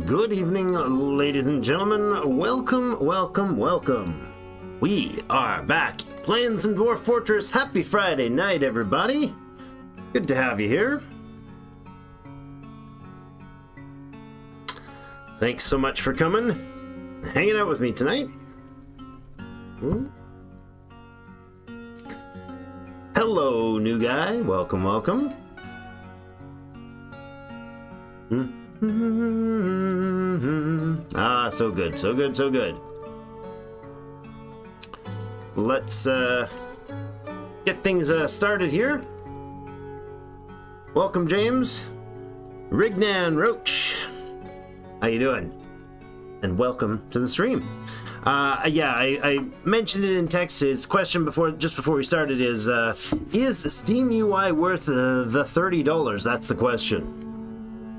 Good evening, ladies and gentlemen. Welcome, welcome, welcome. We are back playing some Dwarf Fortress. Happy Friday night, everybody. Good to have you here. Thanks so much for coming, hanging out with me tonight. Hello, new guy. Welcome, welcome. Ah, so good, so good, so good. Let's get things started here. Welcome, James. Rignan Roach. How you doing? And welcome to the stream. I mentioned it in text. His question just before we started is the Steam UI worth the $30? That's the question.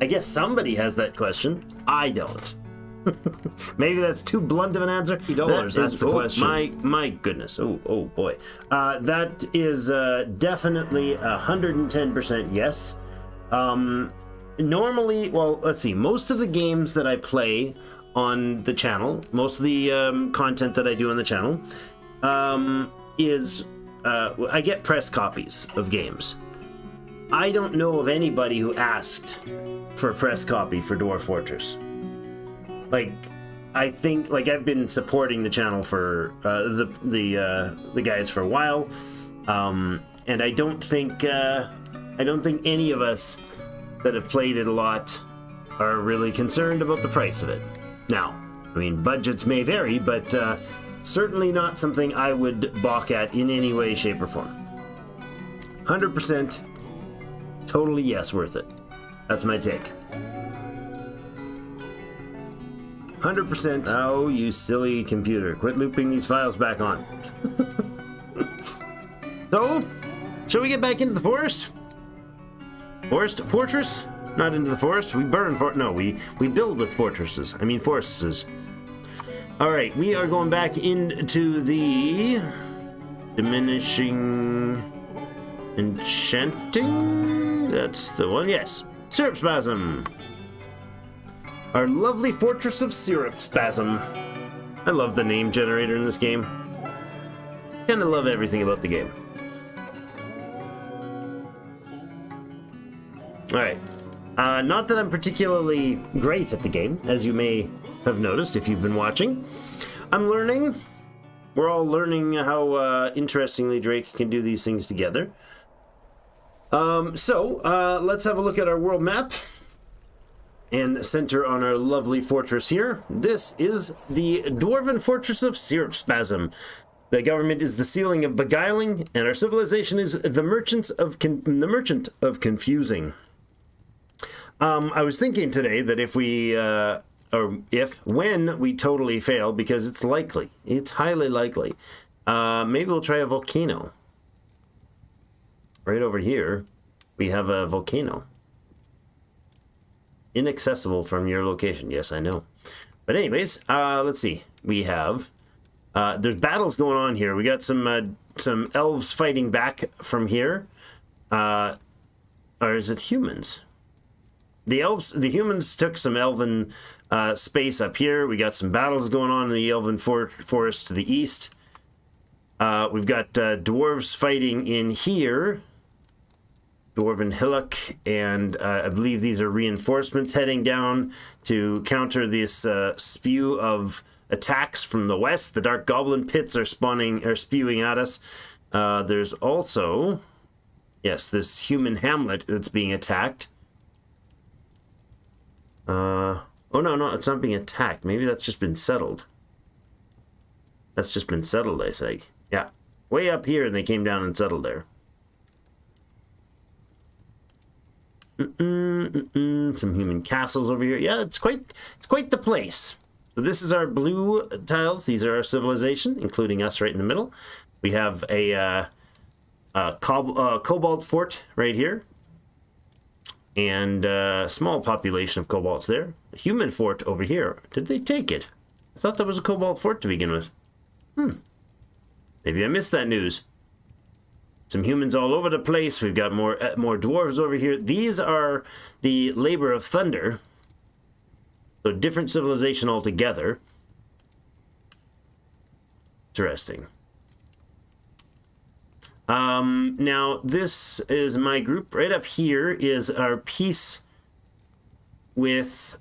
I guess somebody has that question. I don't. Maybe that's too blunt of an answer. $30, that's the question. My goodness. Oh boy. That is definitely 110% yes. Normally, well, let's see. Most of the games that I play on the channel, most of the content that I do on the channel, is I get press copies of games. I don't know of anybody who asked for a press copy for Dwarf Fortress. Like, I think, like, I've been supporting the channel for the guys for a while, and I don't think any of us that have played it a lot are really concerned about the price of it. Now, I mean, budgets may vary, but certainly not something I would balk at in any way, shape, or form. 100%, totally yes, worth it. That's my take. 100%. Oh, you silly computer. Quit looping these files back on. So, shall we get back into the forest? Fortress? Not into the forest. We burn we build with fortresses. I mean forests. Alright, we are going back into the diminishing enchanting. That's the one, yes. Syrupspasm. Our lovely fortress of Syrupspasm. I love the name generator in this game. Kinda love everything about the game. Alright. Not that I'm particularly great at the game, as you may have noticed if you've been watching. I'm learning. We're all learning how interestingly Drake can do these things together. Let's have a look at our world map and center on our lovely fortress here. This is the Dwarven Fortress of Syrupspasm. The government is the ceiling of beguiling, and our civilization is the merchant of confusing. I was thinking today that if we, when we totally fail, because it's likely, it's highly likely, maybe we'll try a volcano. Right over here, we have a volcano. Inaccessible from your location. Yes, I know. But anyways, let's see. We have, there's battles going on here. We got some elves fighting back from here. Or is it humans? The humans took some elven space up here. We got some battles going on in the elven forest to the east. We've got dwarves fighting in here. Dwarven hillock, and I believe these are reinforcements heading down to counter this spew of attacks from the west. The dark goblin pits are spewing at us. There's also, yes, this human hamlet that's being attacked. Oh no, it's not being attacked. Maybe that's just been settled. That's just been settled, I say. Yeah, way up here, and they came down and settled there. Some human castles over here. Yeah, it's quite the place. So this is our blue tiles. These are our civilization, including us right in the middle. We have a cobalt fort right here, and a small population of kobolds there. A human fort over here. Did they take it? I thought that was a cobalt fort to begin with. Maybe I missed that news. Some humans all over the place. We've got more dwarves over here. These are the Labor of Thunder. So different civilization altogether. Interesting. Now this is my group. Right up here is our peace with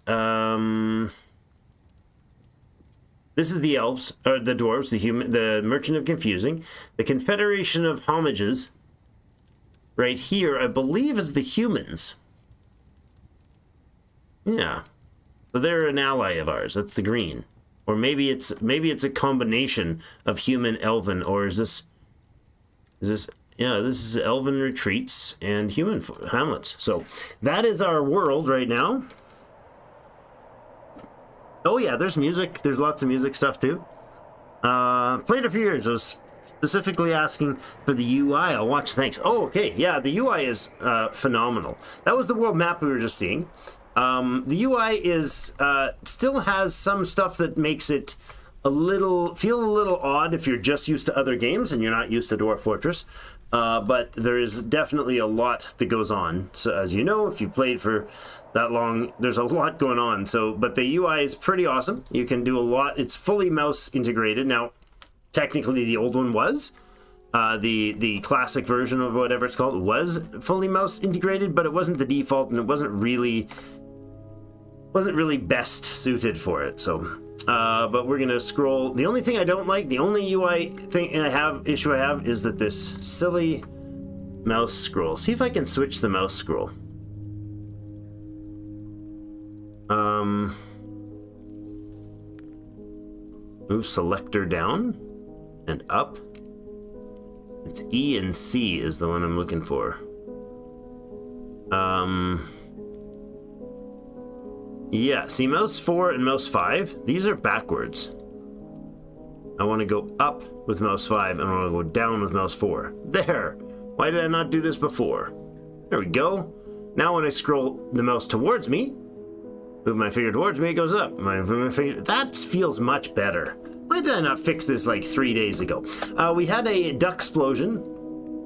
this is the elves, or the dwarves, the merchant of confusing, the confederation of homages. Right here, I believe, is the humans. Yeah, so they're an ally of ours. That's the green, or maybe it's a combination of human, elven, or is this? Yeah, this is elven retreats and human hamlets. So that is our world right now. Oh yeah, there's music. There's lots of music stuff too. Played a few years. I was specifically asking for the UI. I'll watch. Thanks. Oh, okay. Yeah, the UI is phenomenal. That was the world map we were just seeing. The UI is still has some stuff that makes it feel a little odd if you're just used to other games and you're not used to Dwarf Fortress. But there is definitely a lot that goes on. So as you know, if you played for that long, there's a lot going on. So, but the UI is pretty awesome. You can do a lot. It's fully mouse integrated. Now, technically the old one was. The classic version of whatever it's called was fully mouse integrated, but it wasn't the default and it wasn't really best suited for it. So, but we're gonna scroll. The only thing I don't like, the only UI issue I have is that this silly mouse scroll. See if I can switch the mouse scroll. Move selector down and up. It's E and C is the one I'm looking for. Yeah, see, mouse 4 and mouse 5, these are backwards. I want to go up with mouse 5 and I want to go down with mouse 4. There! Why did I not do this before? There we go. Now when I scroll the mouse towards me, move my finger towards me, it goes up. My finger, that feels much better. Why did I not fix this like 3 days ago? We had a duckling explosion.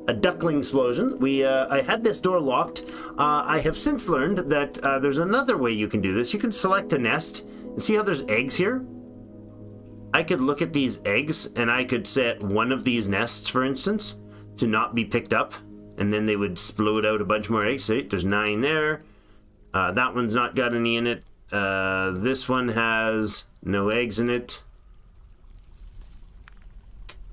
I had this door locked. I have since learned that there's another way you can do this. You can select a nest and see how there's eggs here. I could look at these eggs and I could set one of these nests, for instance, to not be picked up, and then they would explode out a bunch more eggs. See, there's 9 there. That one's not got any in it. This one has no eggs in it.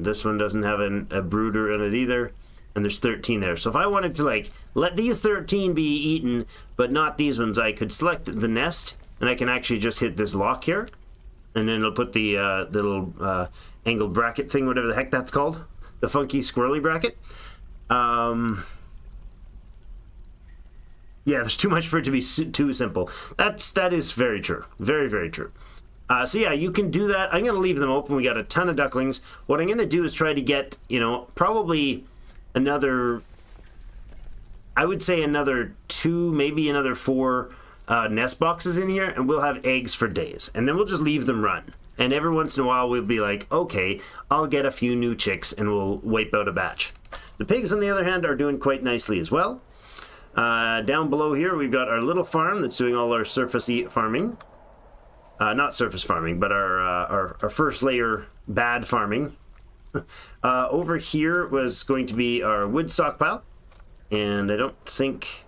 This one doesn't have a brooder in it either. And there's 13 there. So if I wanted to like let these 13 be eaten, but not these ones, I could select the nest, and I can actually just hit this lock here, and then it'll put the little angled bracket thing, whatever the heck that's called, the funky squirrely bracket. Yeah, there's too much for it to be too simple. That is very true. Very, very true. So yeah, you can do that. I'm going to leave them open. We got a ton of ducklings. What I'm going to do is try to get, probably another, I would say another 2, maybe another 4 nest boxes in here, and we'll have eggs for days. And then we'll just leave them run. And every once in a while, we'll be like, okay, I'll get a few new chicks, and we'll wipe out a batch. The pigs, on the other hand, are doing quite nicely as well. Down below here, we've got our little farm that's doing all our surfacey farming. Not surface farming, but our first layer bad farming. Over here was going to be our wood stockpile, and I don't think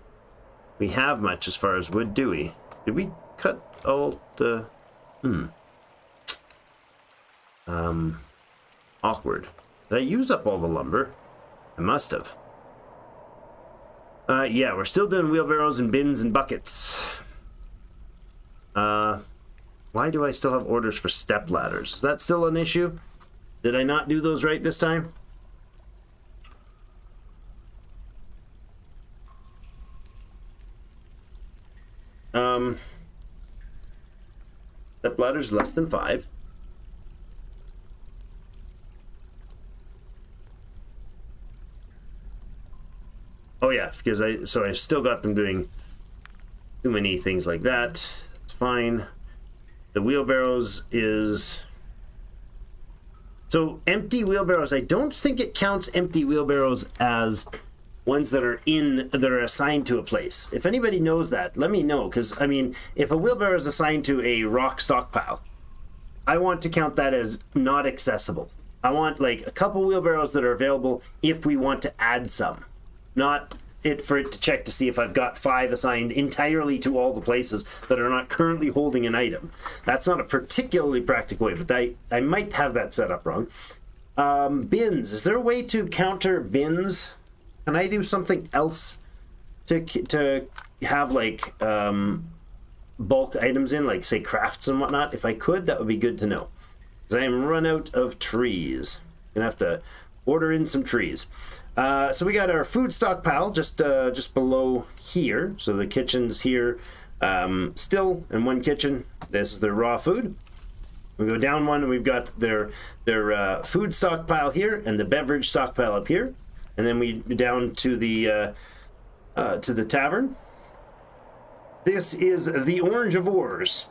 we have much as far as wood, do we? Did we cut all the... Awkward. Did I use up all the lumber? I must have. Yeah, we're still doing wheelbarrows and bins and buckets. Why do I still have orders for step ladders? Is that still an issue? Did I not do those right this time? Step ladders less than 5. Oh yeah, because I still got them doing too many things like that. That's fine. The wheelbarrows is... So empty wheelbarrows, I don't think it counts empty wheelbarrows as ones that are assigned to a place. If anybody knows that, let me know, because I mean, if a wheelbarrow is assigned to a rock stockpile, I want to count that as not accessible. I want like a couple wheelbarrows that are available if we want to add some, not for it to check to see if I've got 5 assigned entirely to all the places that are not currently holding an item. That's not a particularly practical way, but I might have that set up wrong. Bins. Is there a way to counter bins? Can I do something else to have like bulk items in, like say crafts and whatnot? If I could, that would be good to know, because I am run out of trees. Gonna have to order in some trees. So we got our food stockpile just below here. So the kitchen's here, still in one kitchen. This is their raw food. We go down one and we've got their food stockpile here and the beverage stockpile up here, and then we down to the tavern. This is the Orange of Ores,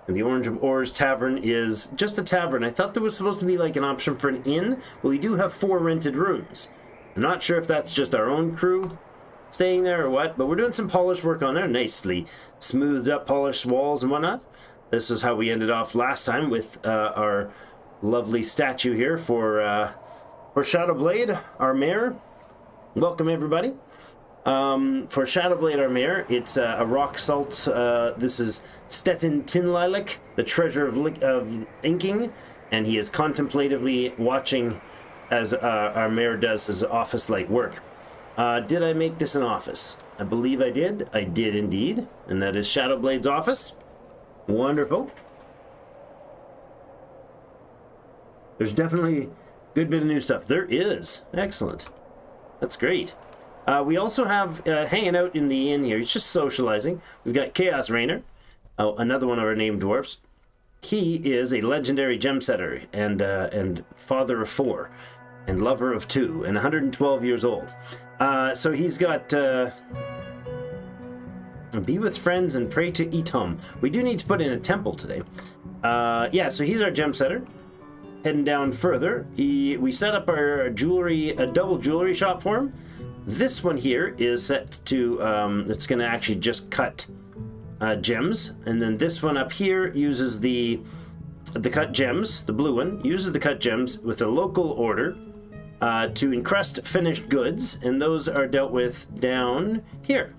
and the Orange of Ores Tavern is just a tavern. I thought there was supposed to be like an option for an inn, but we do have 4 rented rooms. I'm not sure if that's just our own crew staying there or what, but we're doing some polish work on there. Nicely smoothed up, polished walls and whatnot. This is how we ended off last time with our lovely statue here for Shadowblade, our mayor. Welcome everybody. For Shadowblade, our mayor, it's a rock salt. This is Stettin Tinlilac, the treasure of inking, and he is contemplatively watching as our mayor does his office-like work. Did I make this an office? I believe I did. I did indeed, and that is Shadowblade's office. Wonderful. There's definitely a good bit of new stuff. There is. Excellent. That's great. We also have hanging out in the inn here. He's just socializing. We've got Chaos Rainer, another one of our named dwarfs. He is a legendary gem setter and father of 4 and lover of 2 and 112 years old. So he's got be with friends and pray to Itom. We do need to put in a temple today. Yeah, so he's our gem setter. Heading down further, we set up our jewelry, a double jewelry shop for him. This one here is set to, it's going to actually just cut gems. And then this one up here uses the cut gems, the blue one, uses the cut gems with a local order to encrust finished goods. And those are dealt with down here.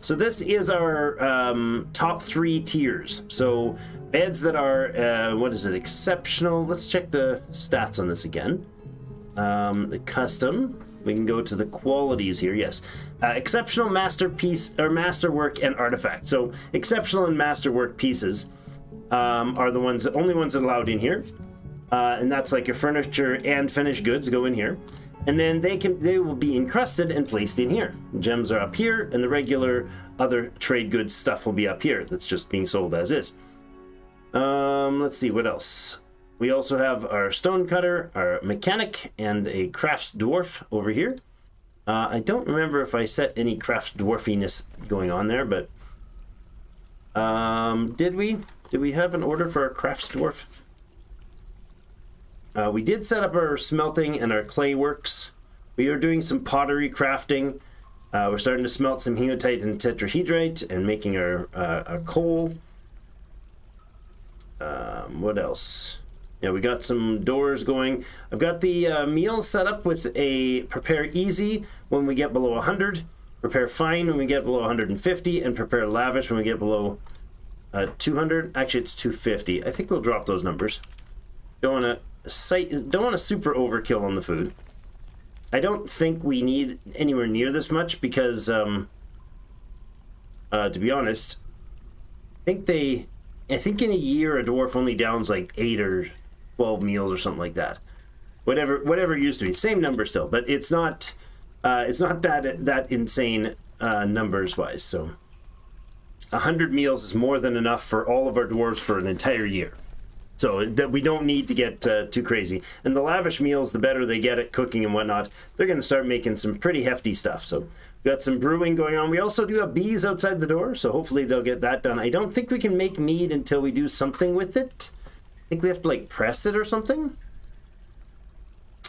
So this is our top 3 tiers. So beds that are, what is it, exceptional. Let's check the stats on this again. The custom. We can go to the qualities here. Yes, exceptional, masterpiece, or masterwork and artifact. So exceptional and masterwork pieces are the only ones that are allowed in here, and that's like your furniture and finished goods go in here, and then they will be encrusted and placed in here. Gems are up here, and the regular other trade goods stuff will be up here. That's just being sold as is. Let's see what else. We also have our stonecutter, our mechanic, and a crafts dwarf over here. I don't remember if I set any crafts dwarfiness going on there, but did we? Did we have an order for our crafts dwarf? We did set up our smelting and our clay works. We are doing some pottery crafting. We're starting to smelt some hematite and tetrahedrite and making our coal. What else? Yeah, we got some doors going. I've got the meals set up with a prepare easy when we get below 100, prepare fine when we get below 150, and prepare lavish when we get below 200. Actually, it's 250. I think we'll drop those numbers. Don't want to super overkill on the food. I don't think we need anywhere near this much because, to be honest, I think in a year a dwarf only downs like 8 or 12 meals or something like that. Whatever it used to be. Same number still, but it's not that insane numbers wise. So 100 meals is more than enough for all of our dwarves for an entire year. So that we don't need to get too crazy. And the lavish meals, the better they get at cooking and whatnot, they're going to start making some pretty hefty stuff. So we've got some brewing going on. We also do have bees outside the door, so hopefully they'll get that done. I don't think we can make mead until we do something with it. I think we have to like press it or something.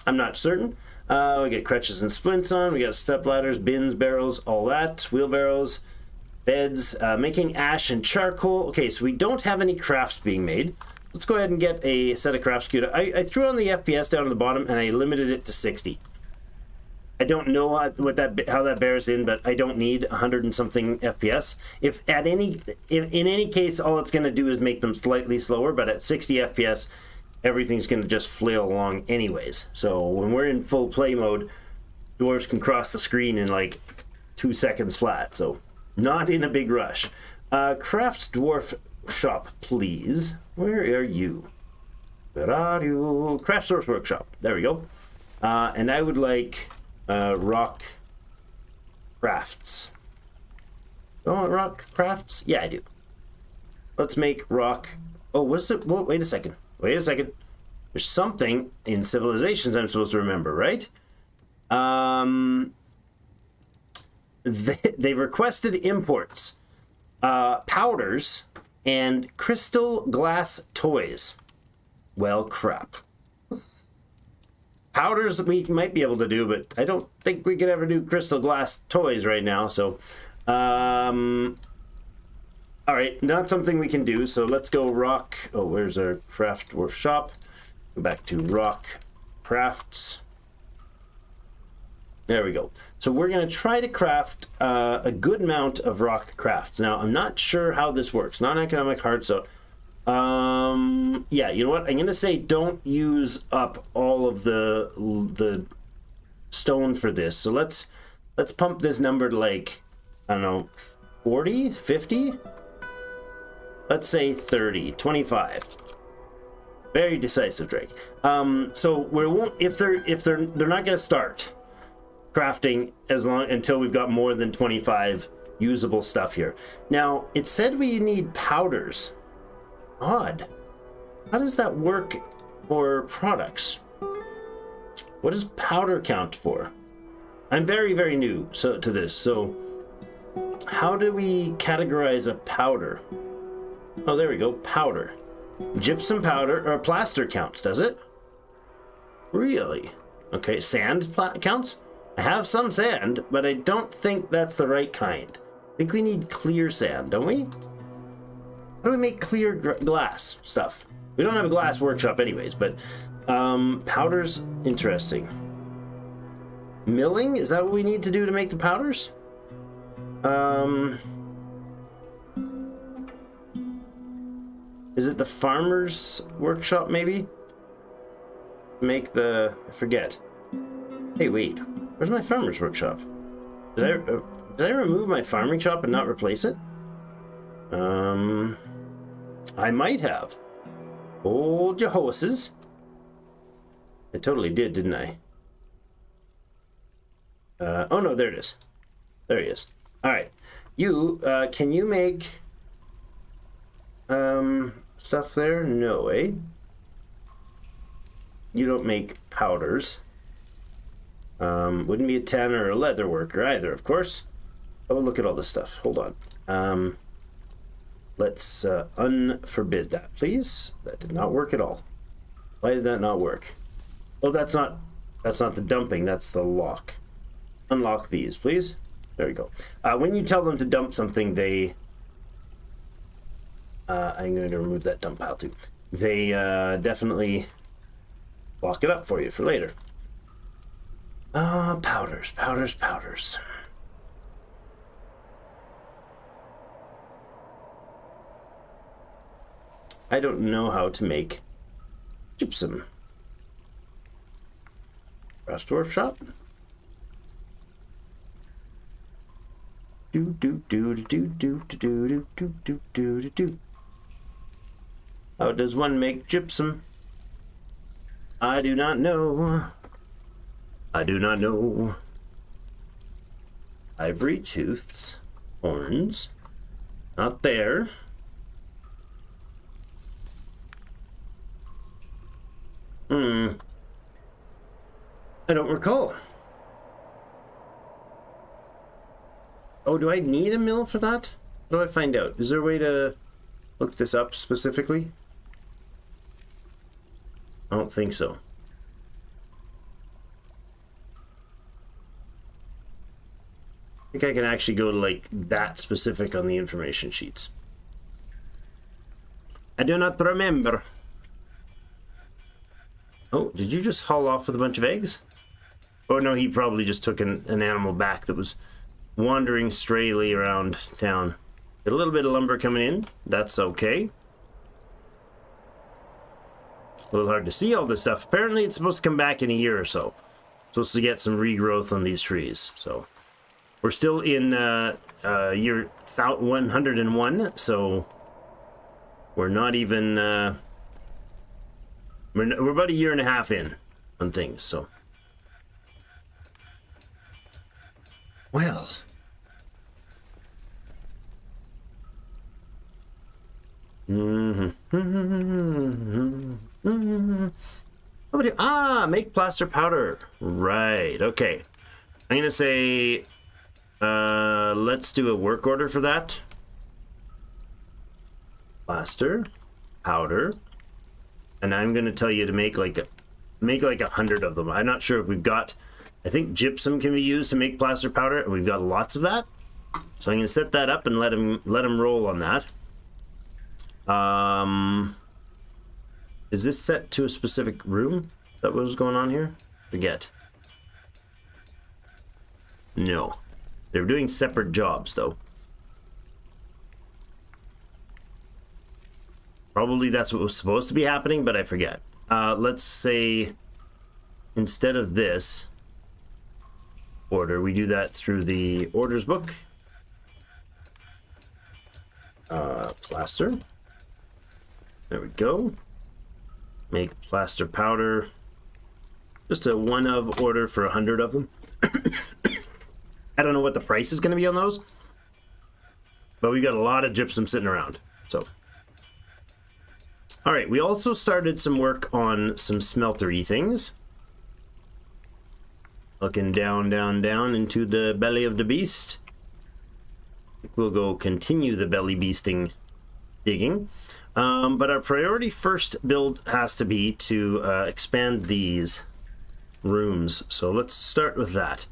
I'm not certain. We get crutches and splints on. We got step ladders, bins, barrels, all that. Wheelbarrows, beds, making ash and charcoal. Okay, so we don't have any crafts being made. Let's go ahead and get a set of crafts queued up. I threw on the FPS down at the bottom and I limited it to 60. I don't know how that bears in, but I don't need 100 and something FPS. If in any case, all it's going to do is make them slightly slower, but at 60 FPS, everything's going to just flail along anyways. So when we're in full play mode, dwarves can cross the screen in like 2 seconds flat. So not in a big rush. Crafts dwarf shop, please. Where are you? Where are you? Craft source workshop. There we go. And I would like rock crafts. Do I want rock crafts? Yeah, I do. Let's make rock. Oh, what's it? Whoa, wait a second. Wait a second. There's something in civilizations I'm supposed to remember, right? They requested imports, powders, and crystal glass toys. Well, crap. Powders we might be able to do, but I don't think we could ever do crystal glass toys right now. So, all right, not something we can do. So let's go rock. Oh, where's our craft dwarf shop? Go back to rock crafts. There we go. So we're going to try to craft a good amount of rock crafts. Now, I'm not sure how this works. Non-economic hard so. Yeah, you know what? I'm going to say don't use up all of the stone for this. So let's pump this number to like, I don't know, 40, 50? Let's say 30, 25. Very decisive, Drake. So we won't if they're not going to start crafting until we've got more than 25 usable stuff here. Now, it said we need powders. Odd. How does that work for products? What does powder count for? I'm very, very new to this. So how do we categorize a powder? Oh, there we go. Powder. Gypsum powder or plaster counts, does it? Really? Okay, sand counts? I have some sand, but I don't think that's the right kind. I think we need clear sand, don't we? How do we make clear glass stuff? We don't have a glass workshop anyways, but powders, interesting. Milling, is that what we need to do to make the powders? Is it the farmer's workshop maybe? Make the, I forget. Hey, wait, where's my farmer's workshop? Did I remove my farming shop and not replace it? I might have. Hold your horses. I totally did, didn't I? Oh no, there it is. There he is. All right. You, can you make stuff there? No, eh? You don't make powders. Wouldn't be a tanner or a leather worker either, of course. Oh, look at all this stuff. Hold on. Let's unforbid that, please. That did not work at all. Why did that not work? Oh, that's not the dumping, that's the lock. Unlock these, please. There we go. When you tell them to dump something, they... I'm going to remove that dump pile too. They definitely lock it up for you for later. Powders. I don't know how to make gypsum. Craft dwarf shop. How does one make gypsum? I do not know. I do not know. Ivory tooths, horns, not there. I don't recall. Oh, do I need a mill for that? How do I find out? Is there a way to look this up specifically? I don't think so. think I can actually go to like that specific on the information sheets. I do not remember. Oh, did you just haul off with a bunch of eggs? Oh no, he probably just took an animal back that was wandering strayly around town. Get a little bit of lumber coming in. That's okay. A little hard to see all this stuff. Apparently it's supposed to come back in a year or so. Supposed to get some regrowth on these trees. So we're still in year 101, so we're not even we're about a year and a half in on things, so well. Make plaster powder. Right, okay. I'm gonna say let's do a work order for that. Plaster powder, and I'm gonna tell you to make like 100 of them. I'm not sure if we've got, I think gypsum can be used to make plaster powder, and we've got lots of that, so I'm gonna set that up and let him roll on that. Is this set to a specific room? Is that what was going on here? Forget. No. They're doing separate jobs, though. Probably that's what was supposed to be happening, but I forget. Let's say, instead of this order, we do that through the orders book. Plaster. There we go. Make plaster powder. Just a one of order for 100 of them. I don't know what the price is going to be on those, but we got a lot of gypsum sitting around. So, all right, we also started some work on some smeltery things. Looking down, down, down into the belly of the beast. We'll go continue the belly beasting digging. But our priority first build has to be to expand these rooms. So let's start with that.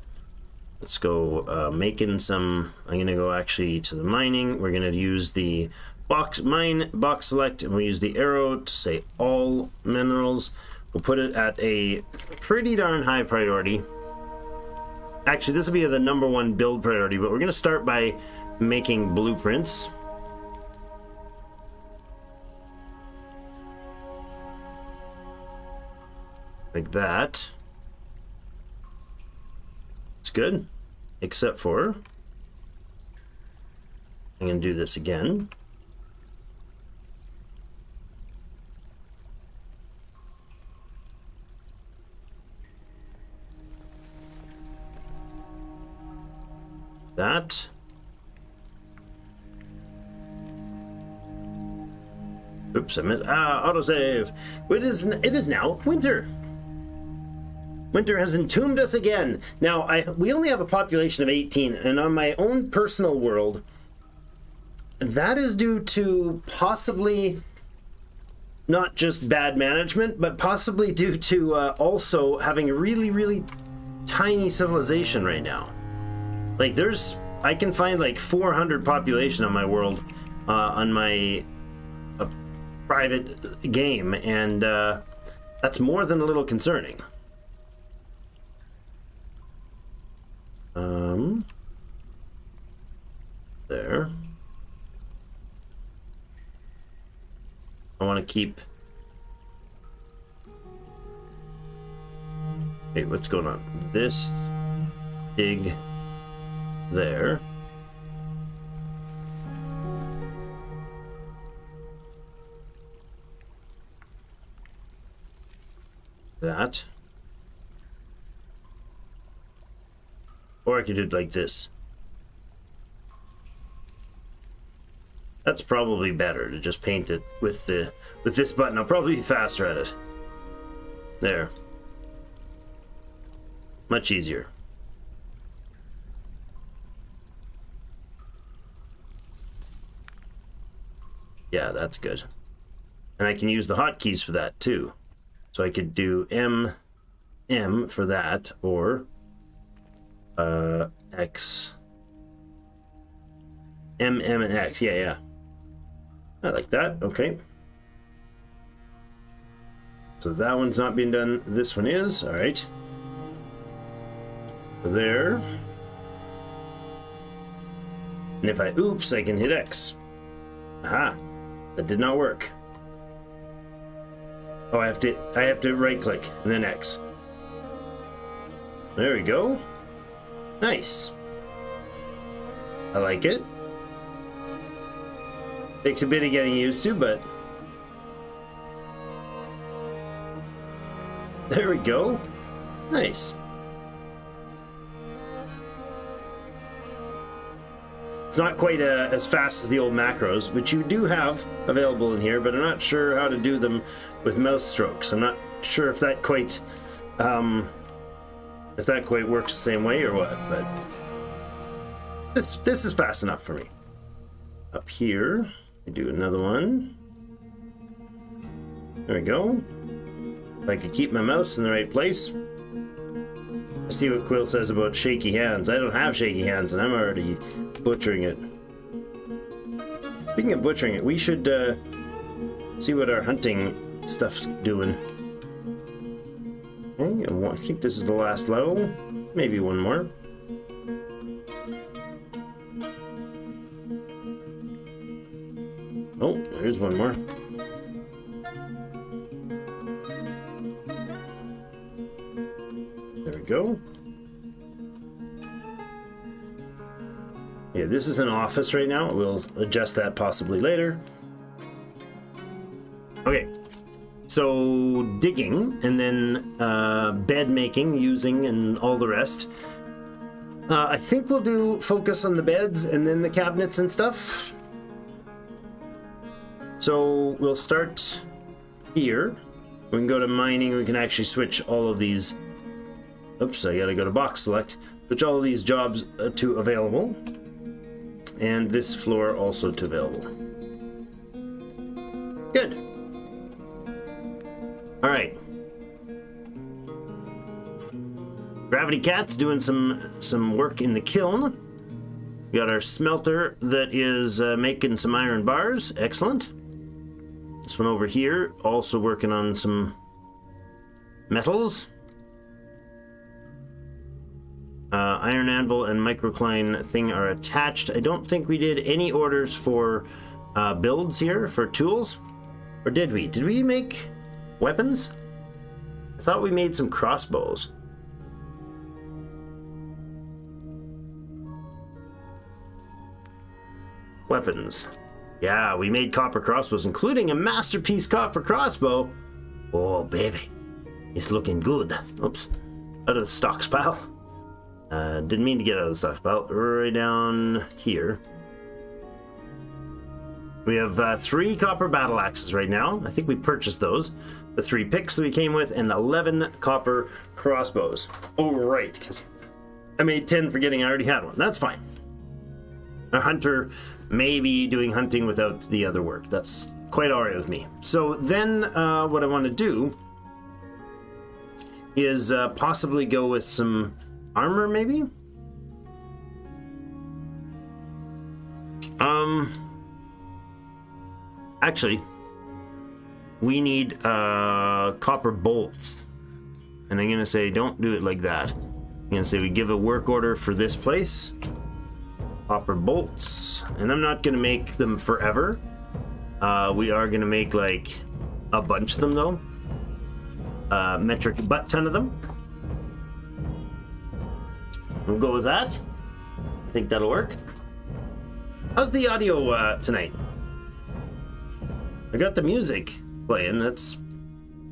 Let's go making some. I'm going to go actually to the mining. We're going to use the box select, and we use the arrow to say all minerals. We'll put it at a pretty darn high priority. Actually, this will be the #1 build priority, but we're going to start by making blueprints. Like that. It's good, except for I'm going to do this again. That. Oops, I missed. Autosave. It is now winter. Winter has entombed us again. Now, we only have a population of 18, and on my own personal world, that is due to possibly not just bad management, but possibly due to also having a really, really tiny civilization right now. Like, I can find like 400 population on my world, on my private game, and that's more than a little concerning. There. I want to keep. Hey, what's going on? This dig there. That. Or I could do it like this. That's probably better to just paint it with this button. I'll probably be faster at it. There. Much easier. Yeah, that's good. And I can use the hotkeys for that too. So I could do M for that, or X M, M, and X. Yeah, yeah. I like that. Okay. So that one's not being done. This one is. All right. So there. And if I oops, I can hit X. Aha. That did not work. Oh, I have to right click and then X. There we go. Nice. I like it. Takes a bit of getting used to, but there we go. Nice. It's not quite as fast as the old macros, which you do have available in here, but I'm not sure how to do them with mouse strokes. I'm not sure if that quite works the same way or what, but this is fast enough for me. Up here, I do another one. There we go. If I could keep my mouse in the right place. Let's see what Quill says about shaky hands. I don't have shaky hands, and I'm already butchering it. Speaking of butchering it, we should see what our hunting stuff's doing. Okay, I think this is the last level. Maybe one more. Oh, there's one more. There we go. Yeah, this is an office right now. We'll adjust that possibly later. Okay, so digging and then bed making, using, and all the rest. I think we'll do focus on the beds and then the cabinets and stuff. So we'll start here. We can go to mining. We can actually switch all of these. Oops, I gotta go to box select. Switch all of these jobs to available. And this floor also to available. Good. All right. Gravity Cat's doing some work in the kiln. We got our smelter that is making some iron bars. Excellent. This one over here also working on some metals. Iron anvil and microcline thing are attached. I don't think we did any orders for builds here for tools. Or did we? Did we make weapons? I thought we made some crossbows. Weapons. Yeah, we made copper crossbows, including a masterpiece copper crossbow. Oh, baby. It's looking good. Oops. Out of the stockpile. Didn't mean to get out of the stockpile. Right down here. We have 3 copper battle axes right now. I think we purchased those. The 3 picks that we came with, and 11 copper crossbows. Oh, right, because I made 10 forgetting I already had one. That's fine. A hunter may be doing hunting without the other work. That's quite alright with me. So then what I want to do is possibly go with some armor, maybe? Actually, we need copper bolts. And I'm going to say, don't do it like that. I'm going to say we give a work order for this place. Copper bolts. And I'm not going to make them forever. We are going to make like a bunch of them though. Metric butt ton of them. We'll go with that. I think that'll work. How's the audio tonight? I got the music playing. It's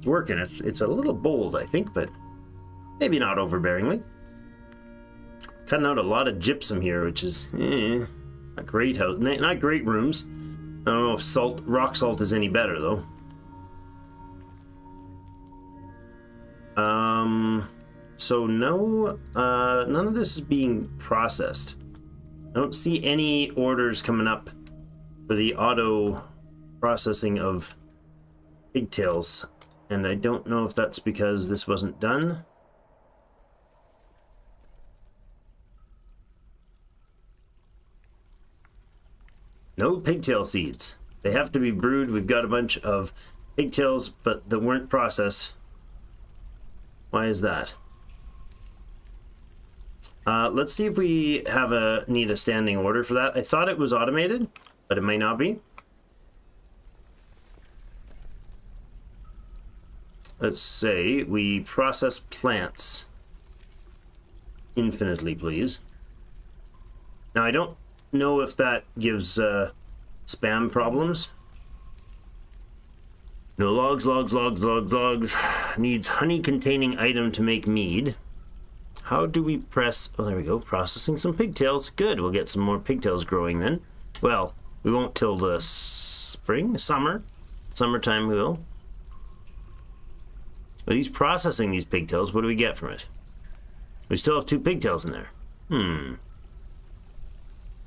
working. It's a little bold, I think, but maybe not overbearingly. Cutting out a lot of gypsum here, which is not great house, not great rooms. I don't know if rock salt is any better though. So no, none of this is being processed. I don't see any orders coming up for the auto processing of pigtails, and I don't know if that's because this wasn't done. No pigtail seeds. They have to be brewed. We've got a bunch of pigtails, but that weren't processed. Why is that? Let's see if we need a standing order for that. I thought it was automated, but it may not be. Let's say we process plants infinitely, please. Now, I don't know if that gives spam problems. No logs, logs, logs, logs, logs. Needs honey-containing item to make mead. How do we press... Oh, there we go. Processing some pigtails. Good. We'll get some more pigtails growing then. Well, we won't till the spring? Summer? Summertime we will. But he's processing these pigtails. What do we get from it? We still have 2 pigtails in there.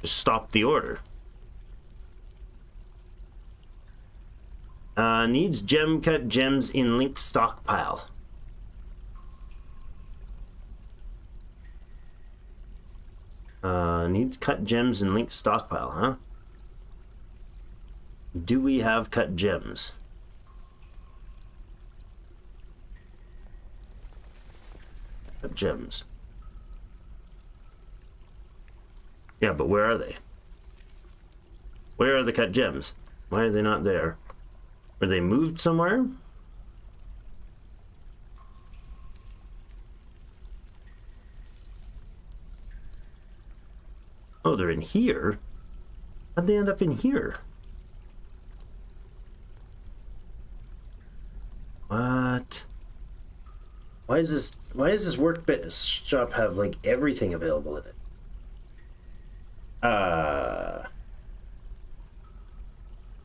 Just stop the order. Needs gem cut gems in linked stockpile. Needs cut gems in linked stockpile, huh? Do we have cut gems? Cut gems. Yeah, but where are they? Where are the cut gems? Why are they not there? Were they moved somewhere? Oh, they're in here? How'd they end up in here? What? Why is this workshop have like everything available in it?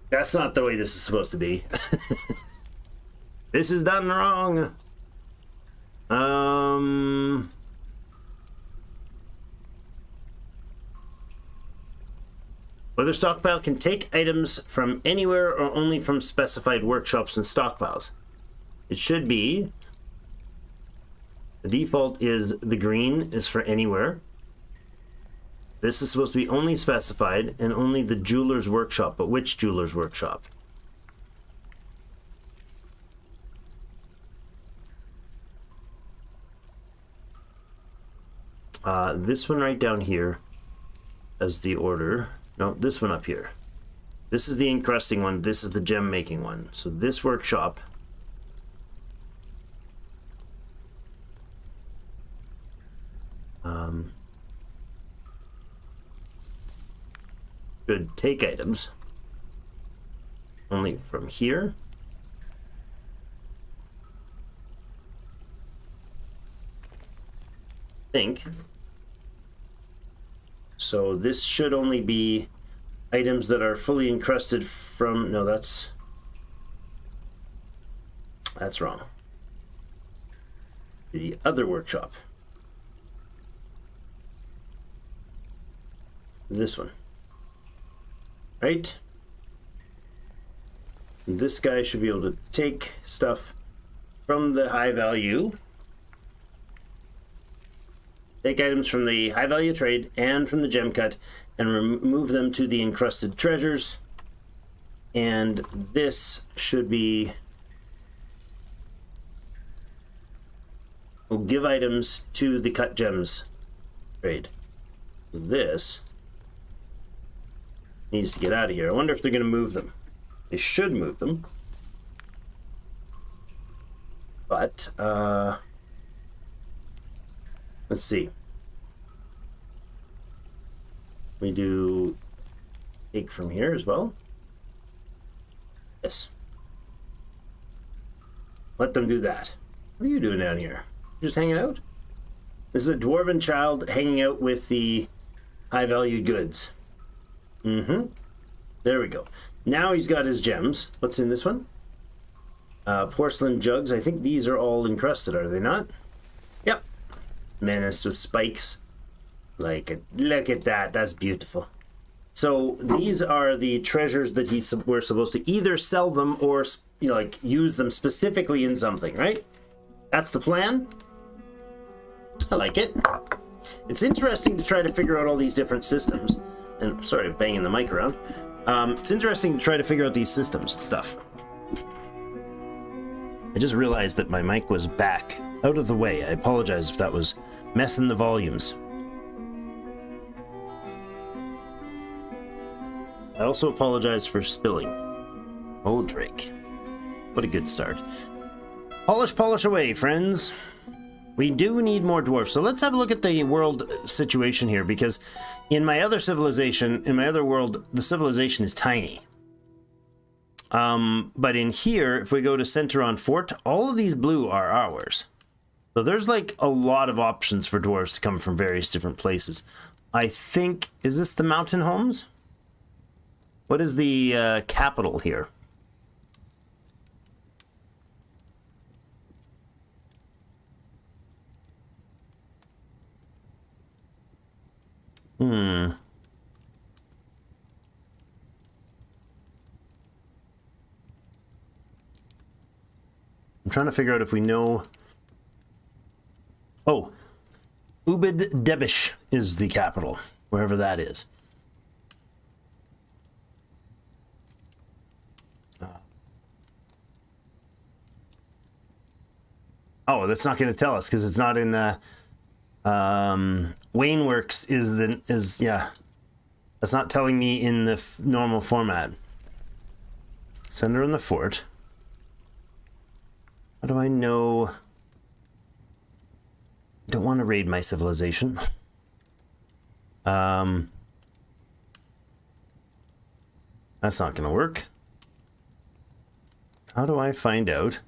That's not the way this is supposed to be. This is done wrong. Whether stockpile can take items from anywhere or only from specified workshops and stockpiles. It should be. The default is the green is for anywhere. This is supposed to be only specified and only the jeweler's workshop. But which jeweler's workshop? This one right down here as the order. No, this one up here. This is the encrusting one. This is the gem making one. So this workshop should take items only from here. Think. So this should only be items that are fully encrusted from... No, that's wrong. The other workshop. This one. Right? This guy should be able to take stuff from the high value. Take items from the high value trade and from the gem cut and remove them to the encrusted treasures. And this should be... We'll give items to the cut gems trade. This needs to get out of here. I wonder if they're going to move them. They should move them. But, let's see. We do take from here as well. Yes. Let them do that. What are you doing down here? Just hanging out? This is a dwarven child hanging out with the high-value goods. There we go. Now he's got his gems. What's in this one? Porcelain jugs. I think these are all encrusted, are they not? Yep. Menace with spikes. Like, look at that. That's beautiful. So these are the treasures that we're supposed to either sell them or, you know, like use them specifically in something, right? That's the plan. I like it. It's interesting to try to figure out all these different systems. And sorry, banging the mic around. It's interesting to try to figure out these systems and stuff. I just realized that my mic was back out of the way. I apologize if that was messing the volumes. I also apologize for spilling. Oh, Drake. What a good start. Polish, polish away, friends. We do need more dwarfs. So let's have a look at the world situation here, because in my other civilization, in my other world, the civilization is tiny. But in here, if we go to center on fort, all of these blue are ours. So there's like a lot of options for dwarves to come from various different places. I think, is this the mountain homes? What is the capital here? I'm trying to figure out if we know... Oh, Ubid Debish is the capital, wherever that is. Oh, that's not going to tell us because it's not in the... Wayneworks is yeah. That's not telling me in the normal format. Center on the fort. How do I know? I don't want to raid my civilization. That's not going to work. How do I find out?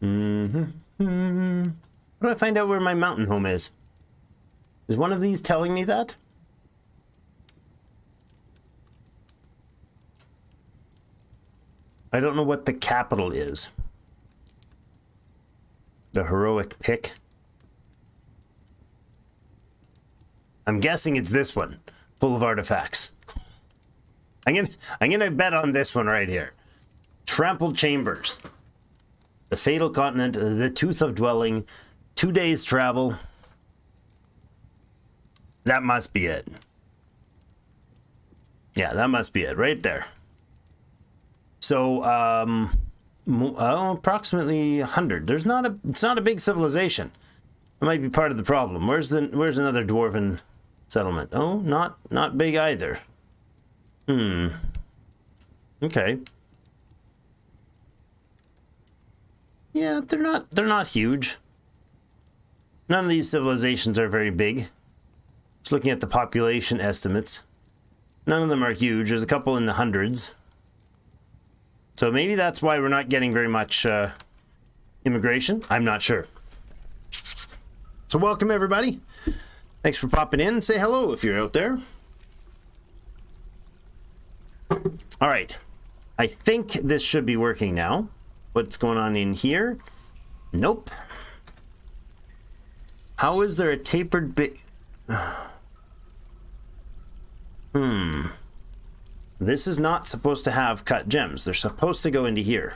How do I find out where my mountain home is? Is one of these telling me that? I don't know what the capital is. The heroic pick. I'm guessing it's this one, full of artifacts. I'm gonna bet on this one right here. Trampled Chambers. The Fatal Continent, the Tooth of Dwelling, 2 days travel. That must be it. Yeah, that must be it right there. So, approximately 100. It's not a big civilization. That might be part of the problem. Where's another dwarven settlement? Oh, not big either. Okay. Yeah, they're not huge. None of these civilizations are very big. Just looking at the population estimates. None of them are huge. There's a couple in the hundreds. So maybe that's why we're not getting very much immigration. I'm not sure. So welcome everybody. Thanks for popping in. Say hello if you're out there. All right. I think this should be working now. What's going on in here? Nope. How is there a tapered bit? This is not supposed to have cut gems. They're supposed to go into here.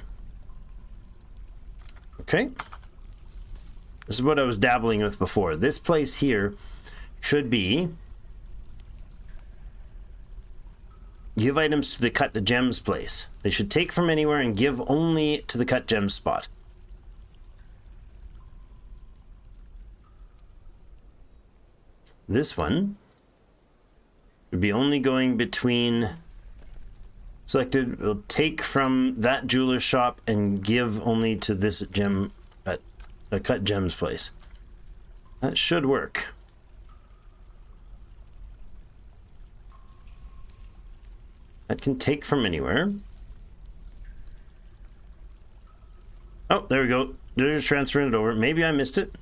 Okay. This is what I was dabbling with before. This place here should be give items to the cut the gems place. They should take from anywhere and give only to the cut gems spot. This one would be only going between selected. Will take from that jeweler's shop and give only to this gem at the cut gems place. That should work. That can take from anywhere. Oh, there we go. They're just transferring it over. Maybe I missed it.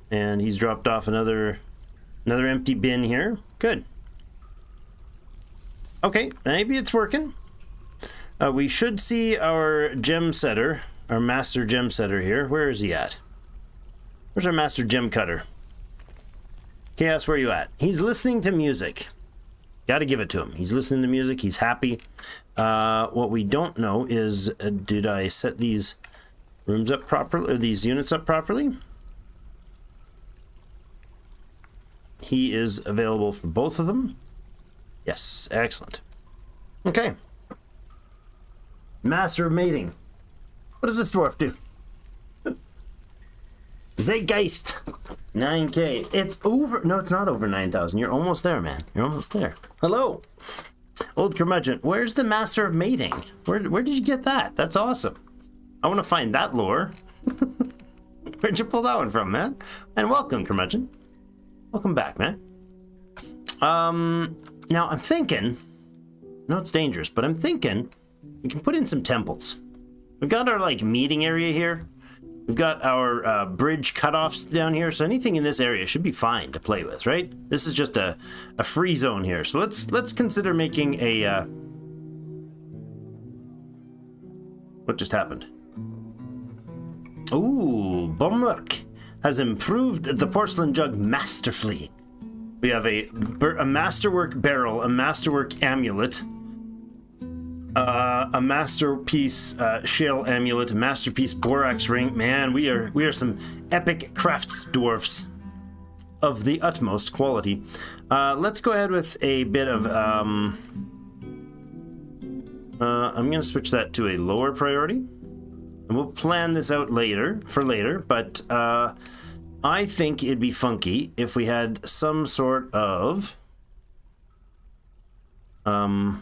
And he's dropped off another empty bin here. Good. Okay, maybe it's working. We should see our gem setter, our master gem setter here. Where is he at? Where's our master gem cutter? Chaos, where are you at? He's listening to music. Got to give it to him. He's listening to music. He's happy. What we don't know is, did I set these rooms up properly, or these units up properly? he is available for both of them. Yes, excellent. Okay. Master of Mating. What does this dwarf do? Zeitgeist. 9K. It's over. No, it's not over 9,000. You're almost there, man. You're almost there. Hello. Old curmudgeon. Where's the Master of Mating? Where did you get that? That's awesome. I want to find that lore. Where'd you pull that one from, man? And welcome, curmudgeon. Welcome back, man. Now I'm thinking, no, it's dangerous, but I'm thinking we can put in some temples. We've got our like meeting area here. We've got our bridge cutoffs down here, so anything in this area should be fine to play with, right? This is just a free zone here, so let's consider making a. What just happened? Ooh, Bommerk has improved the porcelain jug masterfully. We have a masterwork barrel, a masterwork amulet, a masterpiece shale amulet, a masterpiece borax ring. Man, we are some epic crafts dwarfs of the utmost quality. Let's go ahead with a bit of. I'm going to switch that to a lower priority. And we'll plan this out later, but I think it'd be funky if we had some sort of I'm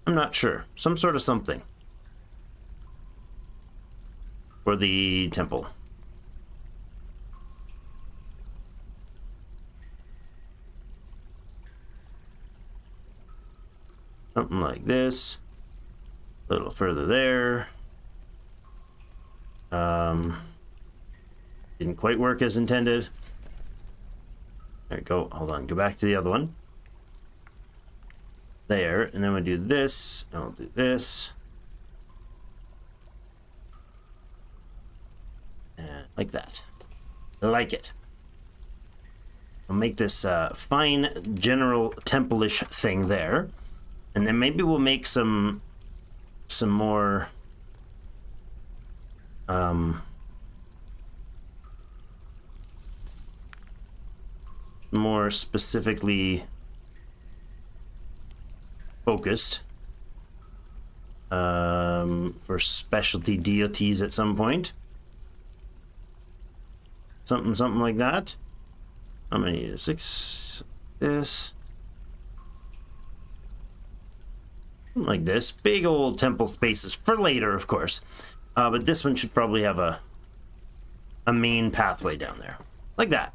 not sure. Some sort of something for the temple. Something like this. A little further there. Didn't quite work as intended. There we go. Hold on. Go back to the other one. There. And then we'll do this. And we'll do this. And like that. I like it. I'll make this fine general temple-ish thing there. And then maybe we'll make some more more specifically focused for specialty deities at some point. Something like that. How many? 6. This. Like this. Big old temple spaces for later, of course. But this one should probably have a main pathway down there. Like that.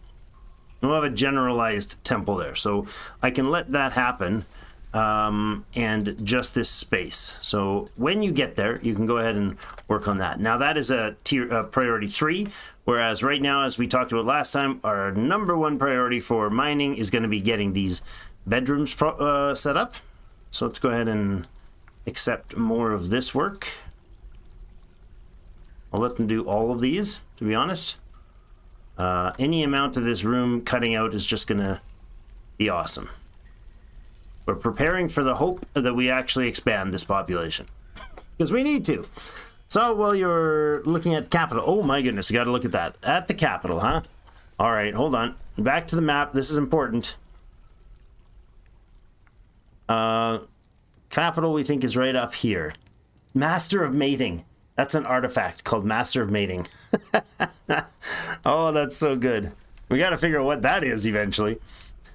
We'll have a generalized temple there. So I can let that happen. And just this space. So when you get there, you can go ahead and work on that. Now that is a priority 3. Whereas right now, as we talked about last time, our number 1 priority for mining is going to be getting these bedrooms set up. So let's go ahead and accept more of this work. I'll let them do all of these, to be honest. Any amount of this room cutting out is just going to be awesome. We're preparing for the hope that we actually expand this population. Because we need to. So while you're looking at capital... Oh my goodness, you got to look at that. At the capital, huh? All right, hold on. Back to the map. This is important. Capital, we think, is right up here. Master of Mating. That's an artifact called Master of Mating. Oh, that's so good. We got to figure out what that is eventually.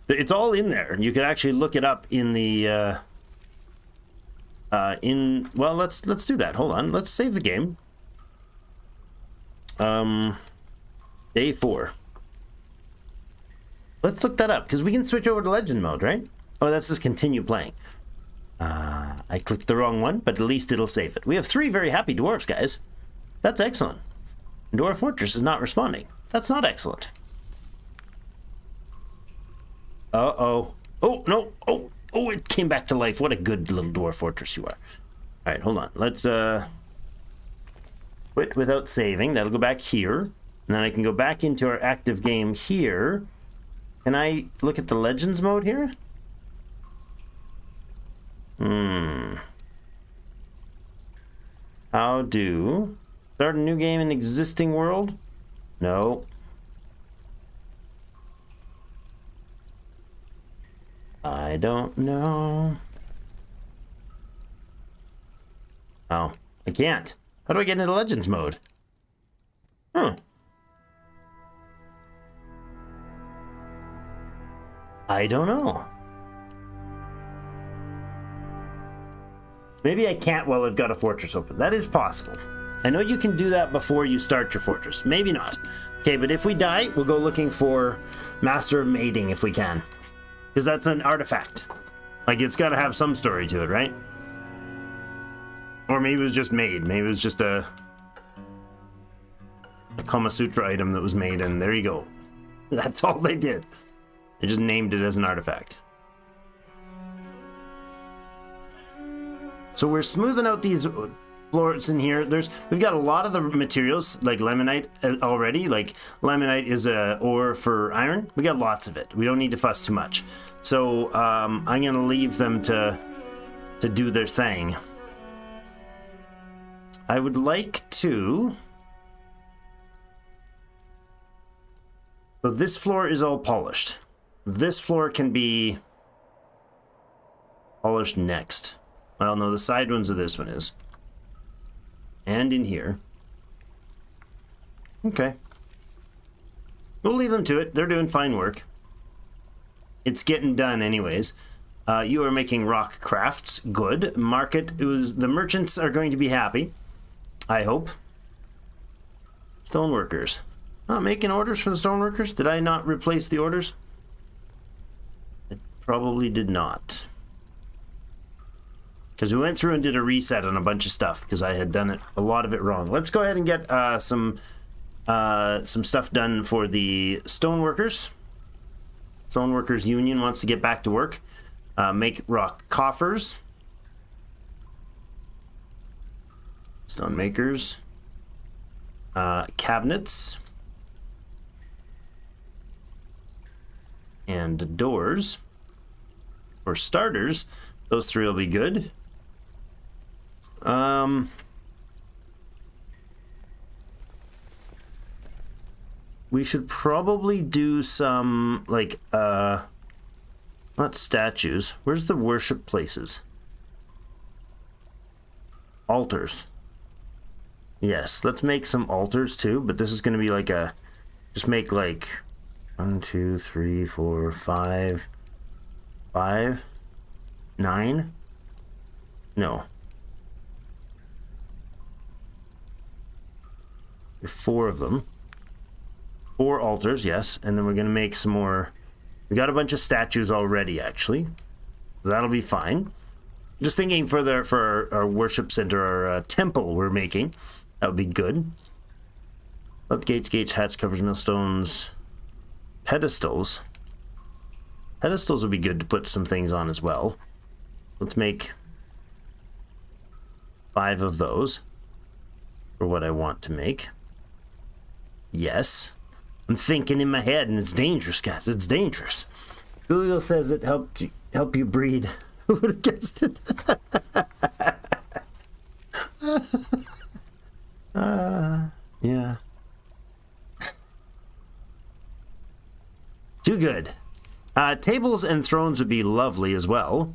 It's all in there. You could actually look it up in the... Well, let's do that. Hold on. Let's save the game. Day 4. Let's look that up, because we can switch over to legend mode, right? Oh, that's just continue playing. I clicked the wrong one, but at least it'll save it. We have 3 very happy dwarves, guys. That's excellent. Dwarf Fortress is not responding. That's not excellent. Uh-oh. Oh, no. Oh, it came back to life. What a good little Dwarf Fortress you are. All right, hold on. Let's quit without saving. That'll go back here. And then I can go back into our active game here. Can I look at the Legends mode here? How do... Start a new game in existing world? No. I don't know. Oh, I can't. How do I get into Legends mode? I don't know. Maybe I can't while I've got a fortress open. That is possible. I know you can do that before you start your fortress. Maybe not. Okay, but if we die, we'll go looking for Master of Mating if we can. Because that's an artifact. Like, it's got to have some story to it, right? Or maybe it was just made. Maybe it was just a Kama Sutra item that was made, and there you go. That's all they did. They just named it as an artifact. So we're smoothing out these floors in here. We've got a lot of the materials, like lemonite already. Like, lemonite is a ore for iron. We got lots of it. We don't need to fuss too much. So I'm gonna leave them to do their thing. I would like to... So this floor is all polished. This floor can be polished next. Well, no, the side ones of this one is. And in here. Okay. We'll leave them to it. They're doing fine work. It's getting done anyways. You are making rock crafts. Good. The merchants are going to be happy. I hope. Stoneworkers. Not making orders for the stoneworkers? Did I not replace the orders? I probably did not. Because we went through and did a reset on a bunch of stuff because I had done a lot of it wrong. Let's go ahead and get some stuff done for the stoneworkers. Stoneworkers Union wants to get back to work. Make rock coffers. Stone makers. Cabinets. And doors. For starters, those three will be good. We should probably do some, like, not statues. Where's the worship places? Altars. Yes, let's make some altars too, but this is going to be like just make like 1, 2, 3, 4, 5, 9? No. 4 of them. 4 altars, yes. And then we're going to make some more. We got a bunch of statues already, actually. So that'll be fine. Just thinking for our worship center, our temple we're making. That would be good. Gates, hatch covers, millstones. Pedestals. Pedestals would be good to put some things on as well. Let's make 5 of those for what I want to make. Yes. I'm thinking in my head, and it's dangerous, guys. It's dangerous. Google says it help you breed. Who would have guessed it? Yeah. Too good. Tables and thrones would be lovely as well.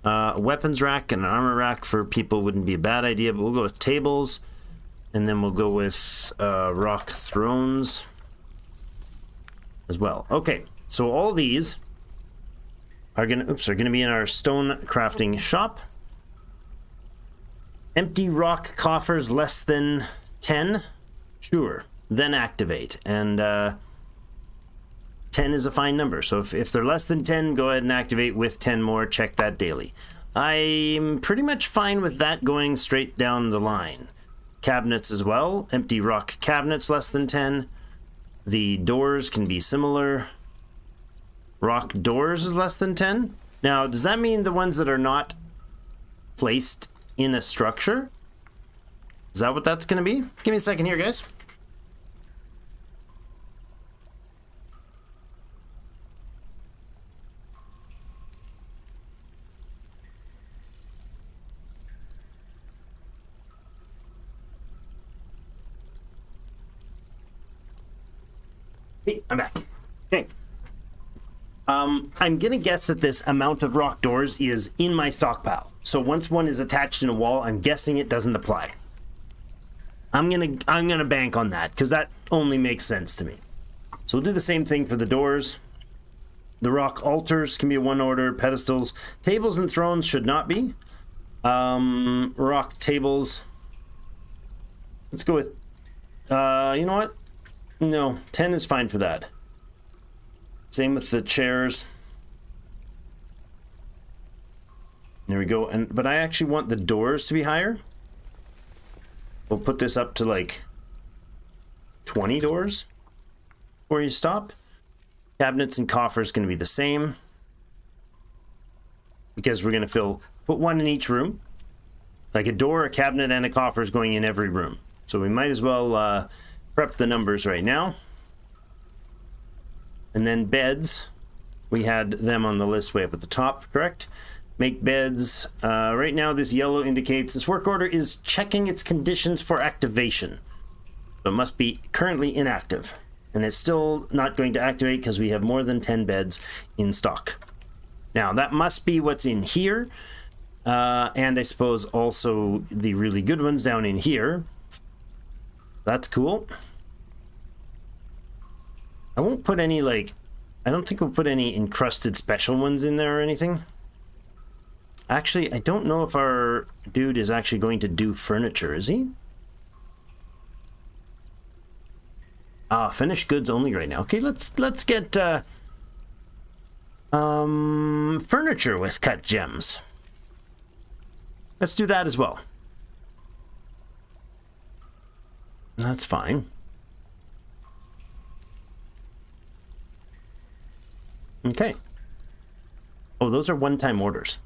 A weapons rack and an armor rack for people wouldn't be a bad idea, but we'll go with tables. And then we'll go with rock thrones as well. Okay, so all these are gonna be in our stone crafting shop. Empty rock coffers less than 10? Sure. Then activate. And 10 is a fine number. So if they're less than 10, go ahead and activate with 10 more. Check that daily. I'm pretty much fine with that going straight down the line. Cabinets as well. Empty rock cabinets less than 10. The doors can be similar. Rock doors is less than 10. Now, does that mean the ones that are not placed in a structure? Is that what that's going to be? Give me a second here, guys. Hey, I'm back. Okay. I'm gonna guess that this amount of rock doors is in my stockpile. So once one is attached in a wall, I'm guessing it doesn't apply. I'm gonna bank on that because that only makes sense to me. So we'll do the same thing for the doors. The rock altars can be a one order. Pedestals, tables, and thrones should not be. Rock tables. Let's go with. You know what? No, 10 is fine for that. Same with the chairs. There we go. But I actually want the doors to be higher. We'll put this up to like 20 doors before you stop. Cabinets and coffers going to be the same because we're going to put one in each room. Like a door, a cabinet, and a coffer is going in every room. So we might as well prep the numbers right now. And then beds, we had them on the list way up at the top, correct? Make beds. Right now this yellow indicates this work order is checking its conditions for activation. So it must be currently inactive. And it's still not going to activate because we have more than 10 beds in stock. Now that must be what's in here. And I suppose also the really good ones down in here. That's cool. I won't put any I don't think we'll put any encrusted special ones in there or anything. Actually, I don't know if our dude is actually going to do furniture, is he? Finished goods only right now. Okay, let's get furniture with cut gems. Let's do that as well. That's fine. Okay. Oh, those are one-time orders.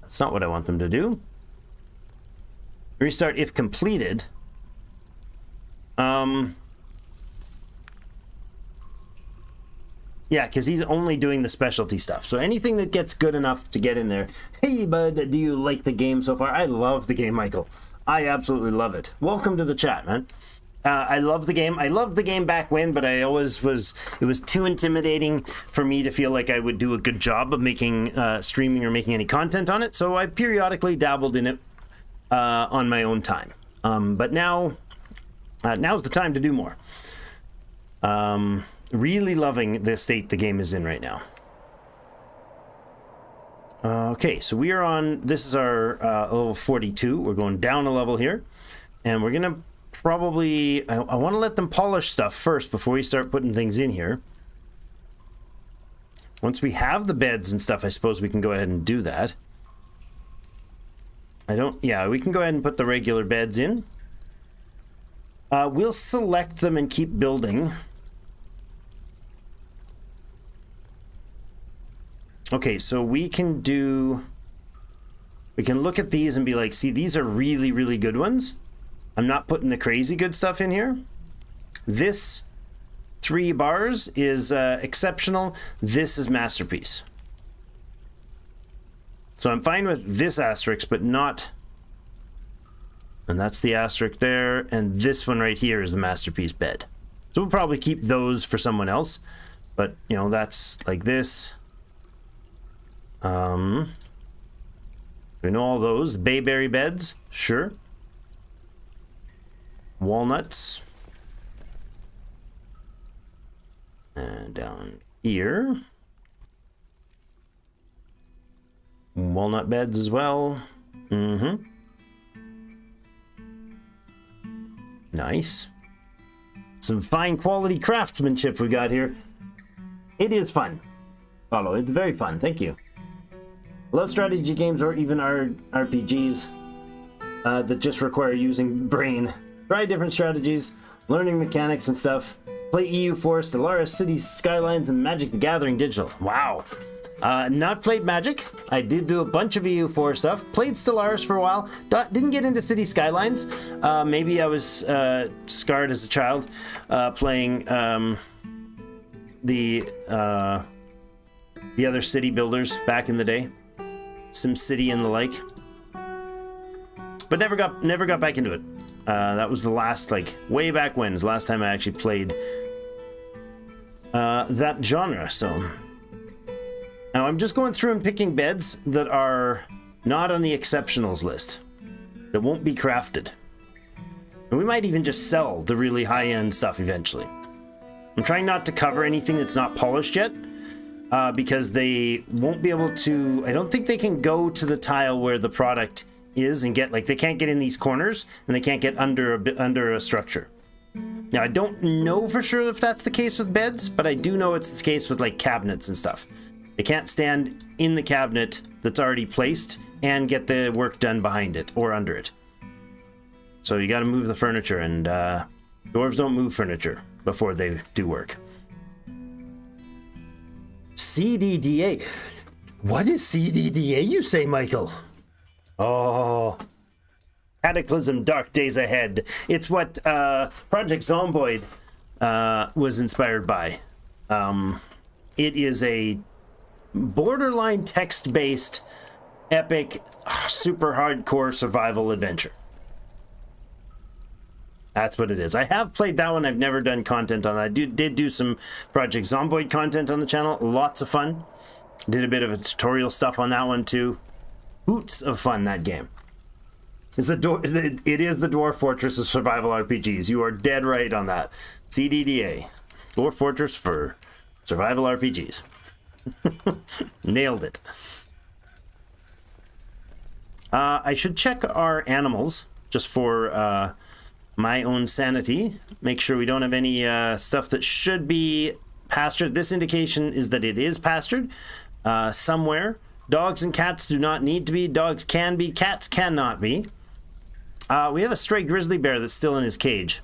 That's not what I want them to do. Restart if completed. Yeah, because he's only doing the specialty stuff. So anything that gets good enough to get in there. Hey, bud, do you like the game so far? I love the game, Michael. I absolutely love it. Welcome to the chat, man. I love the game. I loved the game back when, but I always was... It was too intimidating for me to feel like I would do a good job of making streaming or making any content on it. So I periodically dabbled in it on my own time. But now... now's the time to do more. Really loving the state the game is in right now. Okay, so we are on... This is our level 42. We're going down a level here. And we're going to probably... I want to let them polish stuff first before we start putting things in here. Once we have the beds and stuff, I suppose we can go ahead and do that. Yeah, we can go ahead and put the regular beds in. We'll select them and keep building. Okay, so we can look at these and be like, see, these are really, really good ones. I'm not putting the crazy good stuff in here. This 3 bars is exceptional. This is masterpiece. So I'm fine with this asterisk, but not... And that's the asterisk there. And this one right here is the masterpiece bed. So we'll probably keep those for someone else. But, you know, that's like this. We know all those. Bayberry beds, sure. Walnuts. And down here. Walnut beds as well. Mm-hmm. Nice. Some fine quality craftsmanship we got here. It is fun. Follow, it's very fun. Thank you. Love strategy games or even RPGs that just require using brain. Try different strategies, learning mechanics and stuff. Play EU4, Stellaris, Cities, Skylines, and Magic the Gathering Digital. Wow. Not played Magic. I did do a bunch of EU4 stuff. Played Stellaris for a while. Didn't get into City Skylines. Maybe I was scarred as a child playing the other city builders back in the day. SimCity and the like. But never got back into it. That was the last, like, way back when. Was the last time I actually played that genre. So now I'm just going through and picking beds that are not on the exceptionals list, that won't be crafted. And we might even just sell the really high-end stuff eventually. I'm trying not to cover anything that's not polished yet, because they won't be able to... I don't think they can go to the tile where the product is and get, like, they can't get in these corners, and they can't get under a structure. Now, I don't know for sure if that's the case with beds, but I do know it's the case with, like, cabinets and stuff. They can't stand in the cabinet that's already placed and get the work done behind it or under it. So you got to move the furniture, and dwarves don't move furniture before they do work. CDDA. What is CDDA, you say, Michael? Oh, Cataclysm Dark Days Ahead. It's what Project Zomboid was inspired by. It is a borderline text-based, epic, super hardcore survival adventure. That's what it is. I have played that one. I've never done content on that. I did do some Project Zomboid content on the channel. Lots of fun. Did a bit of a tutorial stuff on that one too. Hoots of fun, that game. It is the Dwarf Fortress of survival RPGs. You are dead right on that. CDDA. Dwarf Fortress for survival RPGs. Nailed it. I should check our animals just for my own sanity. Make sure we don't have any stuff that should be pastured. This indication is that it is pastured somewhere. Dogs and cats do not need to be. Dogs can be. Cats cannot be. We have a stray grizzly bear that's still in his cage.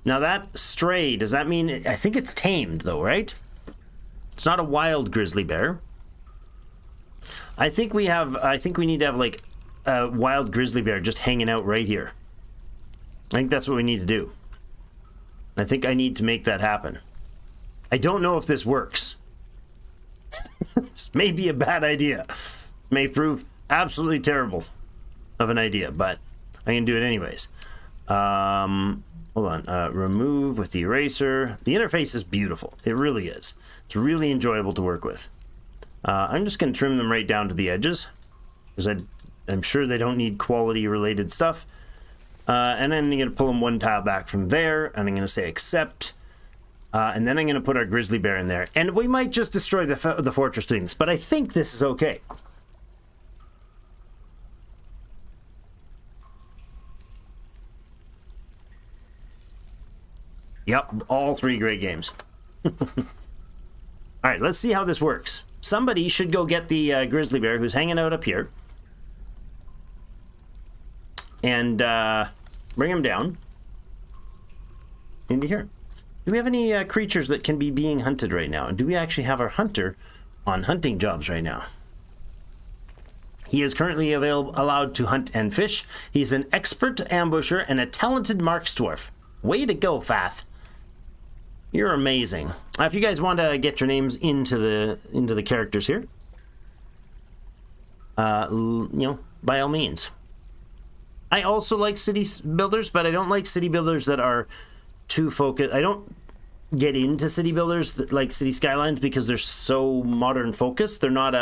Now that stray, does that mean... I think it's tamed though, right? It's not a wild grizzly bear. I think we need to have like a wild grizzly bear just hanging out right here. I think that's what we need to do. I think I need to make that happen. I don't know if this works. This may be a bad idea. It may prove absolutely terrible of an idea, but I can do it anyways. Hold on. Remove with the eraser. The interface is beautiful. It really is. It's really enjoyable to work with. I'm just going to trim them right down to the edges, because I'm sure they don't need quality related stuff. And then I'm going to pull them one tile back from there, and I'm going to say accept. And then I'm going to put our grizzly bear in there. And we might just destroy the fortress things, but I think this is okay. Yep, all three great games. All right, let's see how this works. Somebody should go get the grizzly bear who's hanging out up here. And bring him down into here. Do we have any creatures that can be being hunted right now? And do we actually have our hunter on hunting jobs right now? He is currently allowed to hunt and fish. He's an expert ambusher and a talented marksdwarf. Way to go, Fath. You're amazing. If you guys want to get your names into the characters here, you know, by all means. I also like city builders, but I don't like city builders that are too focused. I don't get into city builders that, like City Skylines, because they're so modern focused. They're not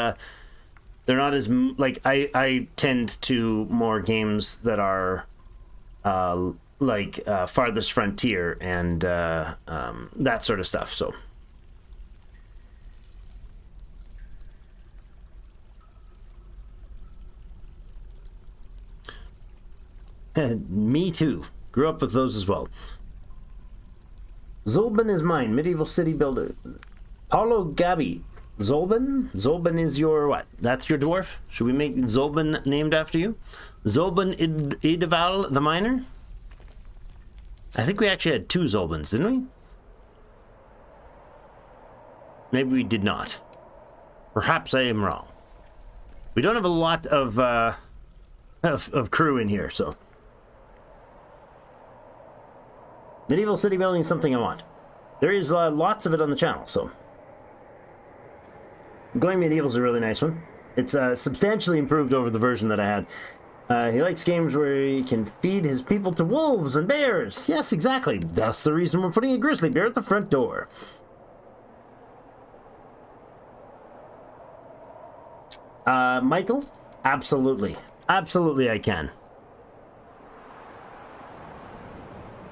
as like I tend to more games that are like Farthest Frontier and that sort of stuff. So me too. Grew up with those as well. Zolban is mine. Medieval city builder. Paulo Gabi. Zolban? Zolban is your what? That's your dwarf? Should we make Zolban named after you? Zolban Ideval the miner? I think we actually had two Zolbans, didn't we? Maybe we did not. Perhaps I am wrong. We don't have a lot of crew in here, so. Medieval city building is something I want. There is lots of it on the channel, so. Going medieval is a really nice one. It's substantially improved over the version that I had. He likes games where he can feed his people to wolves and bears. Yes, exactly. That's the reason we're putting a grizzly bear at the front door. Michael? Absolutely. Absolutely I can.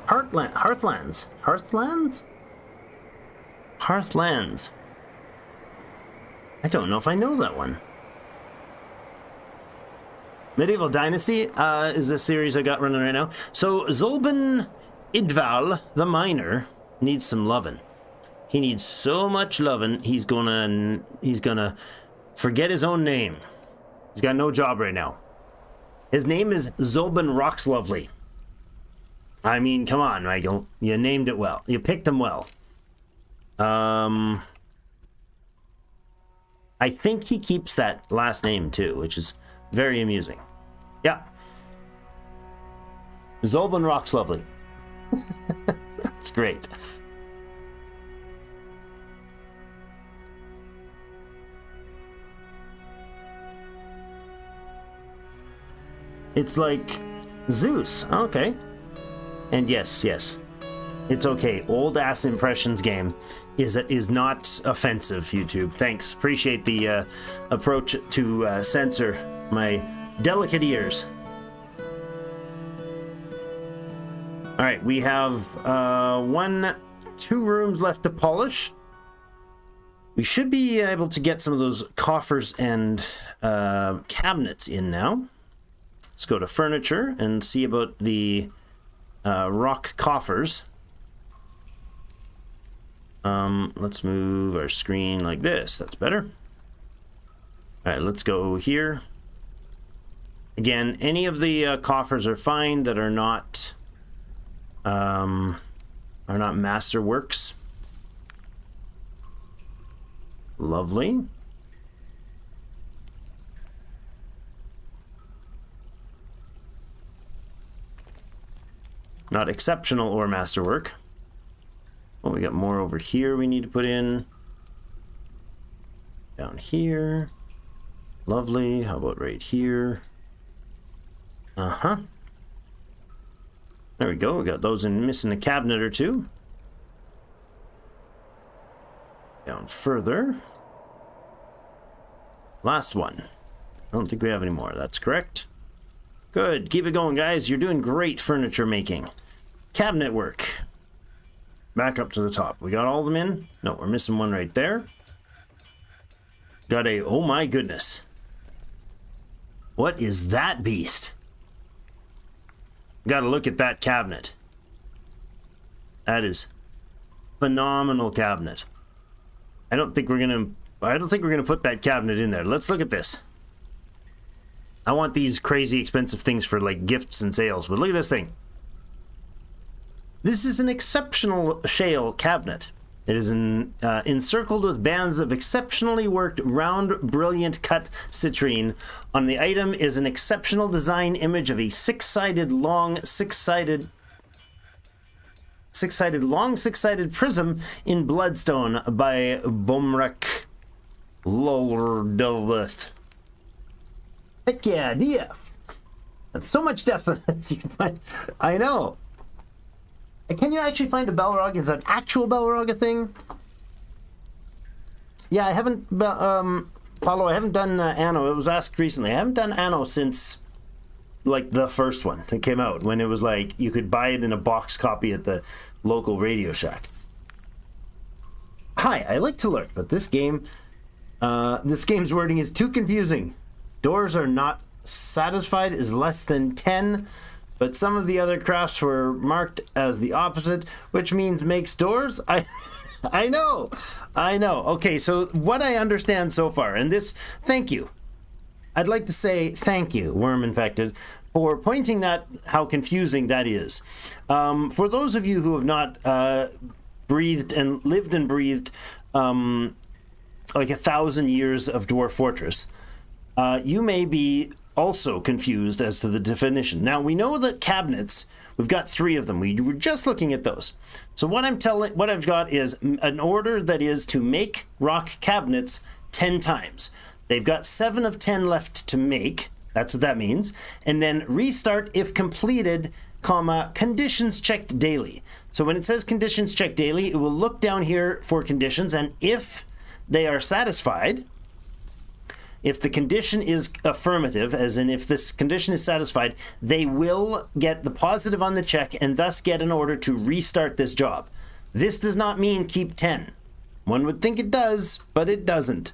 Hearthlands? Hearthlands? Hearthlands. I don't know if I know that one. Medieval Dynasty is a series I got running right now. So Zolban Idval, the miner, needs some lovin'. He needs so much lovin', he's gonna forget his own name. He's got no job right now. His name is Zolban Rockslovely. I mean, come on, Michael. You named it well. You picked him well. I think he keeps that last name too, which is very amusing. Yeah. Zolban Rockslovely. That's great. It's like Zeus. Okay. And yes. It's okay. Old ass impressions game is not offensive, YouTube. Thanks. Appreciate the approach to censor my delicate ears. All right, we have 2 rooms left to polish. We should be able to get some of those coffers and cabinets in now. Let's go to furniture and see about the rock coffers. Let's move our screen like this. That's better. All right, let's go here. Again, any of the coffers are fine that are not masterworks. Lovely. Not exceptional or masterwork. Oh, we got more over here we need to put in. Down here. Lovely. How about right here? Uh-huh. There we go. We got those in, missing a cabinet or two. Down further. Last one. I don't think we have any more. That's correct. Good. Keep it going, guys. You're doing great furniture making. Cabinet work. Back up to the top. We got all of them in? No, we're missing one right there. Got a... Oh my goodness. What is that beast? Got to look at that cabinet. That is phenomenal cabinet. I don't think we're gonna put that cabinet in there. Let's look at this. I want these crazy expensive things for like gifts and sales, but look at this thing. This is an exceptional shale cabinet. It is encircled with bands of exceptionally worked, round, brilliant cut citrine. On the item is an exceptional design image of a six-sided prism in bloodstone by Bomrek Lordovith. Heck yeah, DF. That's so much depth. I know. Can you actually find a Balrog? Is that actual Balrog a thing? Yeah, I haven't, Paulo, I haven't done Anno. It was asked recently. I haven't done Anno since, like, the first one that came out, when it was like, you could buy it in a box copy at the local Radio Shack. Hi, I like to lurk, but this game's wording is too confusing. Doors are not satisfied is less than 10, but some of the other crafts were marked as the opposite, which means makes doors. I know. Okay, so what I understand so far, and this, thank you. I'd like to say thank you, Worm Infected, for pointing that how confusing that is. For those of you who have not lived and breathed like 1,000 years of Dwarf Fortress, you may be also confused as to the definition. Now, we know that cabinets, we've got 3 of them. We were just looking at those. So what I've got is an order that is to make rock cabinets 10 times. They've got 7 of 10 left to make, That's what that means. And then restart if completed, comma, conditions checked daily. So when it says conditions checked daily, it will look down here for conditions, and if they are satisfied, if the condition is affirmative, as in if this condition is satisfied, they will get the positive on the check and thus get an order to restart this job. This does not mean keep 10. One would think it does, but it doesn't.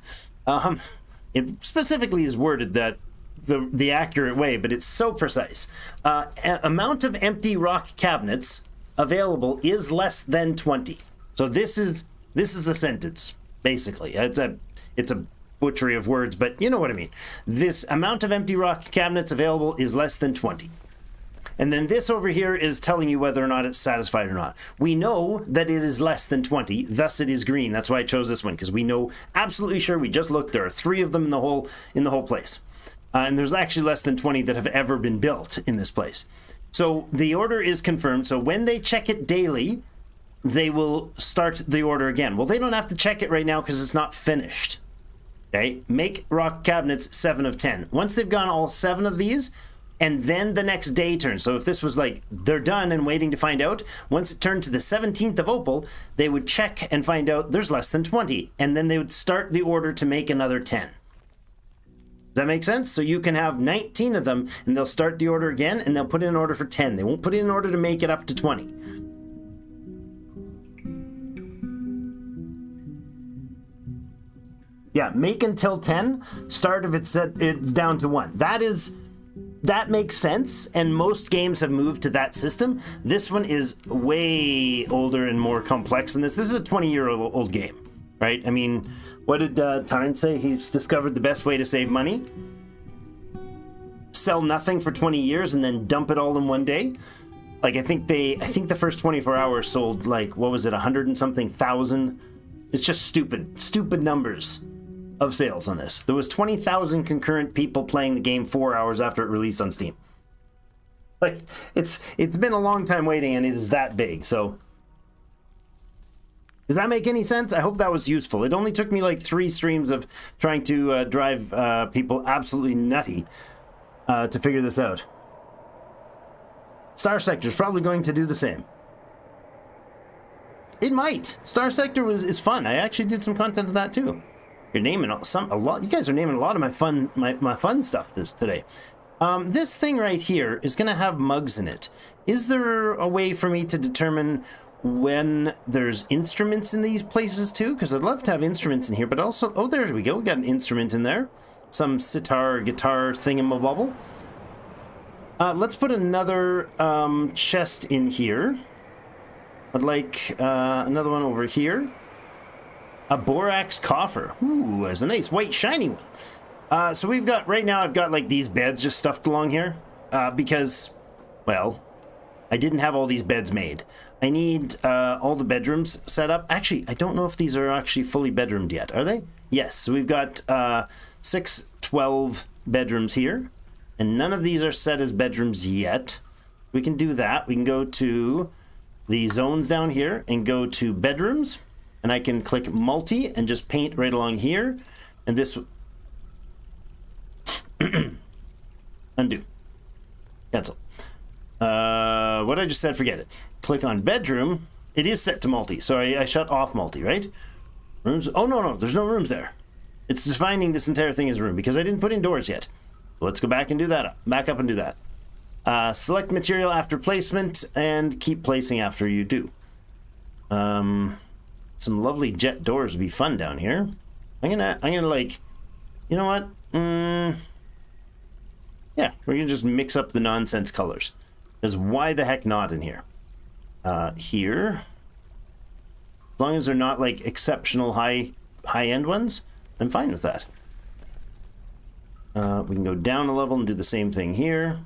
It specifically is worded that the accurate way, but it's so precise. Amount of empty rock cabinets available is less than 20. So this is a sentence, basically. It's a butchery of words, but you know what I mean. This amount of empty rock cabinets available is less than 20. And then this over here is telling you whether or not it's satisfied or not. We know that it is less than 20, thus it is green. That's why I chose this one, because we know absolutely sure. We just looked. There are 3 of them in the whole place. And there's actually less than 20 that have ever been built in this place. So the order is confirmed. So when they check it daily, they will start the order again. Well, they don't have to check it right now because it's not finished. Okay, make rock cabinets 7 of 10. Once they've gone all 7 of these, and then the next day turns. So if this was like they're done and waiting to find out, once it turned to the 17th of opal, they would check and find out there's less than 20, and then they would start the order to make another 10. Does that make sense? So you can have 19 of them, and they'll start the order again, and they'll put in an order for 10. They won't put in an order to make it up to 20. Yeah, make until 10, start if it's down to 1. That makes sense, and most games have moved to that system. This one is way older and more complex than this. This is a 20-year-old game, right? I mean, what did Tyne say? He's discovered the best way to save money. Sell nothing for 20 years and then dump it all in one day. Like, I think the first 24 hours sold, like, what was it, 100 and something thousand? It's just stupid numbers of sales on this. There was 20,000 concurrent people playing the game 4 hours after it released on Steam. Like, it's been a long time waiting, and it is that big. So does that make any sense? I hope that was useful. It only took me like 3 streams of trying to drive people absolutely nutty to figure this out. Star Sector is probably going to do the same. It might. Star Sector is fun. I actually did some content of that too. You're naming a lot. You guys are naming a lot of my fun stuff today. This thing right here is going to have mugs in it. Is there a way for me to determine when there's instruments in these places too? Because I'd love to have instruments in here, but also, oh, there we go. We got an instrument in there. Some sitar, guitar thingamabobble. Let's put another chest in here. I'd like another one over here. A borax coffer. Ooh, that's a nice white shiny one. So we've got, right now I've got like these beds just stuffed along here because, well, I didn't have all these beds made. I need all the bedrooms set up. Actually, I don't know if these are actually fully bedroomed yet. Are they? Yes. So we've got 12 bedrooms here, and none of these are set as bedrooms yet. We can do that. We can go to the zones down here and go to bedrooms. And I can click multi and just paint right along here. And this... Undo. Cancel. What I just said, forget it. Click on bedroom. It is set to multi. So I shut off multi, right? Rooms. Oh, no. There's no rooms there. It's defining this entire thing as a room because I didn't put in doors yet. Let's go back and do that. Back up and do that. Select material after placement and keep placing after you do. Some lovely jet doors would be fun down here. I'm gonna like, you know what? Yeah, we're gonna just mix up the nonsense colors. Because why the heck not in here? Here, as long as they're not like exceptional high-end ones, I'm fine with that. We can go down a level and do the same thing here.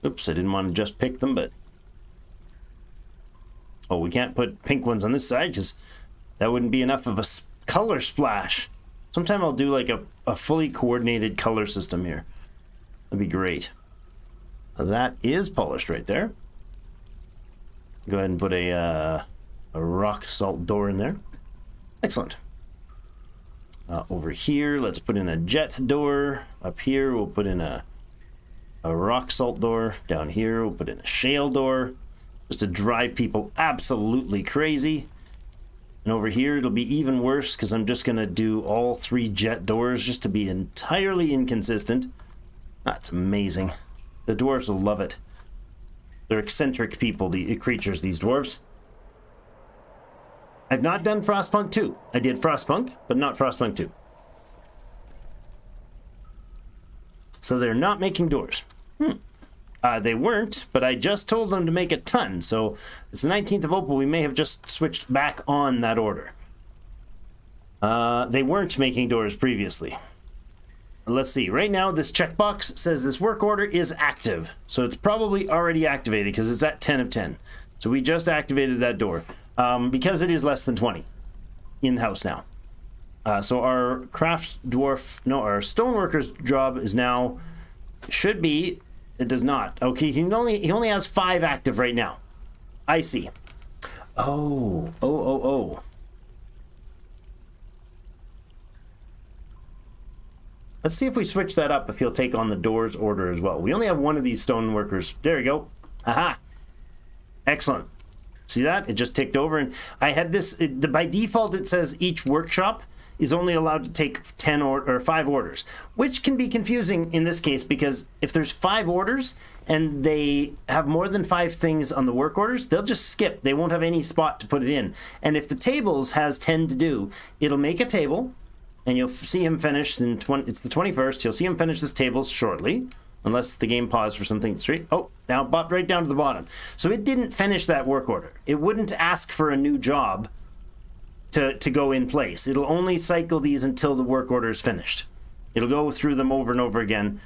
Oops, I didn't want to just pick them, but oh, we can't put pink ones on this side because that wouldn't be enough of a color splash. Sometime I'll do like a fully coordinated color system here. That'd be great. That is polished right there. Go ahead and put a rock salt door in there. Excellent. Over here, let's put in a jet door. Up here, we'll put in a rock salt door. Down here, we'll put in a shale door, just to drive people absolutely crazy. And over here, it'll be even worse because I'm just going to do all 3 jet doors just to be entirely inconsistent. That's amazing. The dwarves will love it. They're eccentric people, the creatures, these dwarves. I've not done Frostpunk 2. I did Frostpunk, but not Frostpunk 2. So they're not making doors. They weren't, but I just told them to make a ton. So it's the 19th of Opal. We may have just switched back on that order. They weren't making doors previously. Let's see. Right now, this checkbox says this work order is active. So it's probably already activated because it's at 10 of 10. So we just activated that door. Because it is less than 20 in-house now. So our our stoneworker's job is now, should be, it does not. Okay, he only has 5 active right now. I see. Oh. Let's see if we switch that up, if he'll take on the doors order as well. We only have 1 of these stoneworkers. There we go. Aha. Excellent. See that? It just ticked over, and I had this, by default it says each workshop is only allowed to take 10 or 5 orders, which can be confusing in this case because if there's 5 orders and they have more than 5 things on the work orders, they'll just skip. They won't have any spot to put it in. And if the tables has 10 to do, it'll make a table, and you'll see him finish it's the 21st. You'll see him finish this table shortly. Unless the game paused for something straight. Oh, now it bopped right down to the bottom. So it didn't finish that work order. It wouldn't ask for a new job to go in place. It'll only cycle these until the work order is finished. It'll go through them over and over again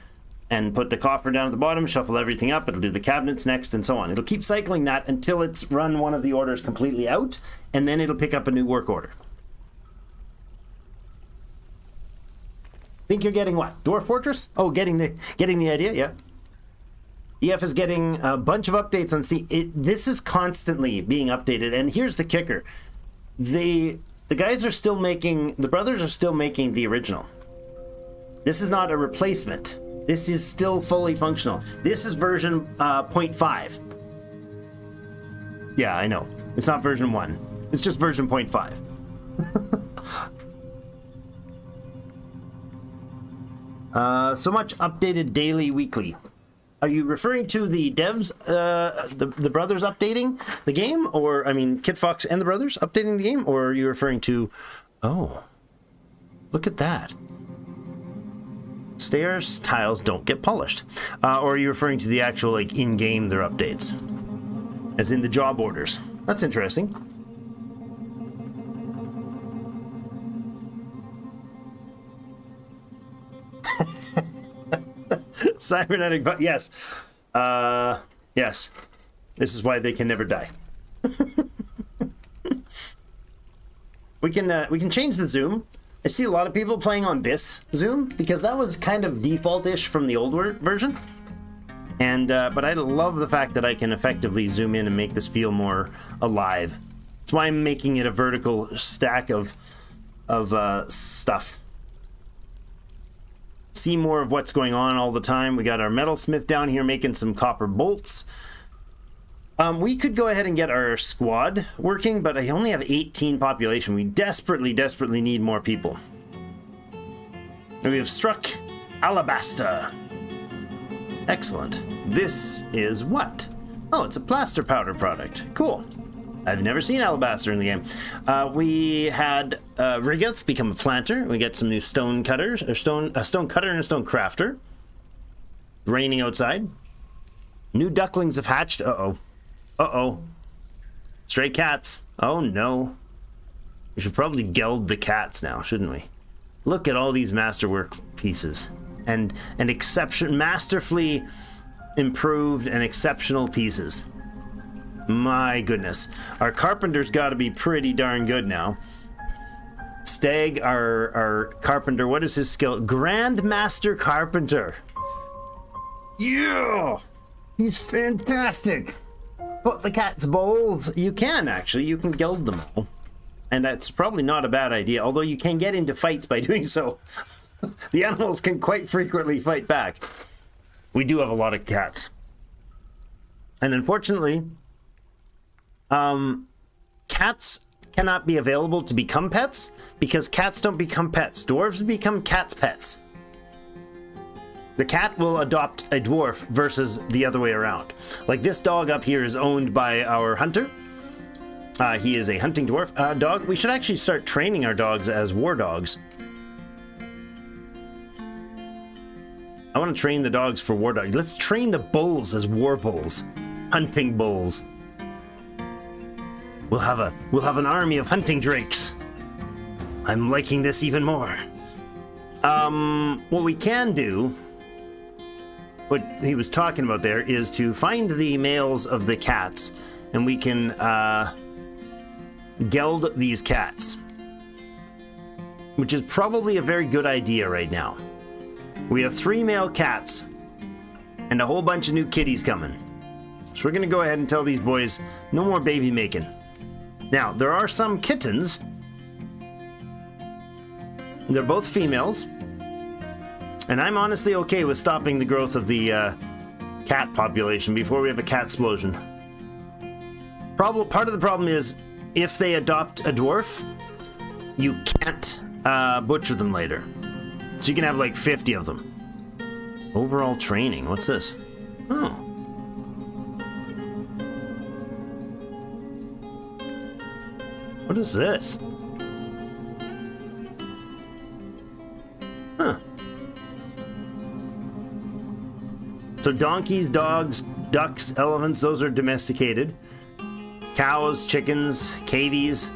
and put the coffer down at the bottom, shuffle everything up. It'll do the cabinets next and so on. It'll keep cycling that until it's run one of the orders completely out, and then it'll pick up a new work order. Think you're getting what? Dwarf Fortress? Oh, getting the idea, yeah. EF is getting a bunch of updates on Steam. This is constantly being updated, and here's the kicker. The guys are still making, the brothers are still making the original. This is not a replacement. This is still fully functional. This is version 0.5. Yeah, I know. It's not version 1. It's just version 0.5. So much updated daily, weekly. Are you referring to the devs, the brothers updating the game? Or, I mean, Kit Fox and the brothers updating the game? Or are you referring to... Oh. Look at that. Stairs tiles don't get polished. Or are you referring to the actual, like, in-game their updates? As in the job orders. That's interesting. Cybernetic, but yes. Yes. This is why they can never die. We can change the zoom. I see a lot of people playing on this zoom because that was kind of default-ish from the old version. And but I love the fact that I can effectively zoom in and make this feel more alive. That's why I'm making it a vertical stack of stuff. See more of what's going on all the time. We got our metalsmith down here making some copper bolts. We could go ahead and get our squad working, but I only have 18 population. We desperately need more people. And we have struck alabaster. Excellent. This is what? Oh, it's a plaster powder product. Cool. I've never seen alabaster in the game. We had Rigoth become a planter. We get some new stone cutters, or a stone cutter and a stone crafter. Raining outside. New ducklings have hatched. Uh-oh. Uh-oh. Stray cats. Oh, no. We should probably geld the cats now, shouldn't we? Look at all these masterwork pieces. And masterfully improved and exceptional pieces. My goodness. Our carpenter's got to be pretty darn good now. Stag, our carpenter, what is his skill? Grandmaster Carpenter. Yeah! He's fantastic. Put the cat's bowls. You can, actually. You can geld them all. And that's probably not a bad idea, although you can get into fights by doing so. The animals can quite frequently fight back. We do have a lot of cats. And unfortunately, cats cannot be available to become pets because cats don't become pets. Dwarves become cats' pets. The cat will adopt a dwarf versus the other way around. Like this dog up here is owned by our hunter. He is a hunting dwarf dog. We should actually start training our dogs as war dogs. I want to train the dogs for war dogs. Let's train the bulls as war bulls. Hunting bulls. We'll have an army of hunting drakes. I'm liking this even more. What we can do, what he was talking about there, is to find the males of the cats, and we can geld these cats, which is probably a very good idea right now. We have 3 male cats and a whole bunch of new kitties coming. So we're going to go ahead and tell these boys no more baby making. Now, there are some kittens. They're both females. And I'm honestly okay with stopping the growth of the cat population before we have a cat explosion. Part of the problem is if they adopt a dwarf, you can't butcher them later. So you can have like 50 of them. Overall training. What's this? Oh. What is this? Huh. So donkeys, dogs, ducks, elephants, those are domesticated. Cows, chickens, cavies.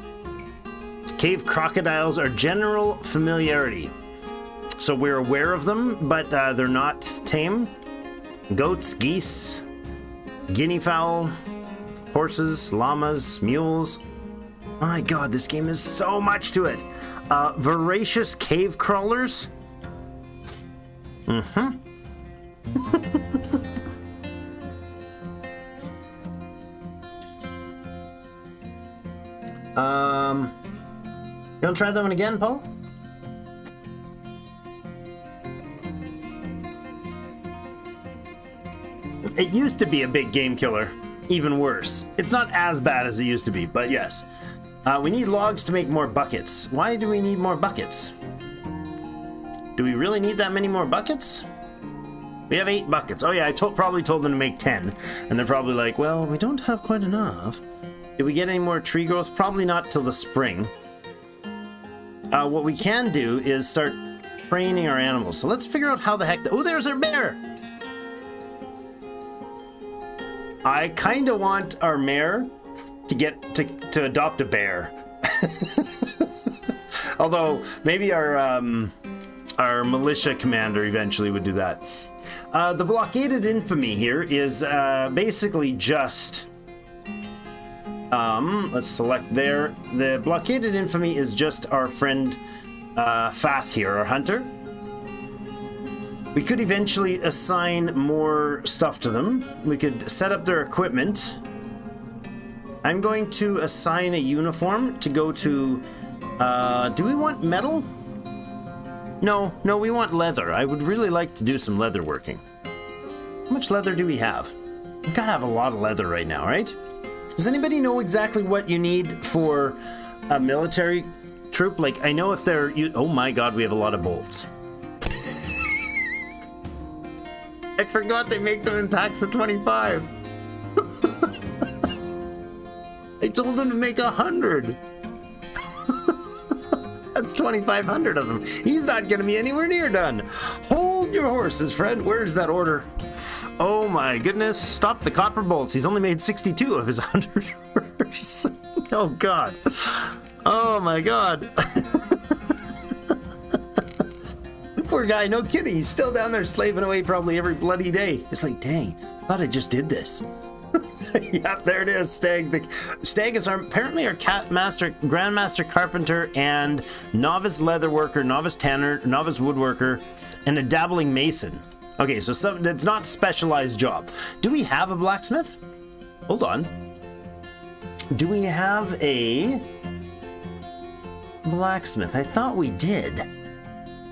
Cave crocodiles are general familiarity. So we're aware of them, but they're not tame. Goats, geese, guinea fowl, horses, llamas, mules. My god, this game has so much to it. Voracious cave crawlers. Mm-hmm. You want to try that one again, Paul? It used to be a big game killer. Even worse. It's not as bad as it used to be, but yes. We need logs to make more buckets. Why do we need more buckets? Do we really need that many more buckets? We have 8 buckets. Oh yeah, I probably told them to make 10. And they're probably like, well, we don't have quite enough. Did we get any more tree growth? Probably not till the spring. What we can do is start training our animals. So let's figure out how the heck... Oh, there's our bear! I kind of want our mayor to get to adopt a bear. Although maybe our militia commander eventually would do that. The blockaded infamy here is basically just let's select there. The blockaded infamy is just our friend Fath here, our hunter. We could eventually assign more stuff to them. We could set up their equipment. I'm going to assign a uniform to go to... do we want metal? No, we want leather. I would really like to do some leather working. How much leather do we have? We've got to have a lot of leather right now, right? Does anybody know exactly what you need for a military troop? Like, I know if they're... Oh my god, we have a lot of bolts. I forgot they make them in packs of 25. I told them to make 100. That's 2,500 of them. He's not going to be anywhere near done. Hold your horses, friend. Where's that order? Oh my goodness. Stop the copper bolts. He's only made 62 of his 100 orders. Oh god. Oh my god. Poor guy, no kidding. He's still down there slaving away probably every bloody day. It's like, dang, I thought I just did this. Yep, there it is, Stag. Stag is apparently our grandmaster carpenter and novice leather worker, novice tanner, novice woodworker, and a dabbling mason. Okay, so it's not a specialized job. Do we have a blacksmith? Hold on. Do we have a blacksmith. I thought we did.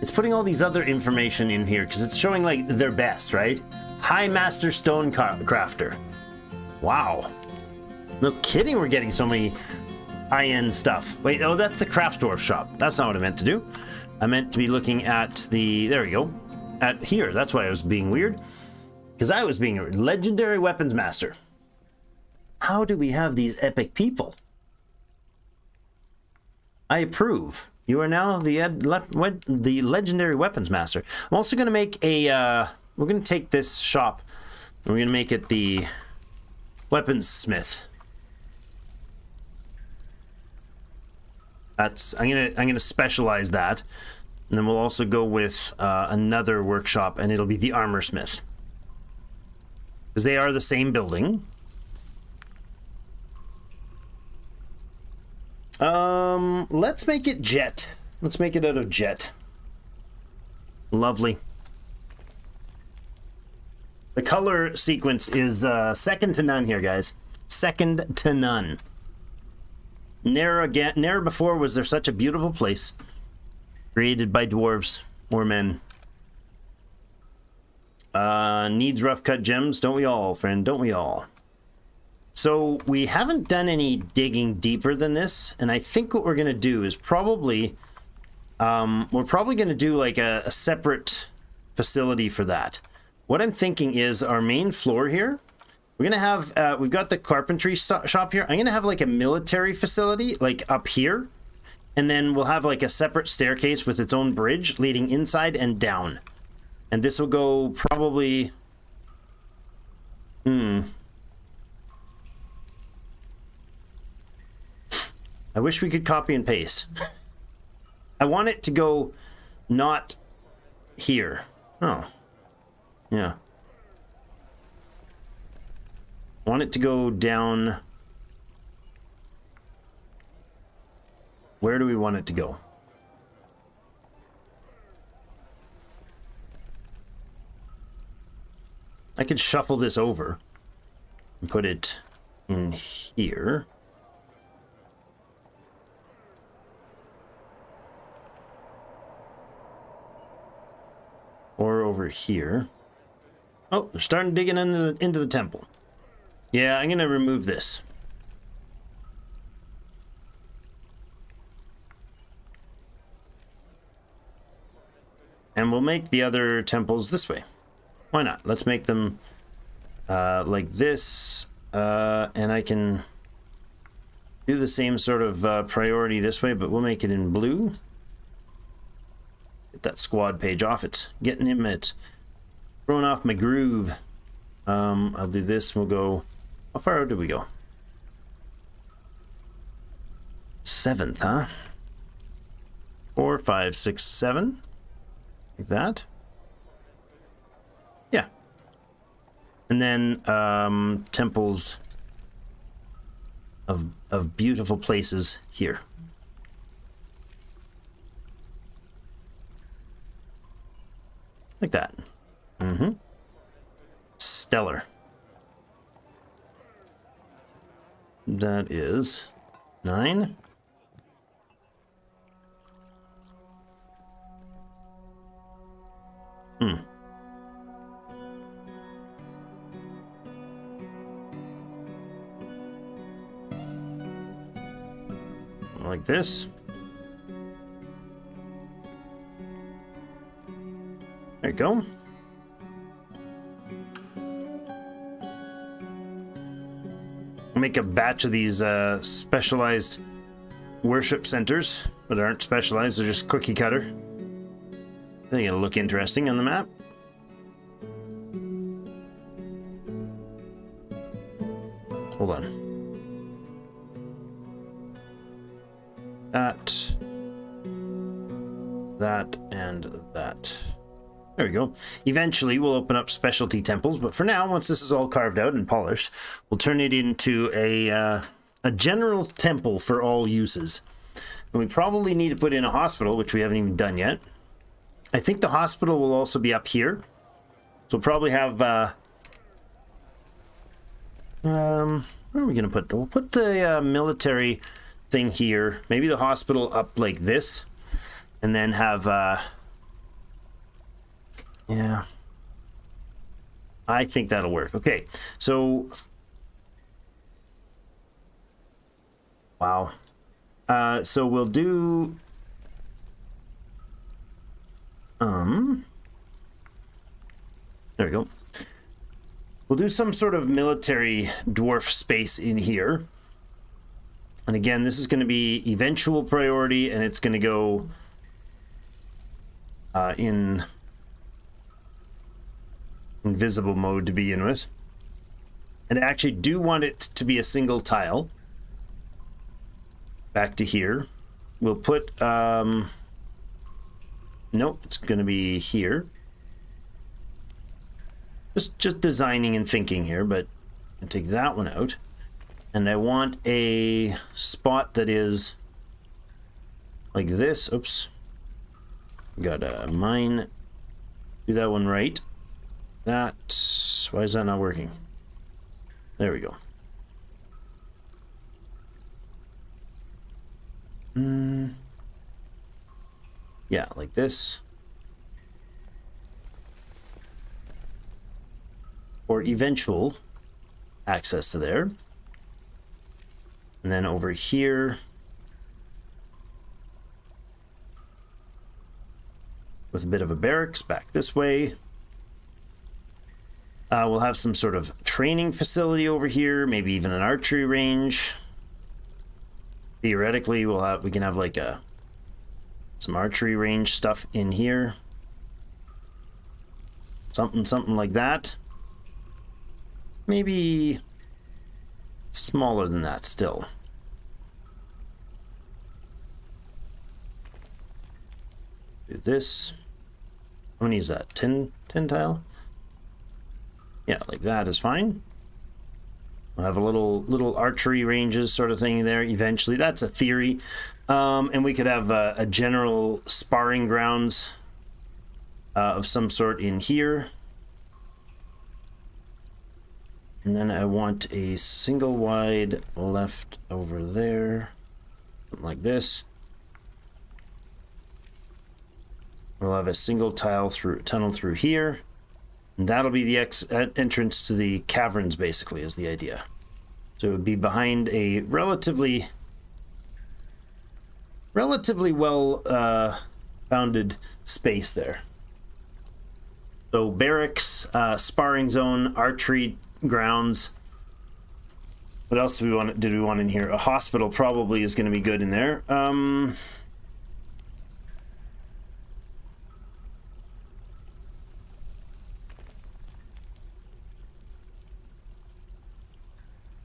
It's putting all these other information in here because it's showing like their best, right? High Master Stone Crafter. Wow. No kidding, we're getting so many high-end stuff. Wait, oh, that's the Craft Dwarf shop. That's not what I meant to do. I meant to be looking at the... There we go. At here. That's why I was being weird. Because I was being a legendary weapons master. How do we have these epic people? I approve. You are now the legendary weapons master. I'm also going to make a... we're going to take this shop and we're going to make it the weapons smith. That's... I'm gonna specialize that. And then we'll also go with another workshop, and it'll be the armor smith. Because they are the same building. Let's make it jet. Let's make it out of jet. Lovely. The color sequence is second to none here, guys. Second to none. Never before was there such a beautiful place. Created by dwarves or men. Needs rough cut gems, don't we all, friend? Don't we all? So we haven't done any digging deeper than this, and I think what we're gonna do is probably we're probably gonna do like a separate facility for that. What I'm thinking is our main floor here, we're gonna have we've got the carpentry shop here. I'm gonna have like a military facility like up here, and then we'll have like a separate staircase with its own bridge leading inside and down. And this will go probably I wish we could copy and paste. I want it to go not here. Oh. Yeah. I want it to go down. Where do we want it to go? I could shuffle this over and put it in here. Or over here. Oh, they're starting digging into the temple. Yeah, I'm going to remove this. And we'll make the other temples this way. Why not? Let's make them like this. And I can do the same sort of priority this way, but we'll make it in blue. Get that squad page off it. Getting him at throwing off my groove. I'll do this. We'll go. How far out did we go? 7th, huh? 4, 5, 6, 7. Like that. Yeah. And then temples of beautiful places here. Like that. Mm-hmm. Stellar. That is 9. Like this. There you go. Make a batch of these specialized worship centers, but aren't specialized, they're just cookie cutter. They're gonna look interesting on the map. Hold on. That, and that. There we go. Eventually, we'll open up specialty temples, but for now, once this is all carved out and polished, we'll turn it into a general temple for all uses. And we probably need to put in a hospital, which we haven't even done yet. I think the hospital will also be up here. So we'll probably have... where are we going to put... We'll put the military something here. Maybe the hospital up like this. And then have, yeah. I think that'll work. Okay, so... Wow. So we'll do... There we go. We'll do some sort of military dwarf space in here. And again, this is going to be eventual priority, and it's going to go in invisible mode to begin with. And I actually do want it to be a single tile. Back to here. We'll put... nope, it's going to be here. Just designing and thinking here, but I'll take that one out. And I want a spot that is like this. Oops. Got a mine. Do that one right. That... Why is that not working? There we go. Yeah, like this. For eventual access to there. And then over here with a bit of a barracks back this way. We'll have some sort of training facility over here, maybe even an archery range. Theoretically, we can have like some archery range stuff in here. Something like that. Maybe smaller than that still. Do this. How many is that? 10 tile? Yeah, like that is fine. We'll have a little archery ranges sort of thing there eventually. That's a theory. And we could have a general sparring grounds of some sort in here. And then I want a single wide left over there. Something like this. We'll have a single tunnel through here. And that'll be the entrance to the caverns, basically, is the idea. So it would be behind a relatively well bounded space there. So barracks, sparring zone, archery grounds. What else did we want in here? A hospital probably is going to be good in there.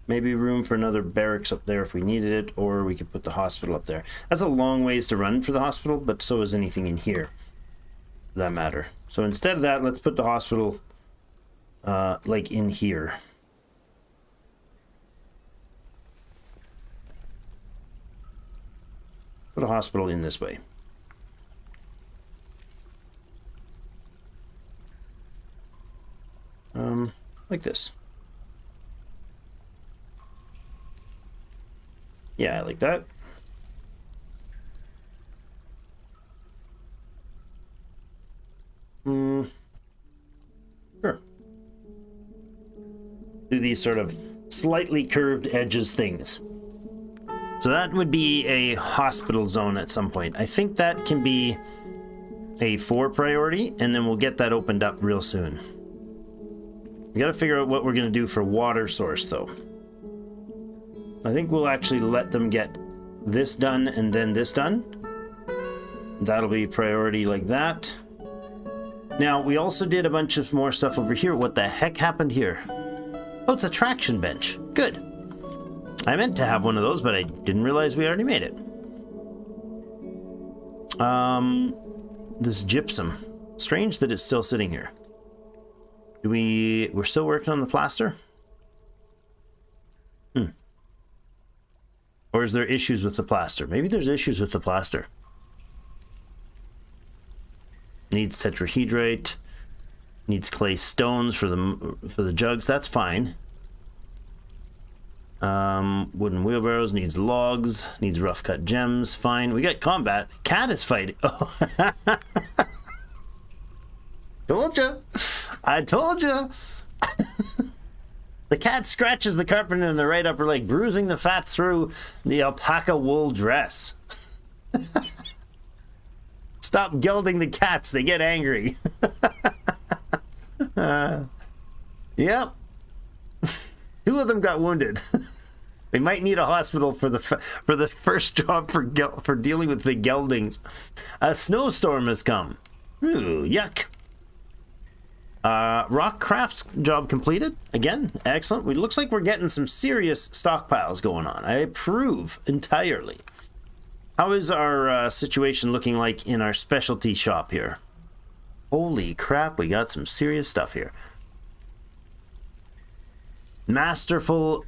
Maybe room for another barracks up there if we needed it, or we could put the hospital up there. That's a long ways to run for the hospital, but so is anything in here, for that matter. So instead of that, let's put the hospital like in here. Put a hospital in this way. Like this. Yeah, I like that. Sure. Do these sort of slightly curved edges things. So that would be a hospital zone at some point. I think that can be a 4 priority, and then we'll get that opened up real soon. We got to figure out what we're going to do for water source, though. I think we'll actually let them get this done and then this done. That'll be priority like that. Now, we also did a bunch of more stuff over here. What the heck happened here? Oh, it's a traction bench. Good. I meant to have one of those, but I didn't realize we already made it. This gypsum. Strange that it's still sitting here. We're still working on the plaster? Or is there issues with the plaster? Maybe there's issues with the plaster. Needs tetrahedrite. Needs clay stones for the jugs. That's fine. Wooden wheelbarrows, needs logs, needs rough cut gems. Fine. We got combat. Cat is fighting. Oh. Told ya. I told ya. The cat scratches the carpenter in the right upper leg, bruising the fat through the alpaca wool dress. Stop gelding the cats. They get angry. Yep. 2 of them got wounded. They might need a hospital for the first job for dealing with the geldings. A snowstorm has come. Ooh, yuck. Rock crafts job completed. Again, excellent. It looks like we're getting some serious stockpiles going on. I approve entirely. How is our situation looking like in our specialty shop here? Holy crap, we got some serious stuff here. Masterful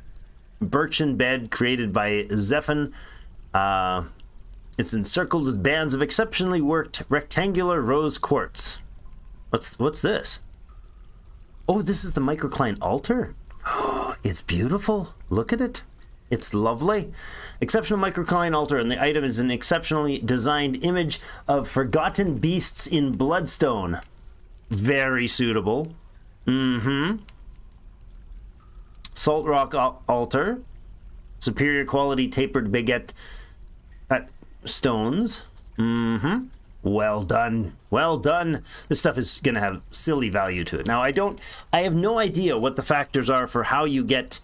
birchen bed created by Zephan. It's encircled with bands of exceptionally worked rectangular rose quartz. What's this? Oh, this is the microcline altar. Oh, it's beautiful. Look at it. It's lovely. Exceptional microcline altar, and the item is an exceptionally designed image of forgotten beasts in bloodstone. Very suitable. Salt rock altar. Superior quality tapered baguette cut stones. Well done. Well done. This stuff is going to have silly value to it. Now, I have no idea what the factors are for how you get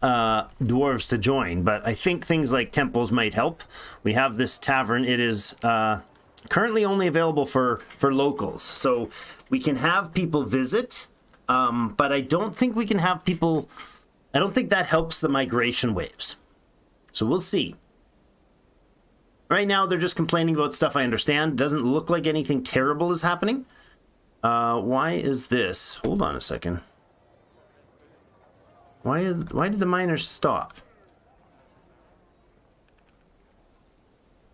dwarves to join, but I think things like temples might help. We have this tavern. It is currently only available for locals. So we can have people visit, but I don't think we can have people... I don't think that helps the migration waves. So we'll see. Right now, they're just complaining about stuff I understand. It doesn't look like anything terrible is happening. Why is this? Hold on a second. Why did the miners stop?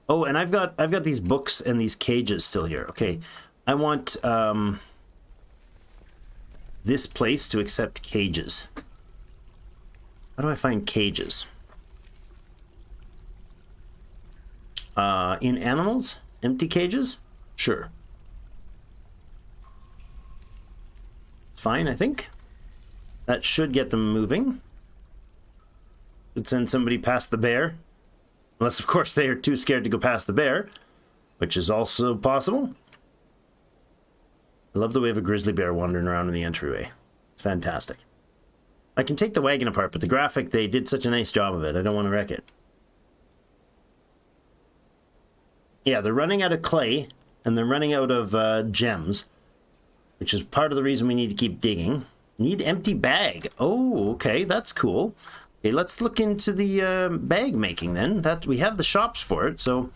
Oh, and I've got these books and these cages still here. Okay, I want this place to accept cages. How do I find cages? In animals? Empty cages? Sure. Fine, I think. That should get them moving. Should send somebody past the bear. Unless, of course, they are too scared to go past the bear, which is also possible. I love that we have a grizzly bear wandering around in the entryway. It's fantastic. I can take the wagon apart, but the graphic, they did such a nice job of it. I don't want to wreck it. Yeah, they're running out of clay, and they're running out of gems, which is part of the reason we need to keep digging. Need empty bag. Oh, okay, that's cool. Okay, let's look into the bag making then. That we have the shops for it, so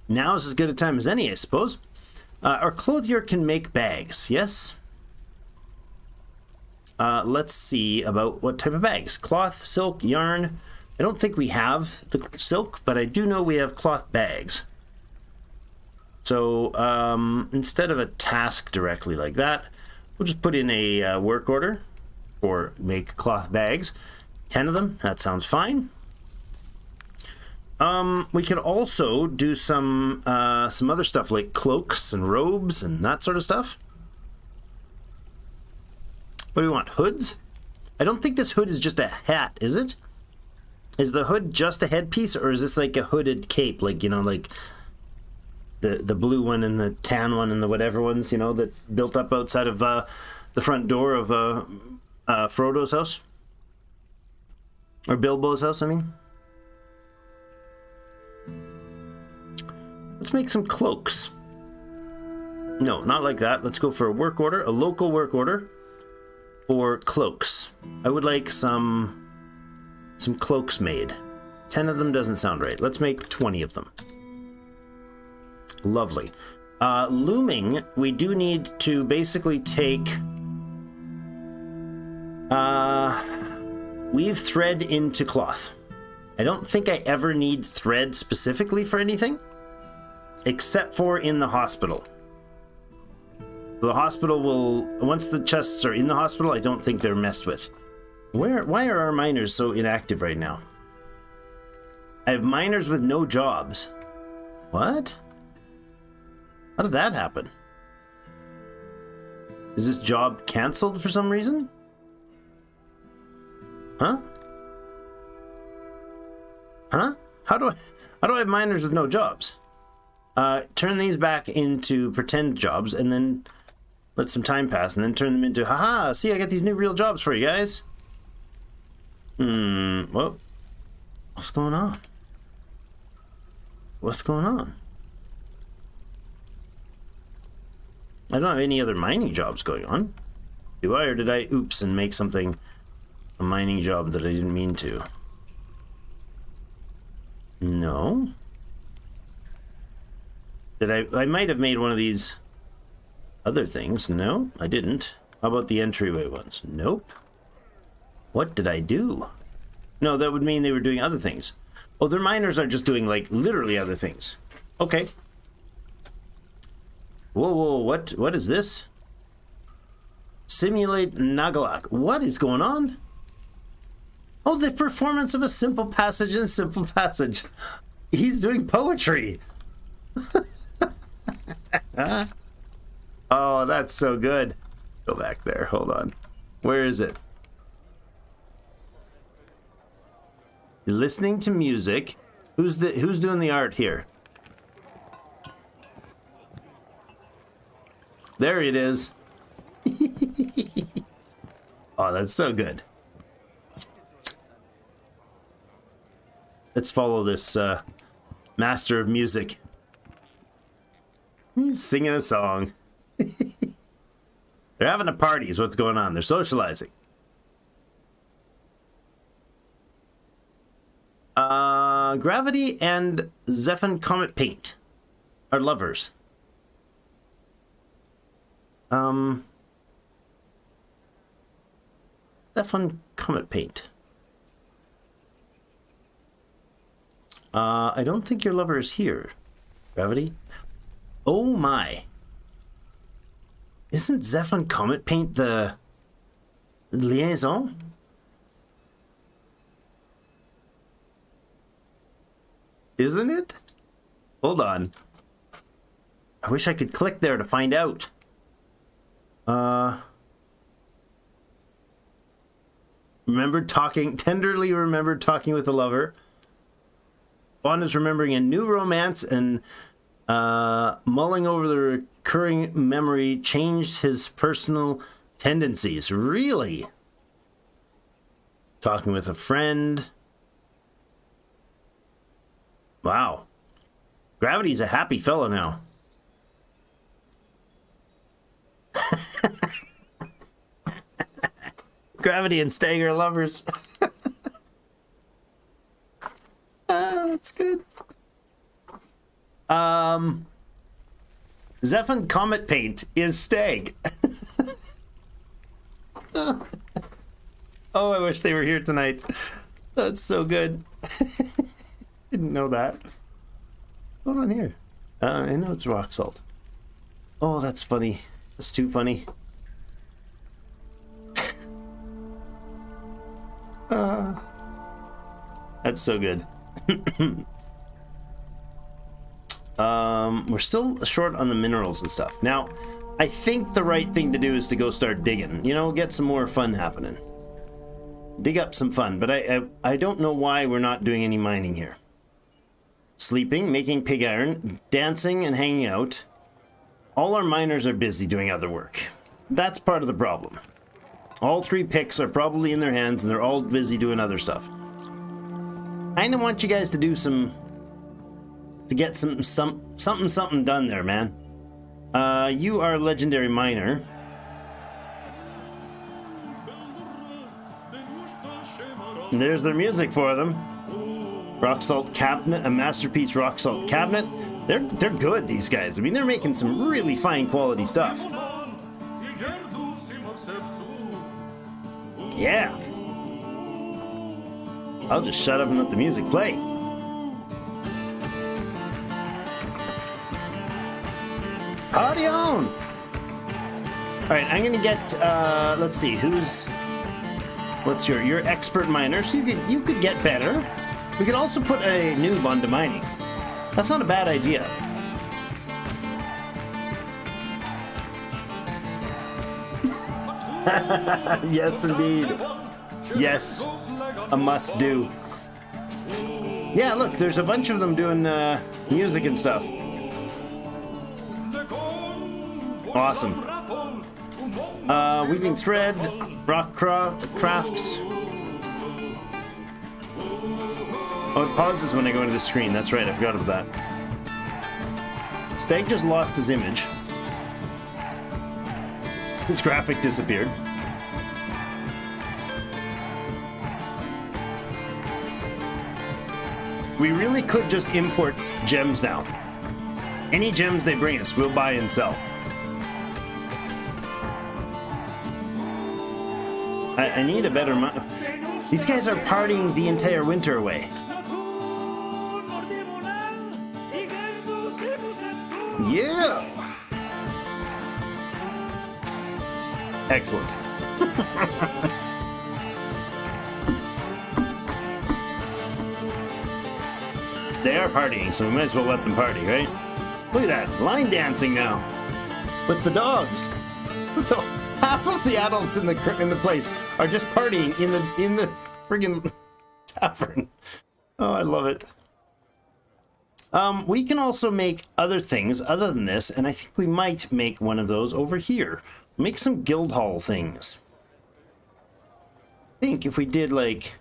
now is as good a time as any, I suppose. Our clothier can make bags, yes? Let's see about what type of bags. Cloth, silk, yarn. I don't think we have the silk, but I do know we have cloth bags. So instead of a task directly like that, we'll just put in a work order or make cloth bags. 10 of them, that sounds fine. We could also do some other stuff like cloaks and robes and that sort of stuff. What do we want? Hoods? I don't think this hood is just a hat, is it? Is the hood just a headpiece, or is this like a hooded cape? Like, you know, like the blue one and the tan one and the whatever ones, you know, that built up outside of the front door of Frodo's house? Or Bilbo's house, I mean. Let's make some cloaks. No, not like that. Let's go for a work order, a local work order for cloaks. I would like some cloaks made. 10 of them doesn't sound right. Let's make 20 of them. Lovely. Looming, we do need to basically take... weave thread into cloth. I don't think I ever need thread specifically for anything, except for in the hospital. The hospital will... Once the chests are in the hospital, I don't think they're messed with. Why are our miners so inactive right now? I have miners with no jobs. What? How did that happen? Is this job canceled for some reason? Huh? Huh? How do I have miners with no jobs? Turn these back into pretend jobs and then let some time pass and then turn them into, haha, see, I got these new real jobs for you guys. Well, what's going on? What's going on? I don't have any other mining jobs going on. Do I, or did I oops and make something a mining job that I didn't mean to? No. Did I might have made one of these other things. No, I didn't. How about the entryway ones? Nope. What did I do? No, that would mean they were doing other things. Oh, their miners are just doing, like, literally other things. Okay. Whoa, what is this? Simulate Nagalak. What is going on? Oh, the performance of a simple passage in a simple passage. He's doing poetry. Oh, that's so good. Go back there. Hold on. Where is it? You're listening to music. Who's doing the art here? There it is. Oh, that's so good. Let's follow this master of music. He's singing a song. They're having a party is what's going on. They're socializing. Gravity and Zephyr Comet Paint are lovers. Zephyr Comet Paint. I don't think your lover is here. Gravity? Oh my. Isn't Zephyr Comet Paint the liaison? Isn't it? Hold on. I wish I could click there to find out. Tenderly remembered talking with a lover. Bond is remembering a new romance and mulling over the recurring memory changed his personal tendencies. Really? Talking with a friend. Wow. Gravity's a happy fellow now. Gravity and Stagger lovers. That's good. Zephyr Comet Paint is Stag. Oh, I wish they were here tonight. That's so good. Didn't know that. What's going on here? I know it's rock salt. Oh, that's funny. That's too funny. That's so good. We're still short on the minerals and stuff. Now, I think the right thing to do is to go start digging. You know, get some more fun happening. Dig up some fun, but I don't know why we're not doing any mining here. Sleeping, making pig iron, dancing, and hanging out. All our miners are busy doing other work. That's part of the problem. All three picks are probably in their hands and they're all busy doing other stuff. I don't want you guys to do get something done there, man. You are a legendary miner. And there's their music for them. Rock salt cabinet, a masterpiece rock salt cabinet. They're good, these guys. I mean, they're making some really fine quality stuff. Yeah. I'll just shut up and let the music play. Party on! Alright, I'm gonna get, let's see, who's What's your expert miner? So you could get better. We could also put a noob onto mining. That's not a bad idea. Yes, indeed. Yes, a must do. Yeah, look, there's a bunch of them doing music and stuff. Awesome. Weaving thread, rock crafts. Oh, it pauses when I go into the screen. That's right, I forgot about that. Stag just lost his image. His graphic disappeared. We really could just import gems now. Any gems they bring us, we'll buy and sell. I need a better These guys are partying the entire winter away. Yeah! Excellent. They are partying, so we might as well let them party, right? Look at that, line dancing now. With the dogs. Half of the adults in the place are just partying in the friggin' tavern. Oh, I love it. We can also make other things other than this, and I think we might make one of those over here. Make some guild hall things. I think if we did like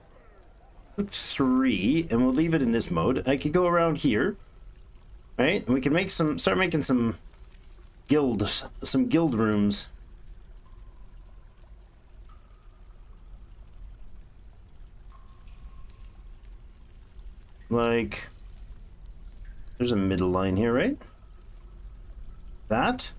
3, and we'll leave it in this mode, I could go around here, right? And we can make start making some guild rooms. Like, there's a middle line here, right? That.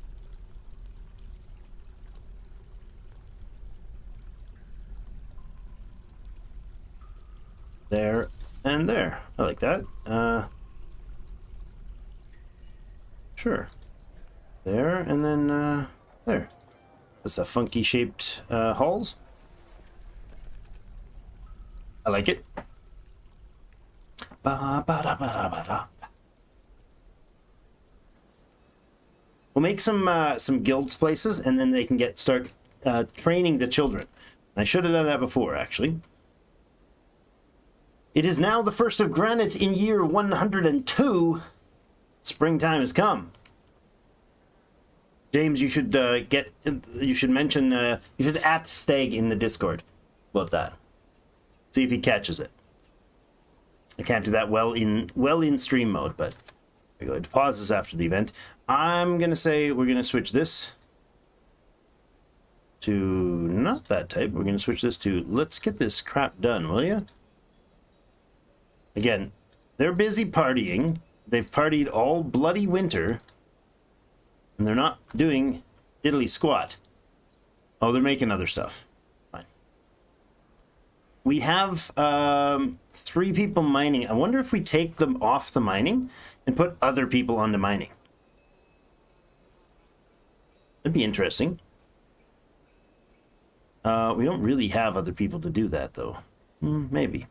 There and there. I like that. Sure. There and then there. That's a funky shaped halls. I like it. We'll make some guild places, and then they can start training the children. I should have done that before, actually. It is now the 1st of Granite in year 102. Springtime has come. James, you should mention, you should at Stag in the Discord about that. See if he catches it. I can't do that well in stream mode, but we're going to pause this after the event. I'm gonna say we're gonna switch this to not that type. We're gonna switch this to let's get this crap done, will ya? Again, they're busy partying. They've partied all bloody winter, and they're not doing diddly squat. Oh, they're making other stuff. Fine. We have 3 people mining. I wonder if we take them off the mining and put other people onto mining. That'd be interesting. We don't really have other people to do that, though. Maybe.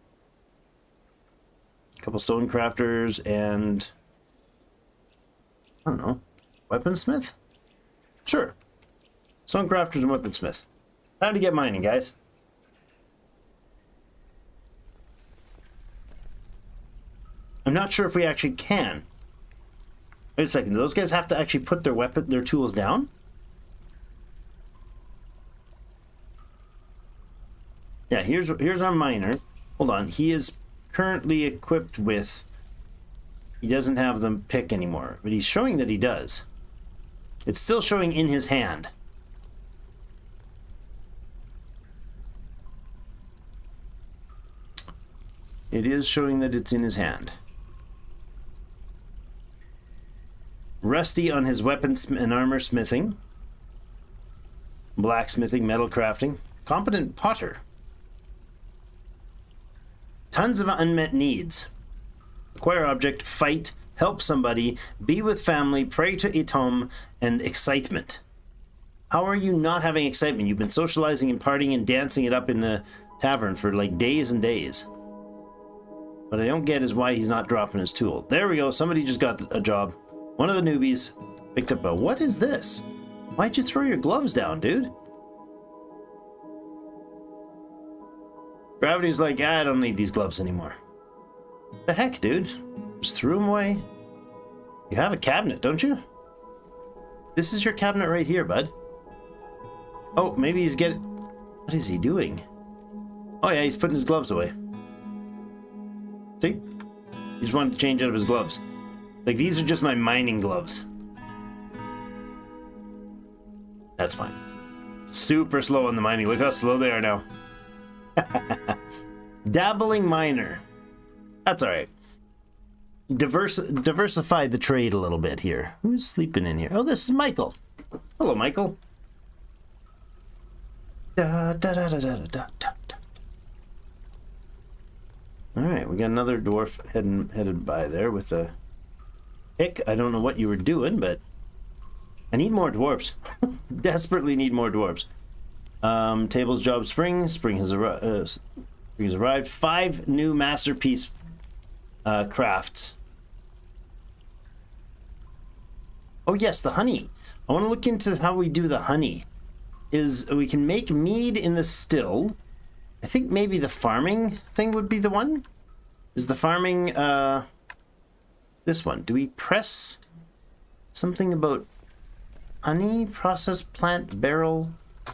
A couple stone crafters and... I don't know. Weaponsmith? Sure. Stone crafters and weaponsmith. Time to get mining, guys. I'm not sure if we actually can. Wait a second. Do those guys have to actually put their tools down? Yeah, here's our miner. Hold on. He is currently equipped with... He doesn't have them pick anymore, but he's showing that he does. It's still showing in his hand. It is showing that it's in his hand. Rusty on his weapons and armor smithing. Blacksmithing, metal crafting. Competent potter. Tons of unmet needs. Acquire object, fight, help somebody, be with family, pray to Itom, and excitement. How are you not having excitement? You've been socializing and partying and dancing it up in the tavern for like days and days. What I don't get is why he's not dropping his tool. There we go. Somebody just got a job. One of the newbies picked up a... What is this? Why'd you throw your gloves down, dude? Gravity's like, I don't need these gloves anymore. What the heck, dude? Just threw them away. You have a cabinet, don't you? This is your cabinet right here, bud. Oh, maybe he's getting... What is he doing? Oh yeah, he's putting his gloves away. See? He just wanted to change out of his gloves. Like, these are just my mining gloves. That's fine. Super slow in the mining. Look how slow they are now. Dabbling miner. That's alright. Diversify the trade a little bit here. Who's sleeping in here? Oh, this is Michael. Hello, Michael. Da, da, da, da, da, da, da, da. Alright, we got another dwarf headed by there with a pick. I don't know what you were doing, but I need more dwarves. Desperately need more dwarves. Table's job spring. Spring has arrived. 5 new masterpiece crafts. Oh yes, the honey. I want to look into how we do the honey. Is we can make mead in the still. I think maybe the farming thing would be the one. Is the farming this one? Do we press something about honey? Process plant barrel? I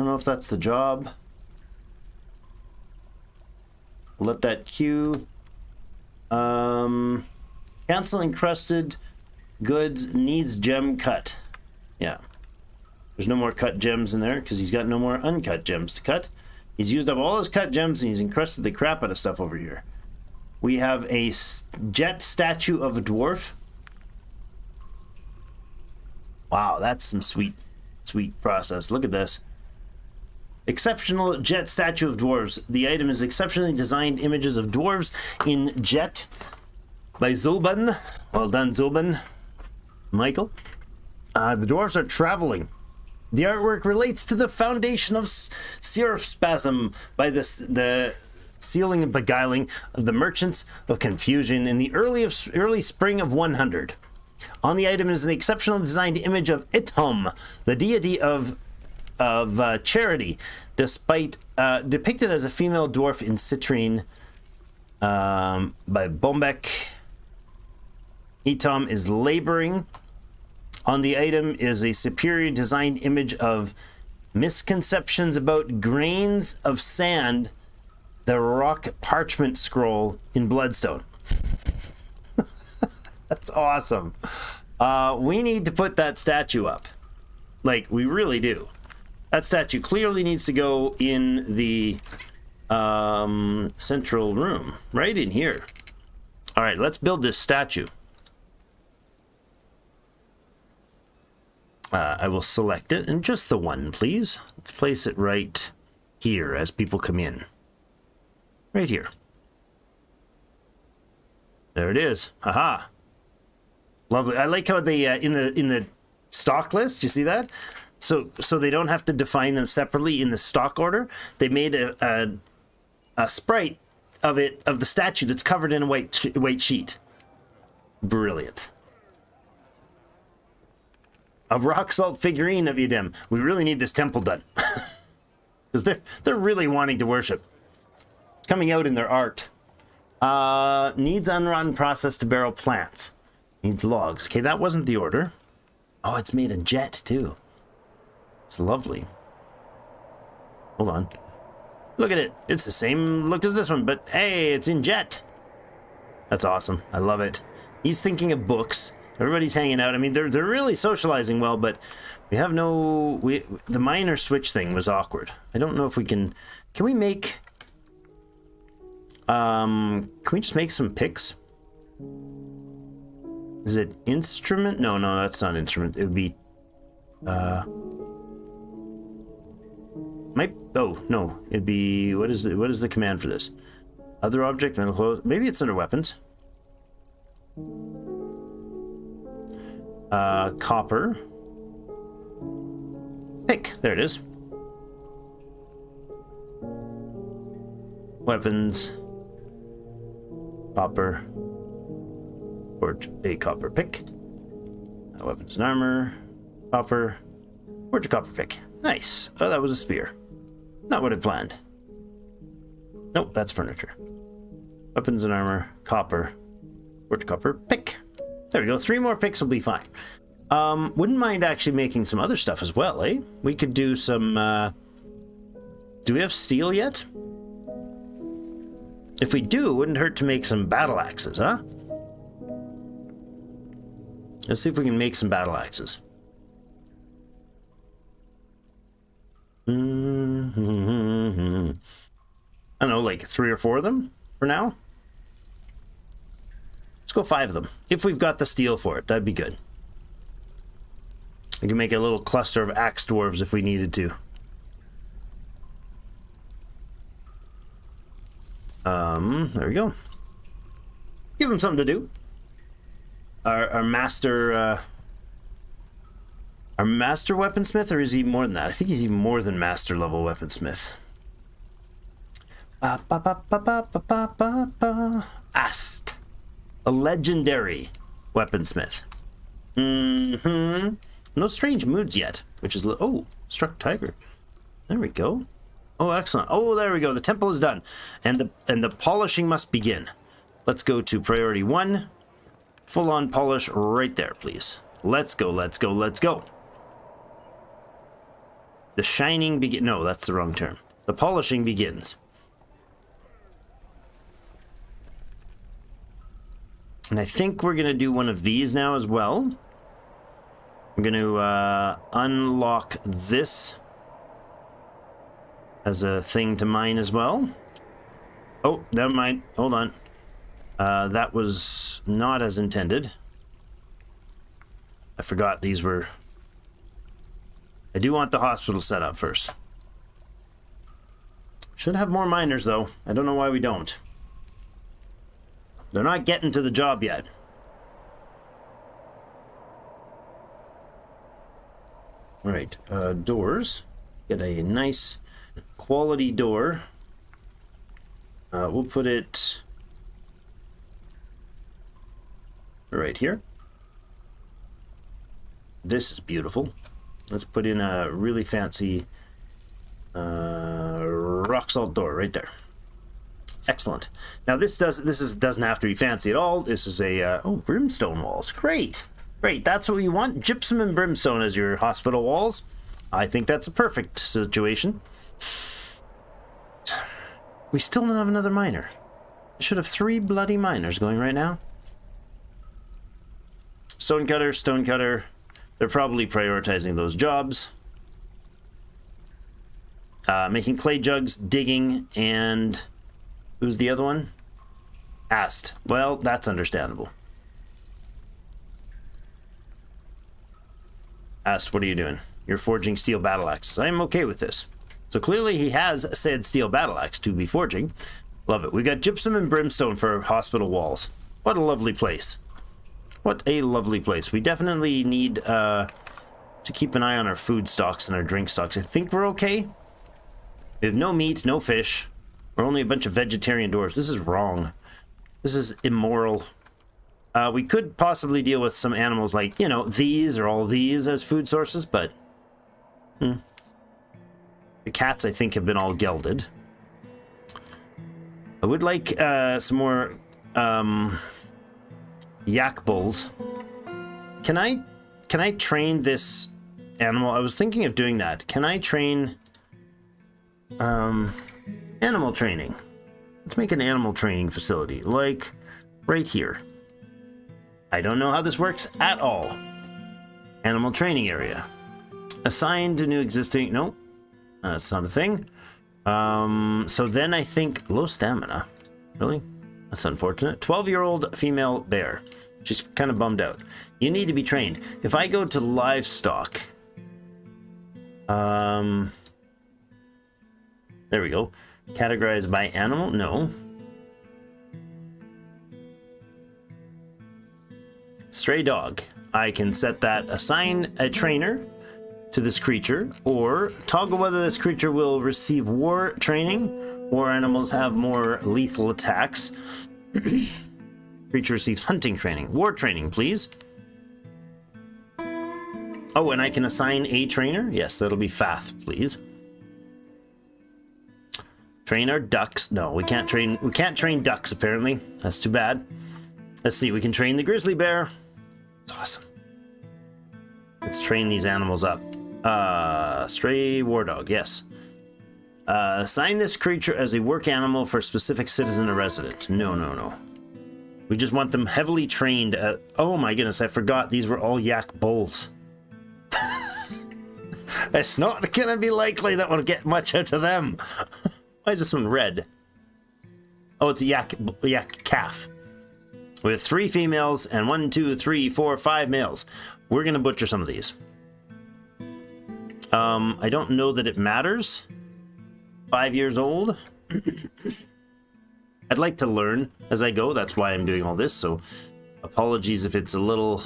don't know if that's the job. Let that queue. Cancel encrusted goods needs gem cut. Yeah. There's no more cut gems in there because he's got no more uncut gems to cut. He's used up all his cut gems and he's encrusted the crap out of stuff over here. We have a jet statue of a dwarf. Wow, that's some sweet process. Look at this. Exceptional jet statue of dwarves. The item is exceptionally designed images of dwarves in jet by Zulban. Well done, Zulban. Michael. The dwarves are traveling. The artwork relates to the foundation of Syrupspasms by the sealing and beguiling of the merchants of confusion in the early spring of 100. On the item is an exceptional designed image of Ithom, the deity of charity, depicted as a female dwarf in citrine by Bombeck. Ithom is laboring. On the item is a superior designed image of misconceptions about grains of sand, the rock parchment scroll in Bloodstone. That's awesome. We need to put that statue up. Like, we really do. That statue clearly needs to go in the central room, right in here. All right, let's build this statue. I will select it, and just the one, please. Let's place it right here as people come in. Right here. There it is. Haha. Lovely. I like how they in the stock list. You see that? So they don't have to define them separately in the stock order. They made a sprite of the statue that's covered in a white sheet. Brilliant. A rock salt figurine of Edem. We really need this temple done. Because they're really wanting to worship. It's coming out in their art. Needs unrotten process to barrel plants. Needs logs. Okay, that wasn't the order. Oh, it's made a jet too. It's lovely. Hold on. Look at it. It's the same look as this one, but hey, it's in jet. That's awesome. I love it. He's thinking of books. Everybody's hanging out. I mean, they're really socializing well, but we have no... the miner switch thing was awkward. I don't know if we can... Can we make... can we just make some picks? Is it instrument? No, that's not instrument. It would be... Oh, no. It'd be... What is the command for this? Other object, metal clothes. Maybe it's under weapons. Copper. Pick. There it is. weapons, copper, forge a copper pick, weapons and armor, copper, forge a copper pick. Nice. Oh, that was a spear. Not what I planned. Nope, that's furniture. Weapons and armor, copper, forge a copper pick. There we go. 3 more picks will be fine. Wouldn't mind actually making some other stuff as well, eh? We could do some, do we have steel yet? If we do, it wouldn't hurt to make some battle axes, huh? Let's see if we can make some battle axes. I don't know, like 3 or 4 of them for now? Let's go 5 of them. If we've got the steel for it, that'd be good. We can make a little cluster of axe dwarves if we needed to. There we go. Give them something to do. Our master weaponsmith, or is he more than that? I think he's even more than master level weaponsmith. Ast, a legendary weaponsmith. No strange moods yet, which is oh, struck tiger. There we go. Oh, excellent. Oh, there we go. The temple is done, and the polishing must begin. Let's go to priority 1. Full on polish right there, please. Let's go. Let's go. Let's go. The shining begin. No, that's the wrong term. The polishing begins. And I think we're gonna do one of these now as well. I'm going to unlock this as a thing to mine as well. Oh, never mind. Hold on. That was not as intended. I forgot these were... I do want the hospital set up first. Should have more miners, though. I don't know why we don't. They're not getting to the job yet. Right, doors. Get a nice quality door. We'll put it right here. This is beautiful. Let's put in a really fancy rock salt door right there. Excellent. Now this doesn't have to be fancy at all. This is a oh, brimstone walls. Great. Great, that's what you want. Gypsum and brimstone as your hospital walls. I think that's a perfect situation. We still don't have another miner. I should have 3 bloody miners going right now. Stonecutter, stonecutter. They're probably prioritizing those jobs. Making clay jugs, digging, and... who's the other one? Ast. Well, that's understandable. Ast, what are you doing? You're forging steel battle axes. I'm okay with this. So clearly he has said steel battle axe to be forging. Love it. We got gypsum and brimstone for hospital walls. What a lovely place. What a lovely place. We definitely need to keep an eye on our food stocks and our drink stocks. I think we're okay. We have no meat, no fish. We're only a bunch of vegetarian dwarves. This is wrong. This is immoral. We could possibly deal with some animals like, you know, these or all these as food sources, but... the cats, I think, have been all gelded. I would like some more yak bulls. Can I train this animal? I was thinking of doing that. Can I train animal training? Let's make an animal training facility, like right here. I don't know how this works at all. Animal training area. Assigned to new existing... Nope. That's not a thing. So then I think... Low stamina. Really? That's unfortunate. 12-year-old female bear. She's kind of bummed out. You need to be trained. If I go to livestock... there we go. Categorized by animal? No. Stray dog. I can set that, assign a trainer to this creature, or toggle whether this creature will receive war training War animals have more lethal attacks. Creature receives hunting training. War training, please. Oh, and I can assign a trainer? Yes, that'll be Fath, please. Train our ducks. No, we can't train ducks, apparently. That's too bad. Let's see, we can train the grizzly bear. It's awesome. Let's train these animals up. Stray war dog, yes. Assign this creature as a work animal for a specific citizen or resident. No, no, no. We just want them heavily trained at... Oh my goodness, I forgot these were all yak bulls. It's not gonna be likely that we'll get much out of them. Why is this one red? Oh, it's a yak calf. We have 3 females and 1, 2, 3, 4, 5 males. We're gonna butcher some of these. I don't know that it matters. 5 years old. I'd like to learn as I go. That's why I'm doing all this. So, apologies if it's a little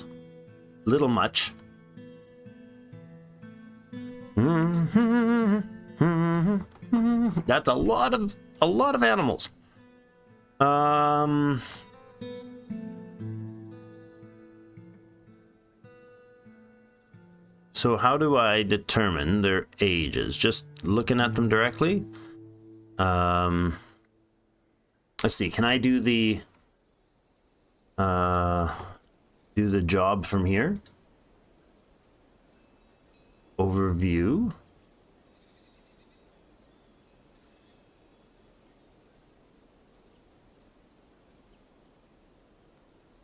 much. That's a lot of animals. So how do I determine their ages? Just looking at them directly? Let's see, can I do the job from here? Overview.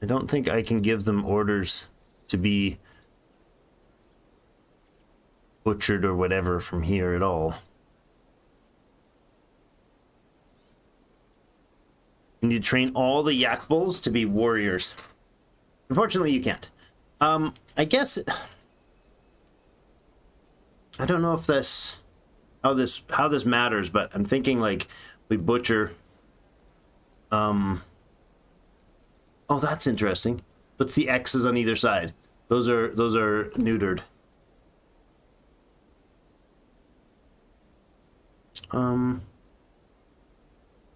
I don't think I can give them orders to be butchered or whatever from here at all. You need to train all the yak bulls to be warriors. Unfortunately, you can't. I guess I don't know if how this matters, but I'm thinking like we butcher. Oh, that's interesting. What's the X's on either side? Those are neutered.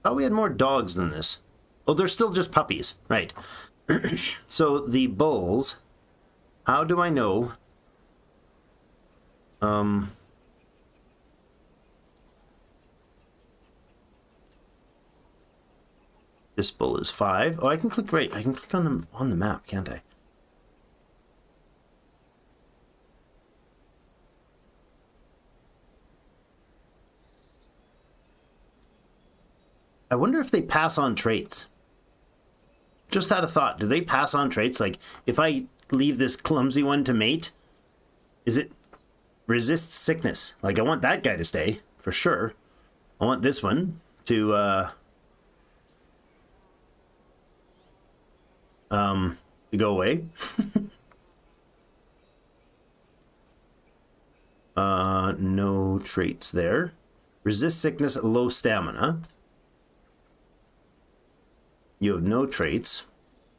Thought we had more dogs than this. Oh, they're still just puppies, right? So the bulls. How do I know? This bull is 5. Oh, I can click right. I can click on the map, can't I? I wonder if they pass on traits. Just had a thought. Do they pass on traits? Like, if I leave this clumsy one to mate, is it resists sickness? Like, I want that guy to stay, for sure. I want this one to go away. No traits there. Resist sickness, low stamina. You have no traits.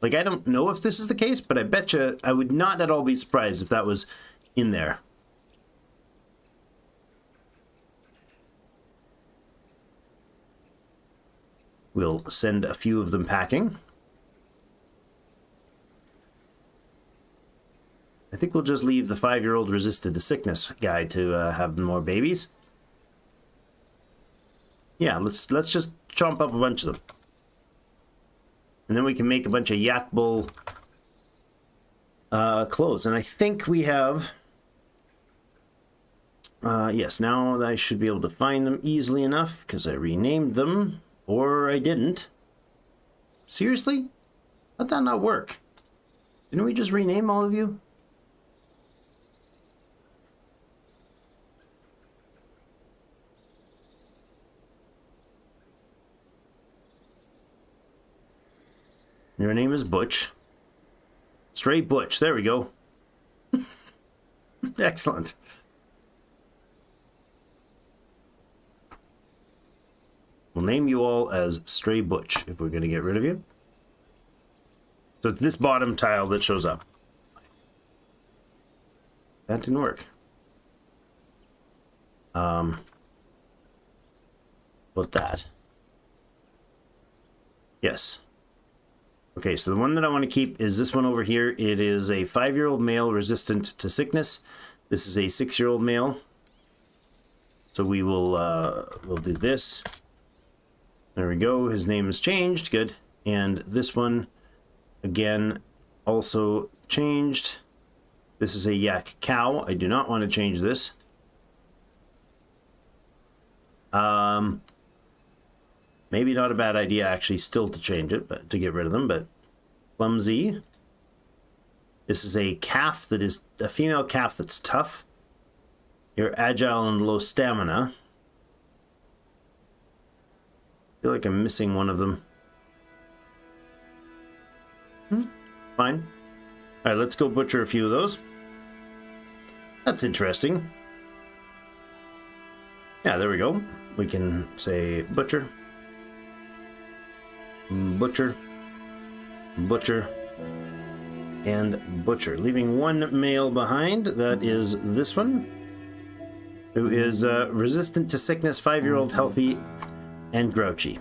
Like, I don't know if this is the case, but I bet you I would not at all be surprised if that was in there. We'll send a few of them packing. I think we'll just leave the 5-year-old resisted to sickness guy to have more babies. Yeah, let's just chomp up a bunch of them. And then we can make a bunch of yak bull clothes. And I think we have... yes, now I should be able to find them easily enough because I renamed them. Or I didn't. Seriously? How'd that not work? Didn't we just rename all of you? Your name is Butch. Stray Butch. There we go. Excellent. We'll name you all as Stray Butch if we're going to get rid of you. So it's this bottom tile that shows up. That didn't work. What that? Yes. Okay, so the one that I want to keep is this one over here. It is a 5-year-old male resistant to sickness. This is a 6-year-old male. So we will we'll do this. There we go. His name is changed. Good. And this one, again, also changed. This is a yak cow. I do not want to change this. Maybe not a bad idea actually still to change it, but to get rid of them, but clumsy. This is a calf that is a female calf that's tough. You're agile and low stamina. I feel like I'm missing one of them. Fine. All right, let's go butcher a few of those. That's interesting. Yeah, there we go. We can say butcher. Butcher, butcher, and butcher, leaving one male behind. That is this one, who is resistant to sickness, 5-year-old, healthy, and grouchy.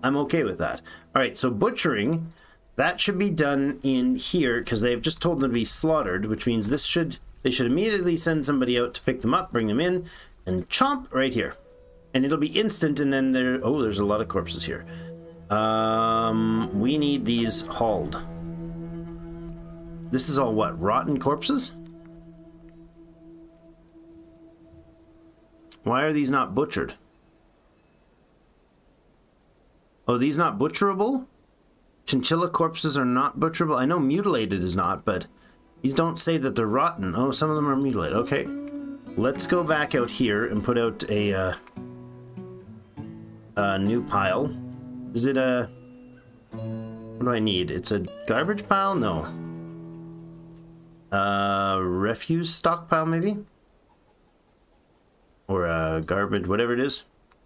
I'm okay with that. All right, so butchering, that should be done in here because they've just told them to be slaughtered, which means they should immediately send somebody out to pick them up, bring them in, and chomp right here, and it'll be instant. And then there's a lot of corpses here. We need these hauled. This is all what? Rotten corpses? Why are these not butchered? Oh, these not butcherable? Chinchilla corpses are not butcherable? I know mutilated is not, but these don't say that they're rotten. Oh, some of them are mutilated. Okay. Let's go back out here and put out a new pile. Is it a... What do I need? It's a garbage pile? No. Refuse stockpile, maybe? Or a garbage, whatever it is.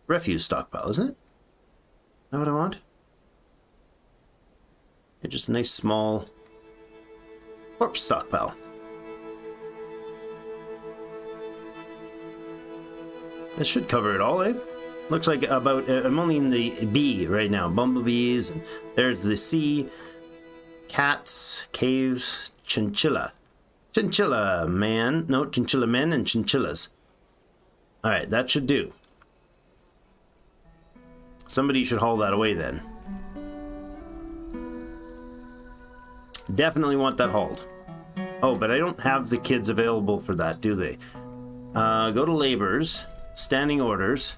Refuse stockpile, isn't it? Is that what I want? Yeah, just a nice small corpse stockpile. That should cover it all, eh? Looks like about, I'm only in the B right now. Bumblebees, and there's the C, cats, caves, chinchilla. Chinchilla man, no, chinchilla men and chinchillas. All right, that should do. Somebody should haul that away then. Definitely want that hauled. Oh, but I don't have the kids available for that, do they? Go to labors, standing orders,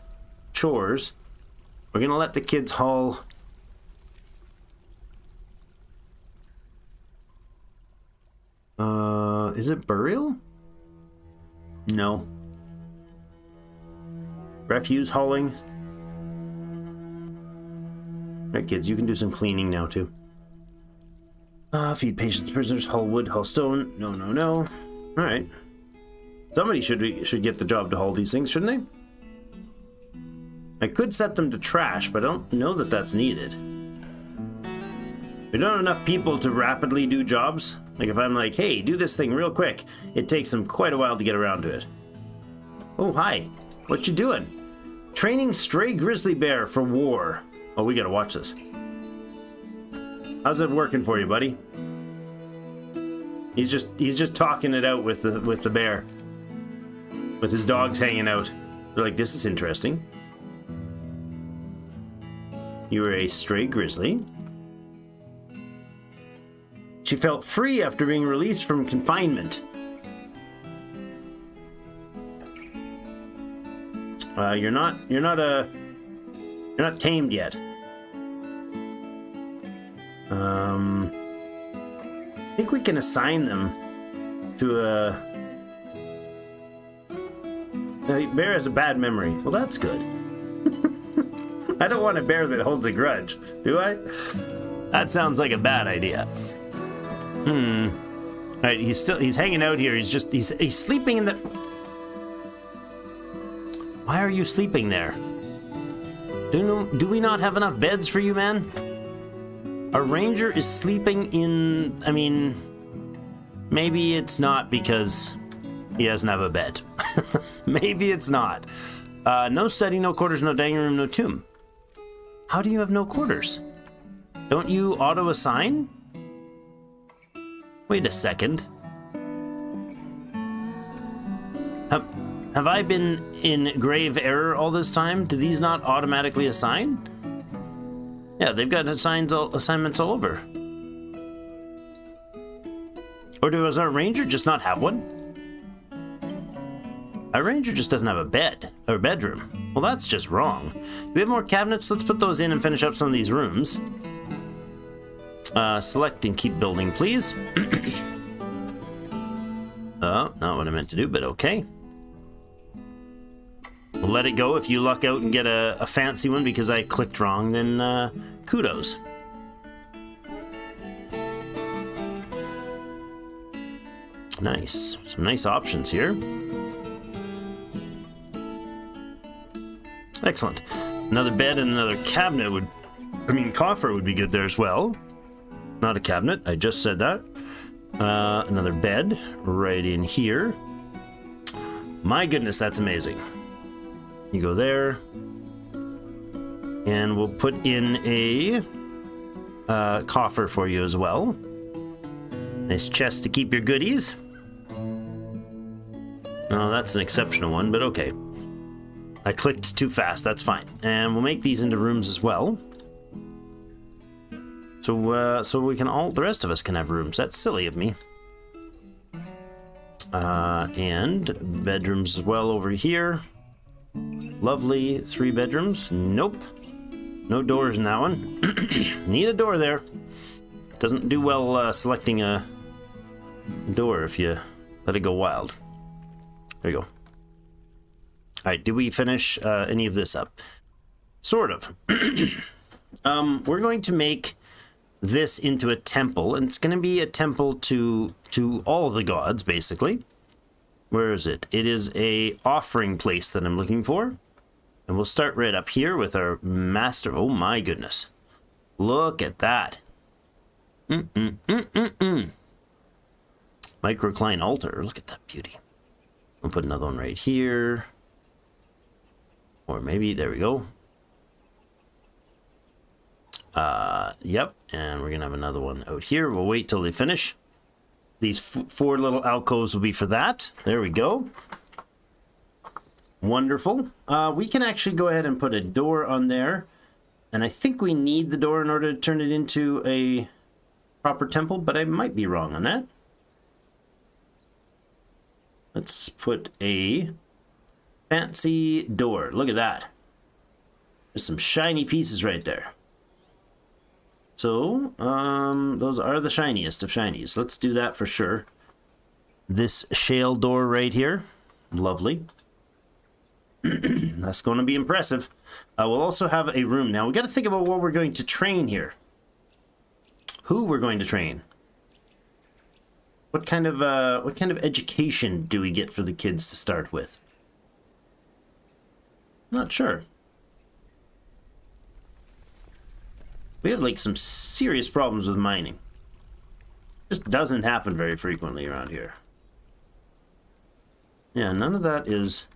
chores. We're gonna let the kids haul. Is it burial? No. Refuse hauling. Alright, kids, you can do some cleaning now too. Feed patients, prisoners, haul wood, haul stone. No, no, no. Alright. Somebody should get the job to haul these things, shouldn't they? I could set them to trash, but I don't know that that's needed. We don't have enough people to rapidly do jobs. Like if I'm like, hey, do this thing real quick, it takes them quite a while to get around to it. Oh, hi. What you doing? Training stray grizzly bear for war. Oh, we gotta watch this. How's it working for you, buddy? He's just talking it out with the bear. With his dogs hanging out. They're like, this is interesting. You were a stray grizzly. She felt free after being released from confinement. You're not tamed yet. I think we can assign them to a bear has a bad memory. Well, that's good. I don't want a bear that holds a grudge, do I? That sounds like a bad idea. All right, he's hanging out here. He's sleeping in the... Why are you sleeping there? Do we not have enough beds for you, man? Our ranger is sleeping in... I mean, maybe it's not because he doesn't have a bed. Maybe it's not. No study, no quarters, no dining room, no tomb. How do you have no quarters? Don't you auto-assign? Wait a second. Have I been in grave error all this time? Do these not automatically assign? Yeah, they've got assignments all over. Or does our ranger just not have one? Our ranger just doesn't have a bed, or bedroom. Well, that's just wrong. Do we have more cabinets? Let's put those in and finish up some of these rooms. Select and keep building, please. Oh, not what I meant to do, but okay. We'll let it go. If you luck out and get a fancy one because I clicked wrong, then kudos. Nice. Some nice options here. Excellent. Another bed and another cabinet coffer would be good there as well. Not a cabinet, I just said that. Another bed right in here. My goodness, that's amazing. You go there. And we'll put in a coffer for you as well. Nice chest to keep your goodies. Oh, that's an exceptional one, but okay. I clicked too fast, that's fine. And we'll make these into rooms as well. So we can the rest of us can have rooms. That's silly of me. And bedrooms as well over here. Lovely 3 bedrooms. Nope. No doors in that one. Need a door there. Doesn't do well selecting a door if you let it go wild. There you go. Alright, did we finish any of this up? Sort of. We're going to make this into a temple, and it's going to be a temple to all the gods, basically. Where is it? It is a offering place that I'm looking for. And we'll start right up here with our master. Oh my goodness. Look at that. Microcline altar. Look at that beauty. I'll put another one right here. Or maybe, there we go. Yep, and we're gonna have another one out here. We'll wait till they finish. These 4 little alcoves will be for that. There we go. Wonderful. We can actually go ahead and put a door on there. And I think we need the door in order to turn it into a proper temple, but I might be wrong on that. Let's put a fancy door. Look at that. There's some shiny pieces right there. So, those are the shiniest of shinies. Let's do that for sure. This shale door right here. Lovely. That's going to be impressive. We'll also have a room. Now, we got to think about what we're going to train here. Who we're going to train. What kind of education do we get for the kids to start with? Not sure. We have like some serious problems with mining. Just doesn't happen very frequently around here. Yeah, none of that is...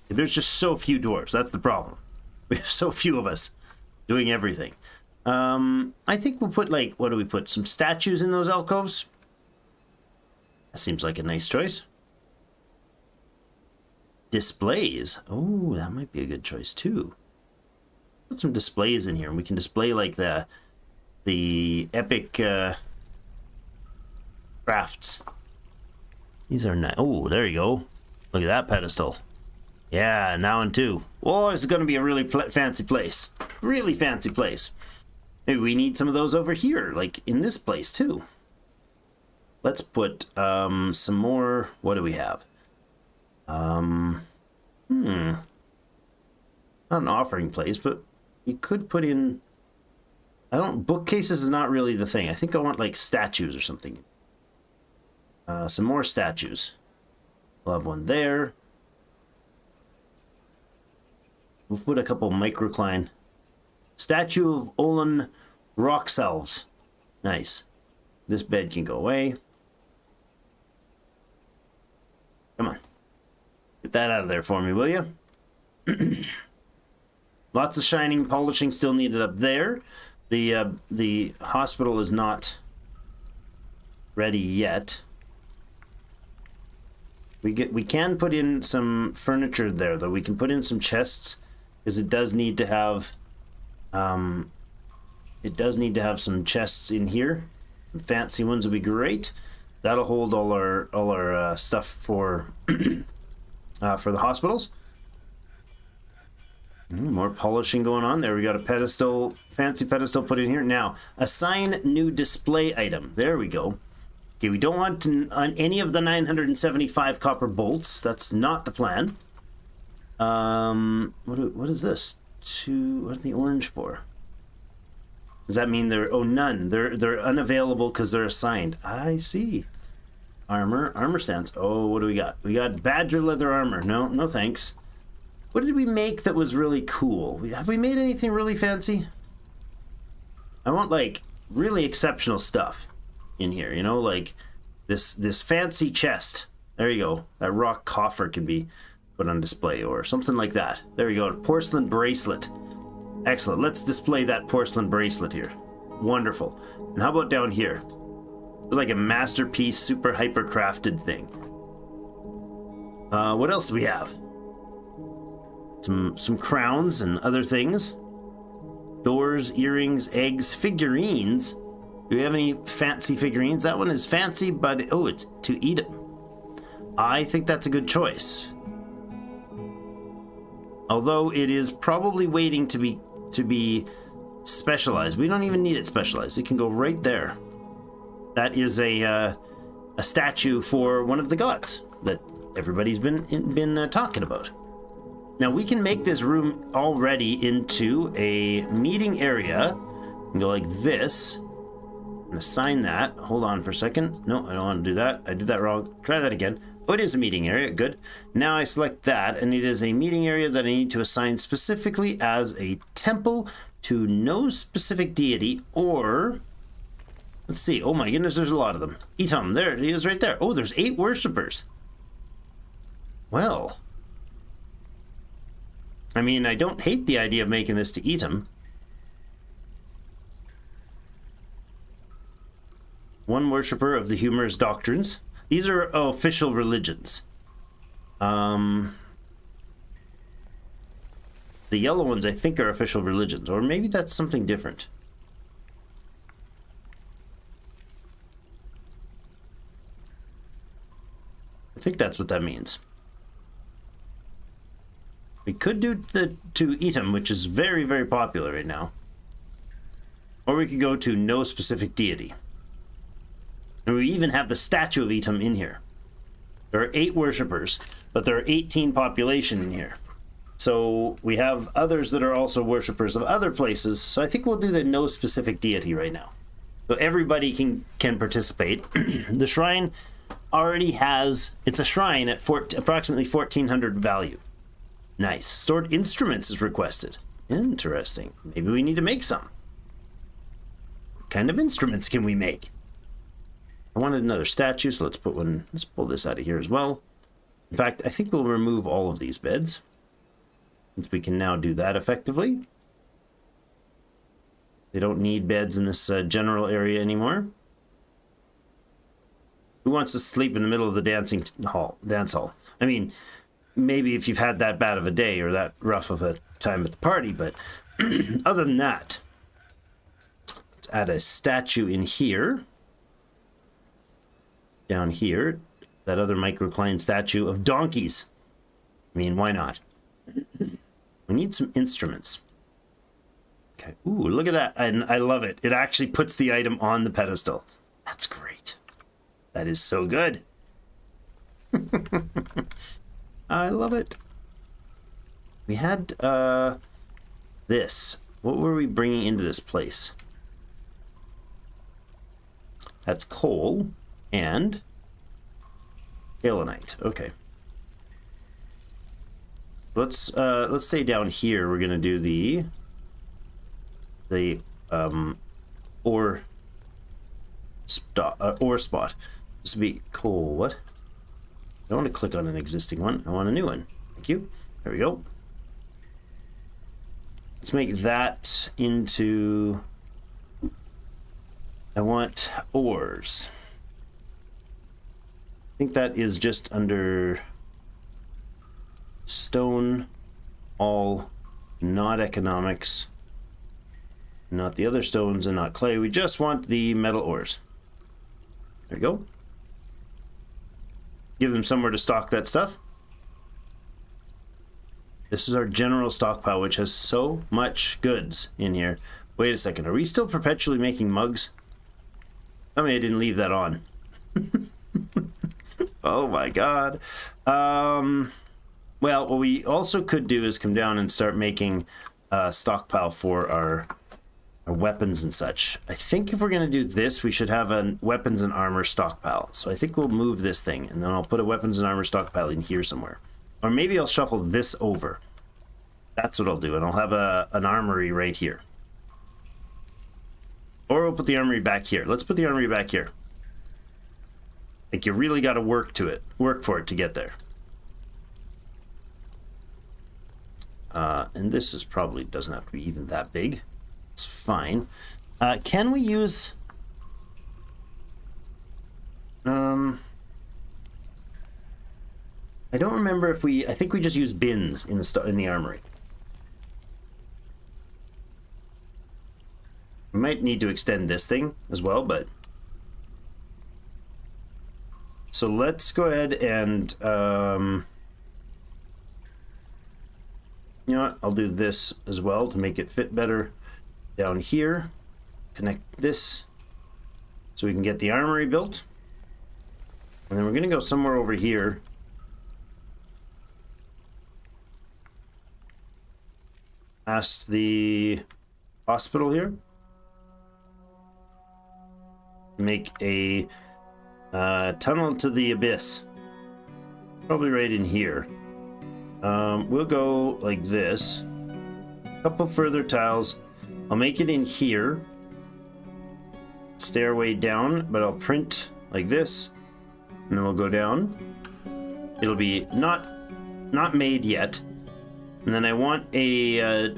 There's just so few dwarves. That's the problem. We have so few of us doing everything. I think we'll put like, what do we put? Some statues in those alcoves? That seems like a nice choice. Displays. Oh, that might be a good choice too. Put some displays in here, and we can display like the epic crafts. These are nice. Oh, there you go. Look at that pedestal. Yeah, now and 2. Oh, it's going to be a really fancy place. Really fancy place. Maybe we need some of those over here, like in this place too. Let's put some more. What do we have? Not an offering place, but we could put in... bookcases is not really the thing. I think I want like statues or something. Some more statues. We'll have one there. We'll put a couple microcline. Statue of Olin rock selves. Nice. This bed can go away. Come on. Get that out of there for me, will you? Lots of shining, polishing still needed up there. The hospital is not ready yet. We can put in some furniture there, though. We can put in some chests, because it does need to have some chests in here. Fancy ones would be great. That'll hold all our stuff for for the hospitals. More polishing going on there. We got a pedestal, fancy pedestal put in here. Now, assign new display item. There we go. Okay, we don't want on any of the 975 copper bolts. That's not the plan. What is this? What are the orange for? Does that mean they're... Oh, none. They're unavailable because they're assigned. I see. Armor stands. Oh, what do we got? We got badger leather armor. No thanks. What did we make that was really cool? Have we made anything really fancy? I want, like, really exceptional stuff in here, you know, like this fancy chest. There you go. That rock coffer can be put on display or something like that. There you go. Porcelain bracelet. Excellent. Let's display that porcelain bracelet here. Wonderful. And how about down here? It's like a masterpiece, super hyper crafted thing. What else do we have? Some crowns and other things. Doors, earrings, eggs, figurines. Do we have any fancy figurines? That one is fancy, but oh, it's to eat them. I think that's a good choice. Although it is probably waiting to be specialized. We don't even need it specialized. It can go right there. That is a statue for one of the gods that everybody's been talking about. Now we can make this room already into a meeting area. And go like this. And assign that. Hold on for a second. No, I don't want to do that. I did that wrong. Try that again. Oh, it is a meeting area. Good. Now I select that, and it is a meeting area that I need to assign specifically as a temple to no specific deity, or... Let's see. Oh my goodness, there's a lot of them. Etam, there he is right there. Oh, there's 8 worshippers. Well... I mean, I don't hate the idea of making this to Etam. One worshipper of the humorous doctrines. These are official religions. The yellow ones, I think, are official religions. Or maybe that's something different. I think that's what that means. We could do the to Etam, which is very, very popular right now. Or we could go to no specific deity. And we even have the statue of Etam in here. There are 8 worshippers, but there are 18 population in here. So we have others that are also worshippers of other places. So I think we'll do the no specific deity right now. So everybody can participate. The shrine already has... It's a shrine at approximately 1,400 value. Nice. Stored instruments is requested. Interesting. Maybe we need to make some. What kind of instruments can we make? I wanted another statue, so let's put one. Let's pull this out of here as well. In fact, I think we'll remove all of these beds, since we can now do that effectively. They don't need beds in this general area anymore. Who wants to sleep in the middle of the dance hall? I mean, maybe if you've had that bad of a day or that rough of a time at the party, but other than that, let's add a statue in here. Down here, that other microcline statue of donkeys. I mean, why not? We need some instruments. Okay. Ooh, look at that. And I love it. It actually puts the item on the pedestal. That's great. That is so good. I love it. We had this. What were we bringing into this place? That's coal and kaolinite. Okay. Let's say down here we're gonna do the ore spot. This would be coal. What? I don't want to click on an existing one. I want a new one. Thank you. There we go. Let's make that into I want ores. I think that is just under stone, all, not economics, not the other stones, and not clay. We just want the metal ores. There we go. Give them somewhere to stock that stuff. This is our general stockpile, which has so much goods in here. Wait a second, are we still perpetually making mugs? I mean, I didn't leave that on. Oh my god. Well, what we also could do is come down and start making a stockpile for our weapons and such. I think if we're going to do this, we should have a weapons and armor stockpile. So I think we'll move this thing, and then I'll put a weapons and armor stockpile in here somewhere. Or maybe I'll shuffle this over. That's what I'll do, and I'll have an armory right here. Or we'll put the armory back here. Let's put the armory back here. Like, you really got to work for it to get there. And this is probably doesn't have to be even that big. It's fine. Can we use... I don't remember if we... I think we just use bins in the armory. We might need to extend this thing as well, but... So let's go ahead and... you know what? I'll do this as well to make it fit better down here. Connect this so we can get the armory built. And then we're going to go somewhere over here. Past the hospital here. Make a tunnel to the abyss. Probably right in here. We'll go like this. A couple further tiles. I'll make it in here. Stairway down, but I'll print like this. And then we'll go down. It'll be not made yet. And then I want a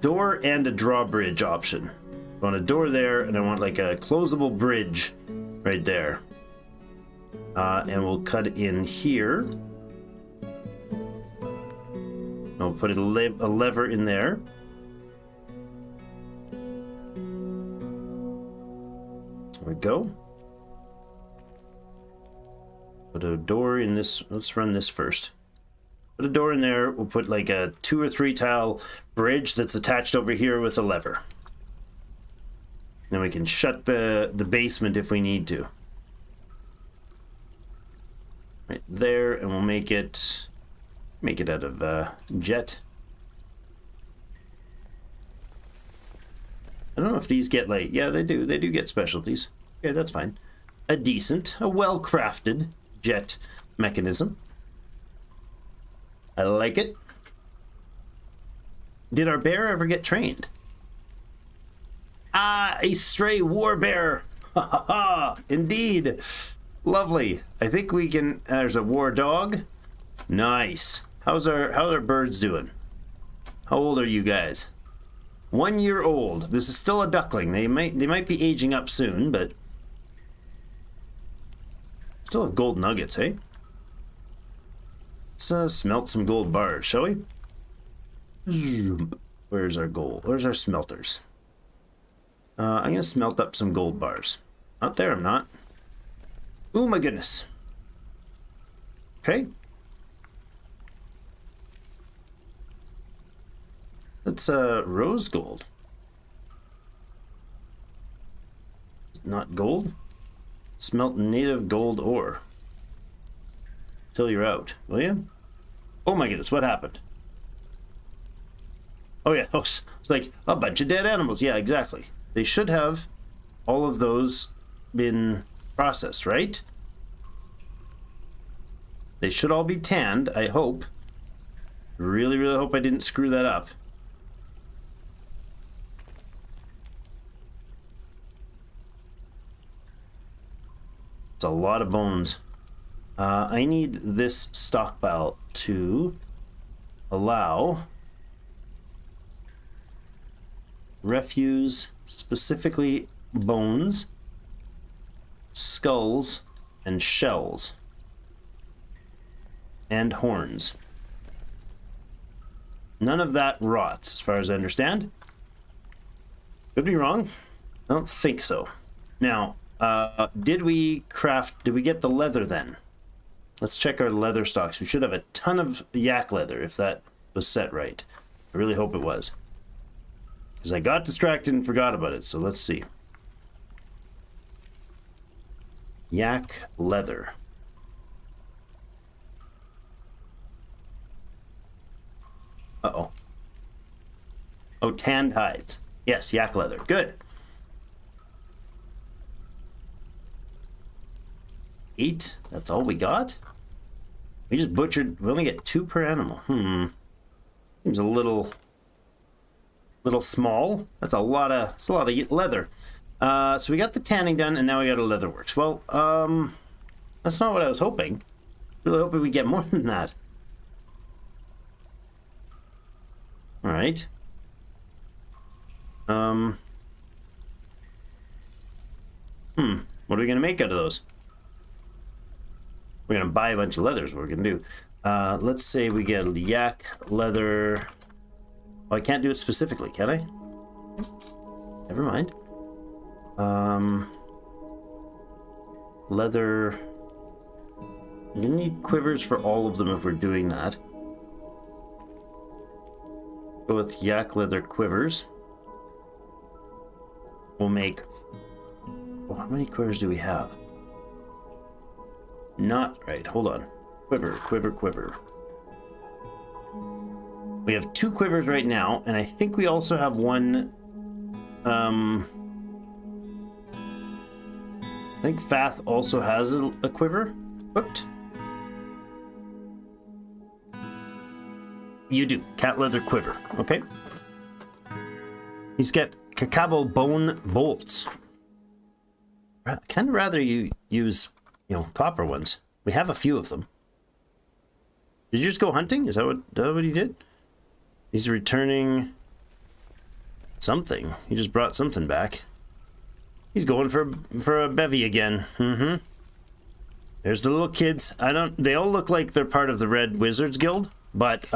door and a drawbridge option. I want a door there, and I want like a closable bridge right there. And we'll cut it in here. I'll put a lever in there. There we go. Put a door in this. Let's run this first. Put a door in there. We'll put like a 2 or 3 tile bridge that's attached over here with a lever. Then we can shut the basement if we need to. Right there, and we'll make it out of jet. I don't know if these get like, yeah, they do get specialties. Okay, that's fine. A well-crafted jet mechanism. I like it. Did our bear ever get trained? Ah, a stray war bear. Ha ha ha! Indeed. Lovely. I think we can. There's a war dog. Nice. How's our birds doing? How old are you guys? 1 year old. This is still a duckling. They might be aging up soon, but still have gold nuggets, eh? Let's smelt some gold bars, shall we? Where's our gold? Where's our smelters? I'm gonna smelt up some gold bars. Not there, I'm not. Oh my goodness. Okay. That's rose gold. Not gold. Smelt native gold ore. Till you're out, will you? Oh my goodness, what happened? Oh yeah, it's like a bunch of dead animals. Yeah, exactly. They should have all of those been processed, right? They should all be tanned, I hope. Really, really hope I didn't screw that up. It's a lot of bones. I need this stockpile to allow refuse, specifically bones, skulls, and shells. And horns. None of that rots, as far as I understand. Could be wrong. I don't think so. Now, did we get the leather then? Let's check our leather stocks. We should have a ton of yak leather if that was set right. I really hope it was. Because I got distracted and forgot about it, so let's see. Yak leather. Uh-oh. Oh, tanned hides. Yes, yak leather. Good. 8? That's all we got? We just butchered... We only get 2 per animal. Seems a little small. That's a lot of leather. So we got the tanning done, and now we got a leather works. Well, that's not what I was hoping. Really hoping we get more than that. All right. What are we gonna make out of those? We're gonna buy a bunch of leather is what we're gonna do. Let's say we get yak leather. Oh, I can't do it specifically, can I? Never mind. Leather. You need quivers for all of them if we're doing that. Go with yak leather quivers. We'll make... Oh, how many quivers do we have? Not right. Hold on. Quiver. We have 2 quivers right now, and I think we also have one... I think Fath also has a quiver equipped. You do. Cat leather quiver. Okay. He's got cacao bone bolts. Kind of rather you use, copper ones. We have a few of them. Did you just go hunting? Is that what he did? He's returning something. He just brought something back. He's going for a bevy again. There's the little kids. They all look like they're part of the Red Wizards Guild, but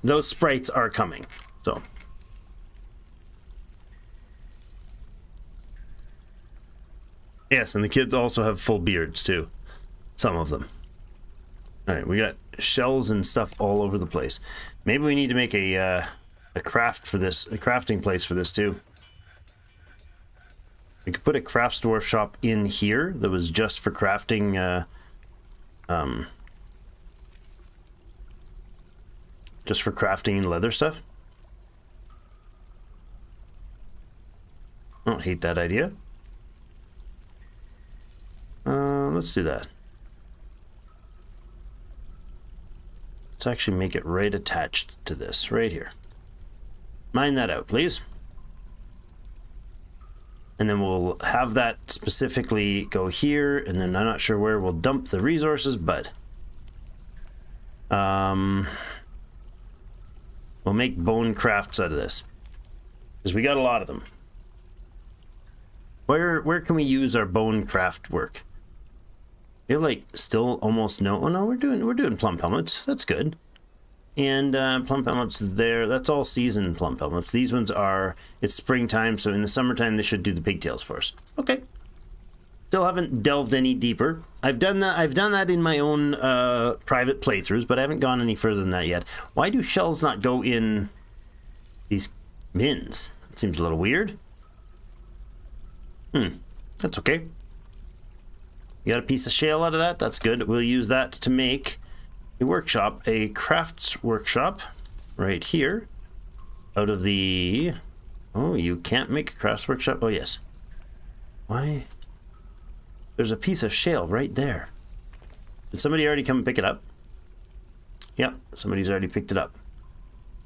those sprites are coming. So yes, and the kids also have full beards too. Some of them. All right, we got shells and stuff all over the place. Maybe we need to make a crafting place for this too. We could put a crafts dwarf shop in here that was just for crafting, just for crafting leather stuff. I don't hate that idea. Let's do that. Let's actually make it right attached to this, right here. Mine that out, please. And then we'll have that specifically go here, and then I'm not sure where we'll dump the resources, but we'll make bone crafts out of this, because we got a lot of them. Where can we use our bone craft work? You're like still almost no. Oh no, we're doing plum helmets. That's good. And plum helmets there. That's all season plum helmets. These ones are. It's springtime, so in the summertime they should do the pigtails for us. Okay. Still haven't delved any deeper. I've done that in my own private playthroughs, but I haven't gone any further than that yet. Why do shells not go in these bins? It seems a little weird. That's okay. You got a piece of shale out of that? That's good. We'll use that to make a workshop, a crafts workshop, right here. Out of the... Oh, you can't make a crafts workshop? Oh, yes. Why? There's a piece of shale right there. Did somebody already come and pick it up? Yep, somebody's already picked it up.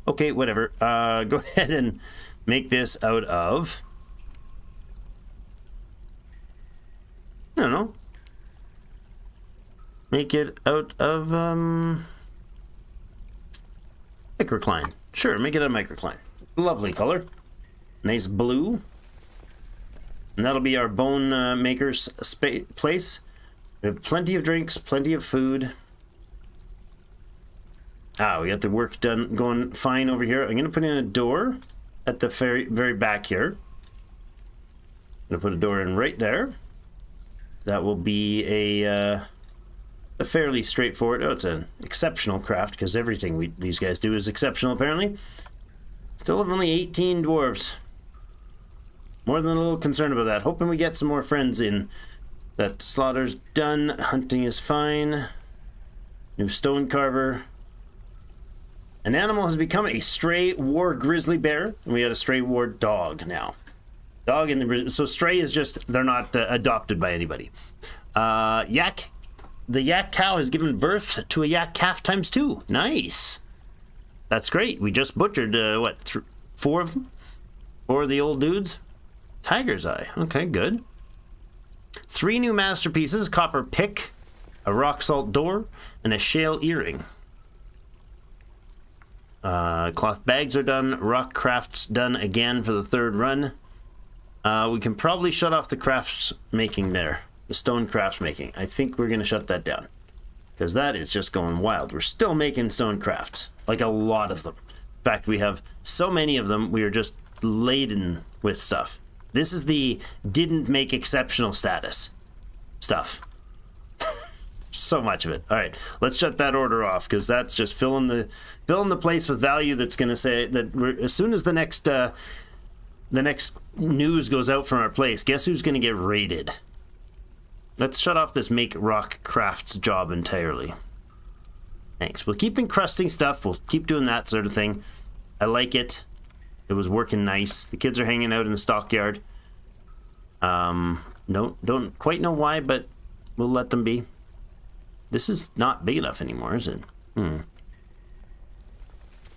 Okay, whatever. Go ahead and make this out of... I don't know. Make it out of microcline. Sure, make it a microcline. Lovely color. Nice blue. And that'll be our bone maker's place. We have plenty of drinks, plenty of food. We got the work done, going fine over here. I'm going to put in a door at the very back here. I'm going to put a door in right there. That will be a fairly straightforward... Oh, it's an exceptional craft, because everything these guys do is exceptional, apparently. Still have only 18 dwarves. More than a little concerned about that. Hoping we get some more friends in. That slaughter's done. Hunting is fine. New stone carver. An animal has become a stray war grizzly bear, and we got a stray war dog now. Dog and so stray is just, they're not adopted by anybody. Yak, the yak cow has given birth to a yak calf ×2. Nice. That's great. We just butchered what, 4 of them? 4 of the old dudes. Tiger's eye. Okay, good. 3 new masterpieces: copper pick, a rock salt door, and a shale earring. Cloth bags are done. Rock crafts done again for the 3rd run. We can probably shut off the crafts making there. The stone crafts making. I think we're going to shut that down, because that is just going wild. We're still making stone crafts. Like a lot of them. In fact, we have so many of them, we are just laden with stuff. This is the didn't make exceptional status stuff. So much of it. All right, let's shut that order off, because that's just filling the place with value. That's going to say that as soon as the next news goes out from our place, guess who's going to get raided? Let's shut off this make rock crafts job entirely. Thanks. We'll keep encrusting stuff. We'll keep doing that sort of thing. I like it. It was working nice. The kids are hanging out in the stockyard. No, don't quite know why, but we'll let them be. This is not big enough anymore, is it?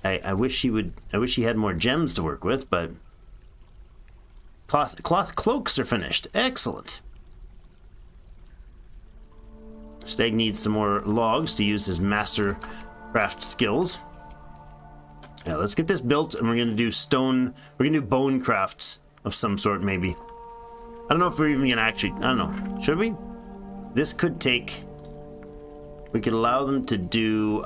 I wish he had more gems to work with, but cloth cloaks are finished. Excellent. Stag needs some more logs to use his master craft skills. Yeah, let's get this built, and we're gonna do bone crafts of some sort, maybe. I don't know if we're even gonna actually, I don't know. Should we? This could take, we could allow them to do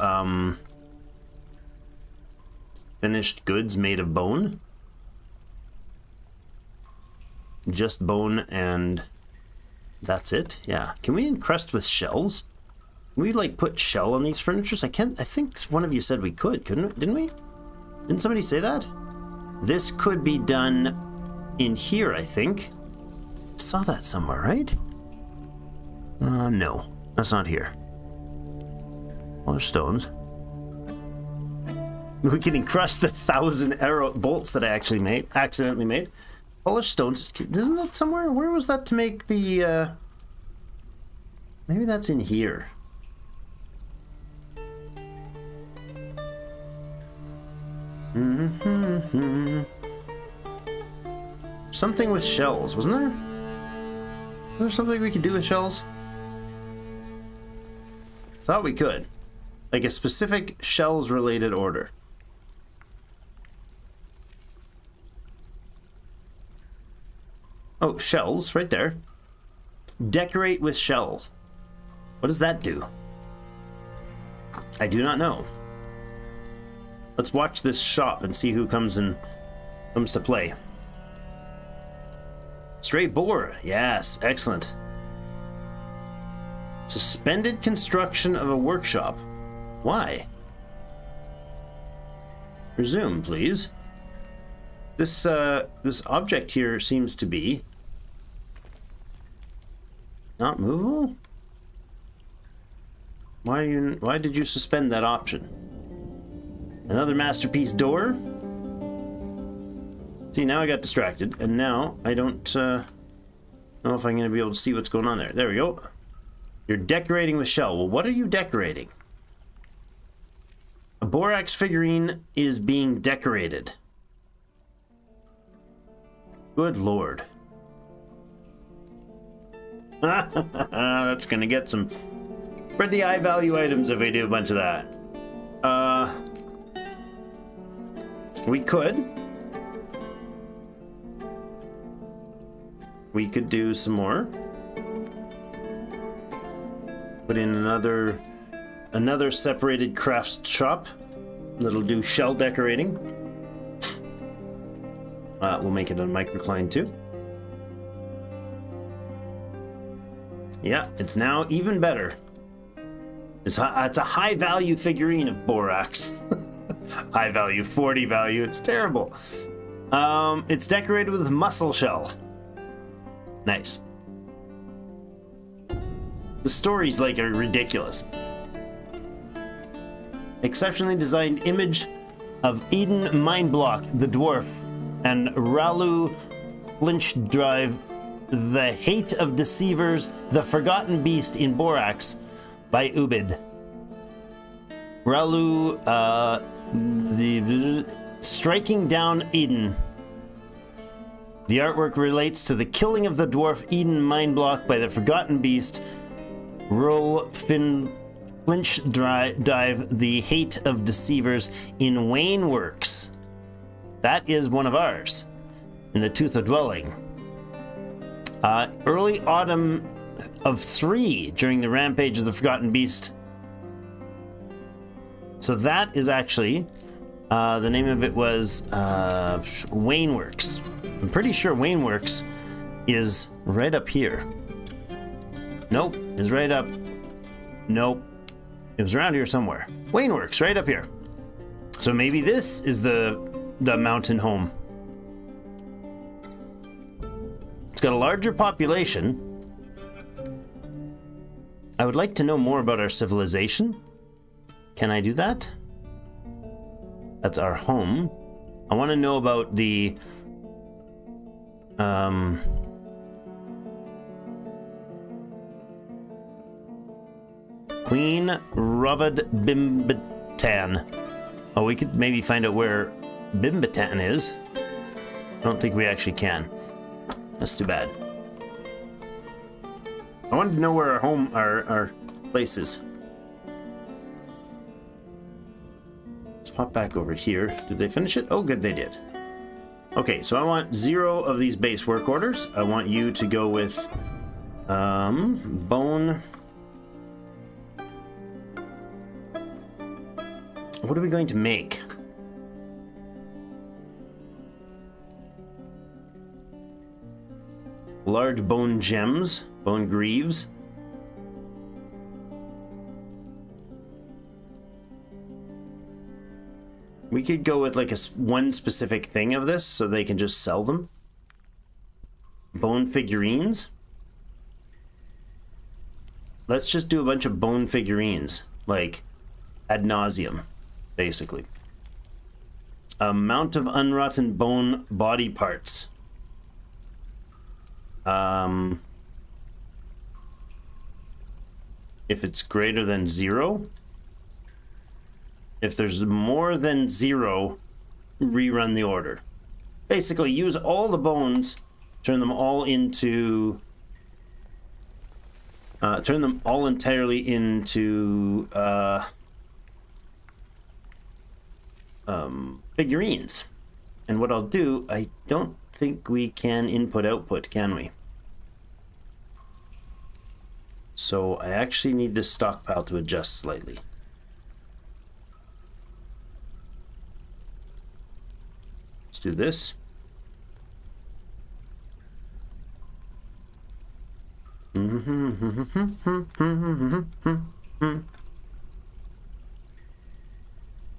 finished goods made of bone. Just bone, and that's it. Yeah. Can we encrust with shells? Can we like put shell on these furnitures? I think one of you said we could, didn't we? Didn't somebody say that? This could be done in here, I think. I saw that somewhere, right? No, that's not here. Well, there's stones. We can encrust the 1,000 arrow bolts that I accidentally made. Polished stones. Isn't that somewhere? Where was that to make the, maybe that's in here. Something with shells, wasn't there? Was there something we could do with shells? Thought we could. Like a specific shells related order. Oh, shells, right there. Decorate with shells. What does that do? I do not know. Let's watch this shop and see who comes to play. Stray boar. Yes, excellent. Suspended construction of a workshop. Why? Resume, please. This object here seems to be not movable. Why did you suspend that option? Another masterpiece door. See, now I got distracted, and now I don't know if I'm going to be able to see what's going on there. There we go. You're decorating with shell. Well, what are you decorating? A borax figurine is being decorated. Good lord. That's going to get some pretty high value items if we do a bunch of that. we could do some more. Put in another separated crafts shop that'll do shell decorating. We'll make it a microcline too. Yeah, it's now even better. It's a high value figurine of Borax. High value, 40 value. It's terrible. It's decorated with mussel shell. Nice. The stories like are ridiculous. Exceptionally designed image of Eden Mindblock, the dwarf, and Ralu Flinch Drive, the hate of deceivers, the forgotten beast in Borax, by Ubid. Ralu, the striking down Eden. The artwork relates to the killing of the dwarf Eden Mindblock by the forgotten beast, Flinch Dive, the hate of deceivers in Wayne Works. That is one of ours, in the Tooth of Dwelling. Early autumn of 3 during the rampage of the forgotten beast. So that is actually, the name of it was Wayne Works. I'm pretty sure Wayne Works is right up here. Nope, is right up. Nope, it was around here somewhere. Wayne Works, right up here. So maybe this is the mountain home. It's got a larger population. I would like to know more about our civilization. Can I do that? That's our home. I want to know about the Queen Ravad Bimbatan. Oh, we could maybe find out where Bimbatan is. I don't think we actually can. That's too bad. I wanted to know where our place is. Let's pop back over here. Did they finish it? Oh, good, they did. Okay, so I want 0 of these base work orders. I want you to go with bone. What are we going to make? Large bone gems, bone greaves. We could go with like one specific thing of this so they can just sell them. Bone figurines. Let's just do a bunch of bone figurines, like ad nauseum, basically. Amount of unrotten bone body parts. If it's greater than 0, if there's more than 0, rerun the order. Basically, use all the bones, turn them all into, turn them all entirely into figurines. And what I'll do, I don't think we can input-output, can we? So I actually need this stockpile to adjust slightly. Let's do this.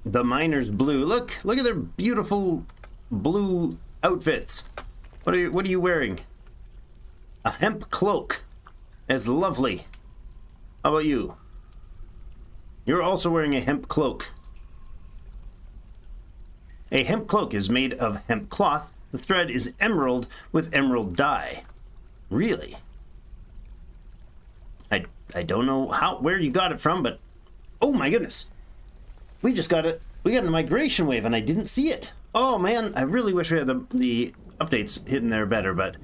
The miner's blue. Look at their beautiful blue outfits. What are you wearing? A hemp cloak. As lovely. How about you? You're also wearing a hemp cloak. A hemp cloak is made of hemp cloth. The thread is emerald with emerald dye. Really? I don't know where you got it from, but oh my goodness. We just got it. We got a migration wave and I didn't see it. Oh man, I really wish we had the updates hidden there better, but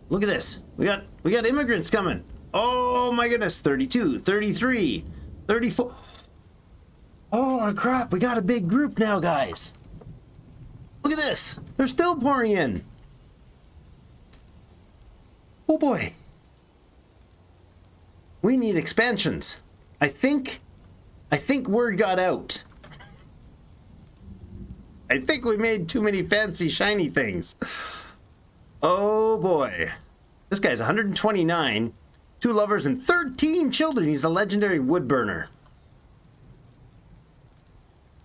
look at this. We got immigrants coming. Oh my goodness, 32, 33, 34. Oh my crap, we got a big group now, guys. Look at this. They're still pouring in. Oh boy. We need expansions. I think word got out. I think we made too many fancy shiny things. Oh boy. This guy's 129, 2 lovers and 13 children. He's a legendary wood burner.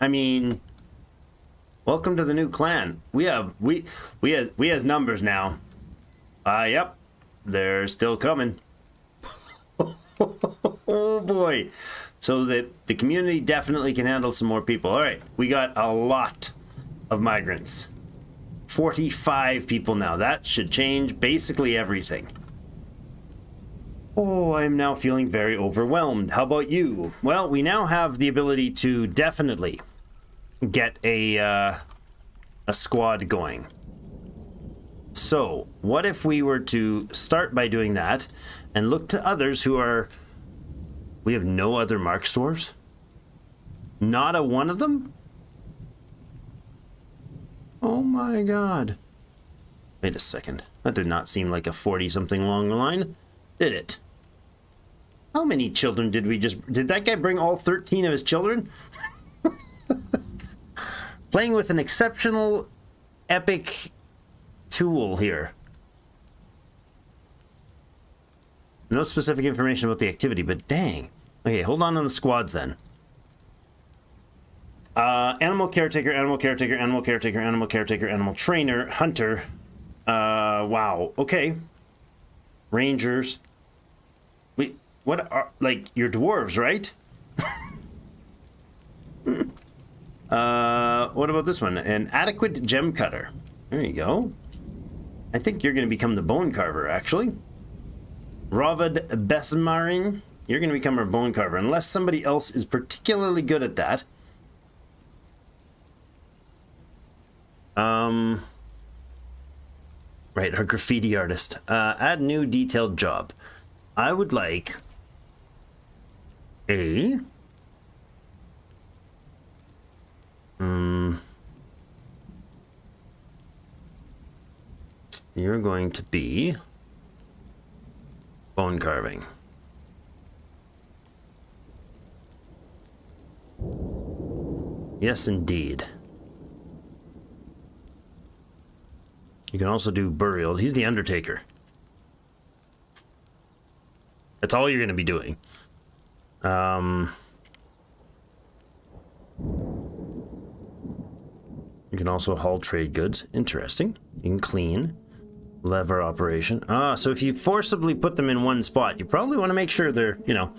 I mean, welcome to the new clan. We has numbers now. Yep. They're still coming. Oh boy. So that the community definitely can handle some more people. All right, we got a lot of migrants. 45 people now. That should change basically everything. Oh, I'm now feeling very overwhelmed. How about you? Well, we now have the ability to definitely get a squad going. So, what if we were to start by doing that and look to others who are... We have no other Mark stores? Not a one of them? Oh my god. Wait a second. That did not seem like a 40-something long line, did it? How many children did we just... Did that guy bring all 13 of his children? Playing with an exceptional, epic tool here. No specific information about the activity, but dang. Okay, hold on the squads then. Animal caretaker, animal caretaker, animal caretaker, animal caretaker, animal trainer, hunter. Wow. Okay. Rangers. Wait, what are, like, you're dwarves, right? What about this one? An adequate gem cutter. There you go. I think you're going to become the bone carver, actually. Ravad Besmarin, you're going to become our bone carver, unless somebody else is particularly good at that. Right, our graffiti artist. Add new detailed job. I would like a... You're going to be bone carving. Yes, indeed. You can also do burial. He's the Undertaker. That's all you're going to be doing. You can also haul trade goods. Interesting. You can clean. Lever operation. So if you forcibly put them in one spot, you probably want to make sure they're, you know...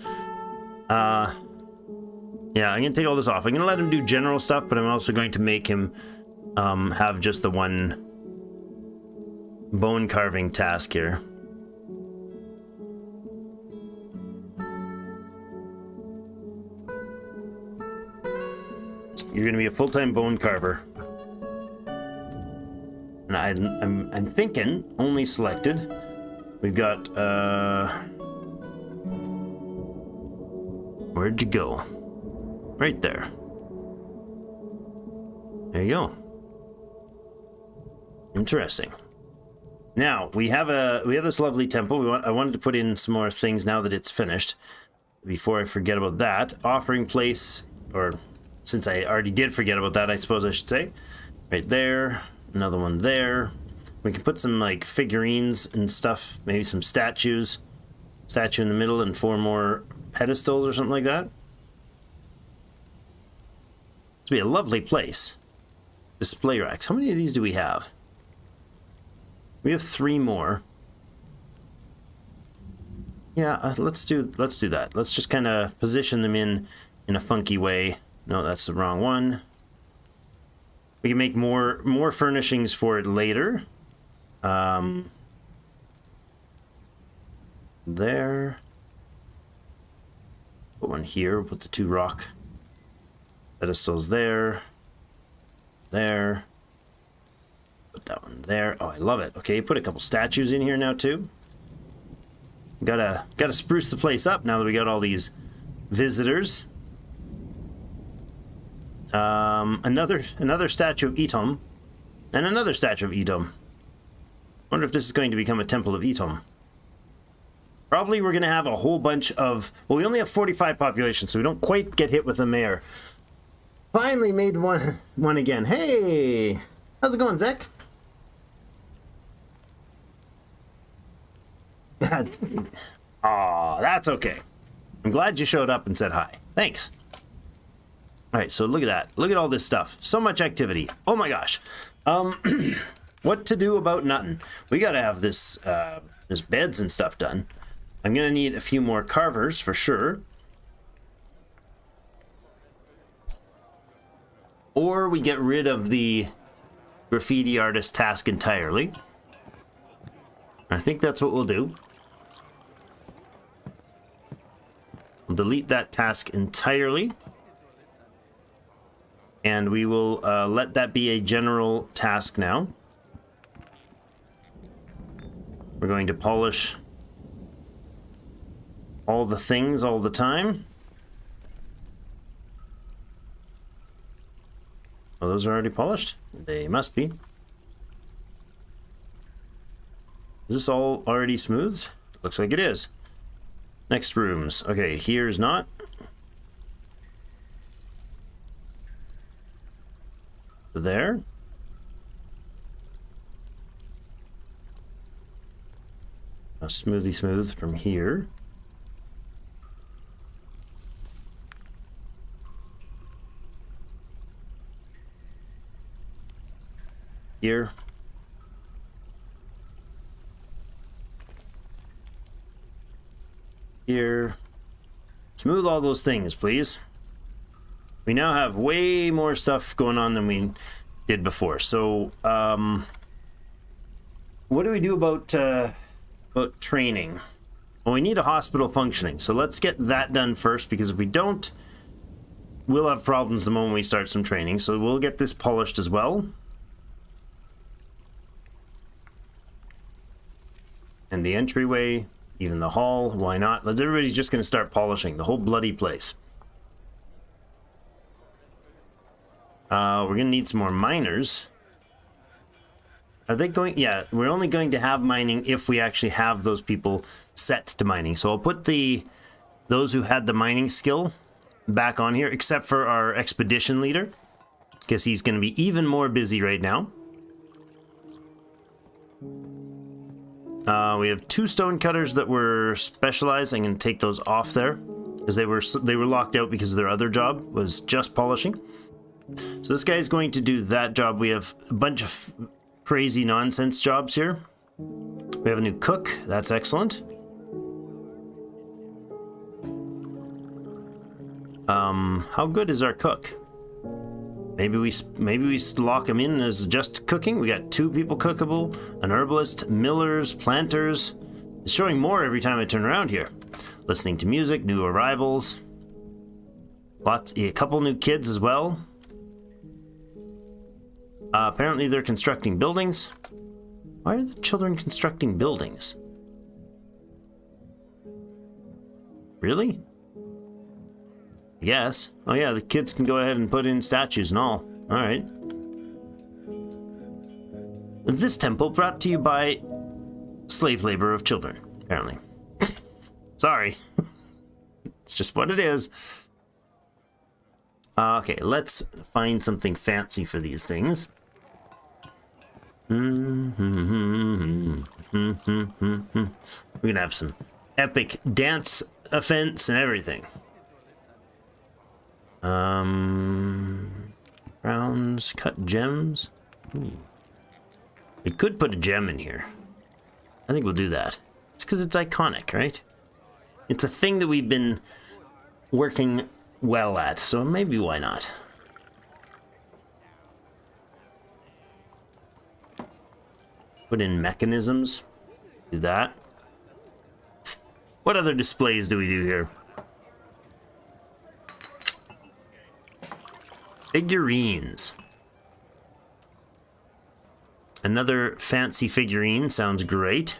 Yeah, I'm going to take all this off. I'm going to let him do general stuff, but I'm also going to make him have just the one bone carving task here. You're going to be a full-time bone carver. And I'm thinking only selected. We've got where'd you go? Right there. There you go. Interesting. Now we have this lovely temple. I wanted to put in some more things now that it's finished. Before I forget about that, offering place, or since I already did forget about that, I suppose I should say, right there. Another one there. We can put some like figurines and stuff, maybe some statues. Statue in the middle and 4 more pedestals or something like that. It'd be a lovely place. Display racks. How many of these do we have? We have 3 more. Yeah, let's do that. Let's just kind of position them in a funky way. No, that's the wrong one. We can make more furnishings for it later. There. Put one here. Put the 2 rock pedestals there. There. Put that one there. Oh, I love it. Okay, put a couple statues in here now too. Gotta spruce the place up now that we got all these visitors. Another statue of Etom, and another statue of Etom. Wonder if this is going to become a temple of Etom. Probably we're going to have a whole bunch of... Well, we only have 45 population, so we don't quite get hit with a mayor. Finally made one again. Hey! How's it going, Zek? Aw, that's okay. I'm glad you showed up and said hi. Thanks. All right, so look at that. Look at all this stuff. So much activity. Oh my gosh. What to do about nothing? We got to have this beds and stuff done. I'm going to need a few more carvers for sure. Or we get rid of the graffiti artist task entirely. I think that's what we'll do. We'll delete that task entirely. And we will let that be a general task now. We're going to polish all the things all the time. Oh, those are already polished? They must be. Is this all already smoothed? Looks like it is. Next rooms. Okay, here's not. There. Now smoothly smooth from here. Here. Here. Smooth all those things, please. We now have way more stuff going on than we did before. So, what do we do about training? Well, we need a hospital functioning. So let's get that done first, because if we don't, we'll have problems the moment we start some training. So we'll get this polished as well. And the entryway, even the hall, why not? Everybody's just going to start polishing the whole bloody place. We're going to need some more miners. Are they going? Yeah, we're only going to have mining if we actually have those people set to mining. So I'll put those who had the mining skill back on here, except for our expedition leader, because he's going to be even more busy right now. We have 2 stone cutters that were specialized. I'm going to take those off there because they were locked out because their other job was just polishing. So this guy's going to do that job. We have a bunch of crazy nonsense jobs here. We have a new cook. That's excellent. How good is our cook? Maybe we lock him in as just cooking. We got 2 people cookable, an herbalist, millers, planters. It's showing more every time I turn around here. Listening to music, new arrivals. A couple new kids as well. Apparently they're constructing buildings. Why are the children constructing buildings? Really? Yes. Oh yeah, the kids can go ahead and put in statues and all. Alright. This temple brought to you by slave labor of children, apparently. Sorry. It's just what it is. Okay, let's find something fancy for these things. We're gonna have some epic dance offense and everything. Browns, cut gems. Ooh. We could put a gem in here. I think we'll do that. It's because it's iconic, right? It's a thing that we've been working well at, so maybe why not? Put in mechanisms. Do that. What other displays do we do here? Figurines. Another fancy figurine sounds great.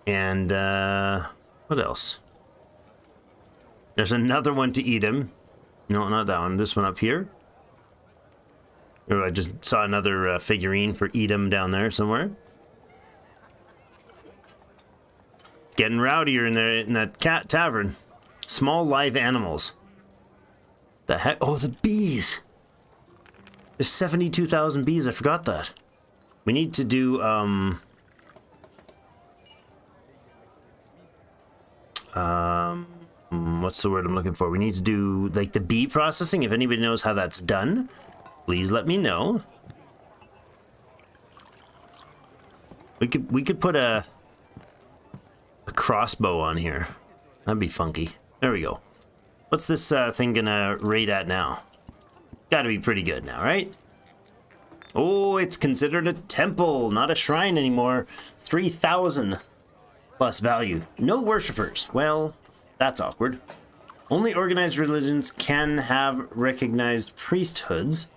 And what else? There's another one to eat him. No, not that one. This one up here. Oh, I just saw another figurine for Edom down there somewhere. getting rowdier in that cat tavern. Small live animals. The heck? Oh, the bees. There's 72,000 bees. I forgot that. We need to do what's the word I'm looking for? We need to do like the bee processing. If anybody knows how that's done, please let me know. We could put a crossbow on here. That'd be funky. There we go. What's this thing gonna rate at now? Gotta be pretty good now, right? Oh, it's considered a temple, not a shrine anymore. 3,000 plus value. No worshippers. Well, that's awkward. Only organized religions can have recognized priesthoods.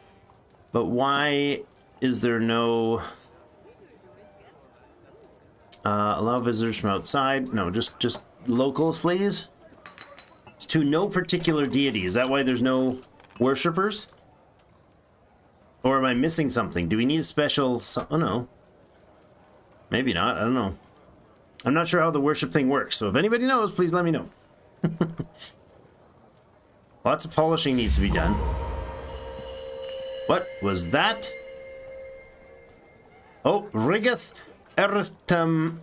But why is there no... allow visitors from outside? No, just locals, please. It's to no particular deity. Is that why there's no worshippers? Or am I missing something? Do we need a special... Oh, no. Maybe not. I don't know. I'm not sure how the worship thing works. So if anybody knows, please let me know. Lots of polishing needs to be done. What was that? Oh, Rigath Eristam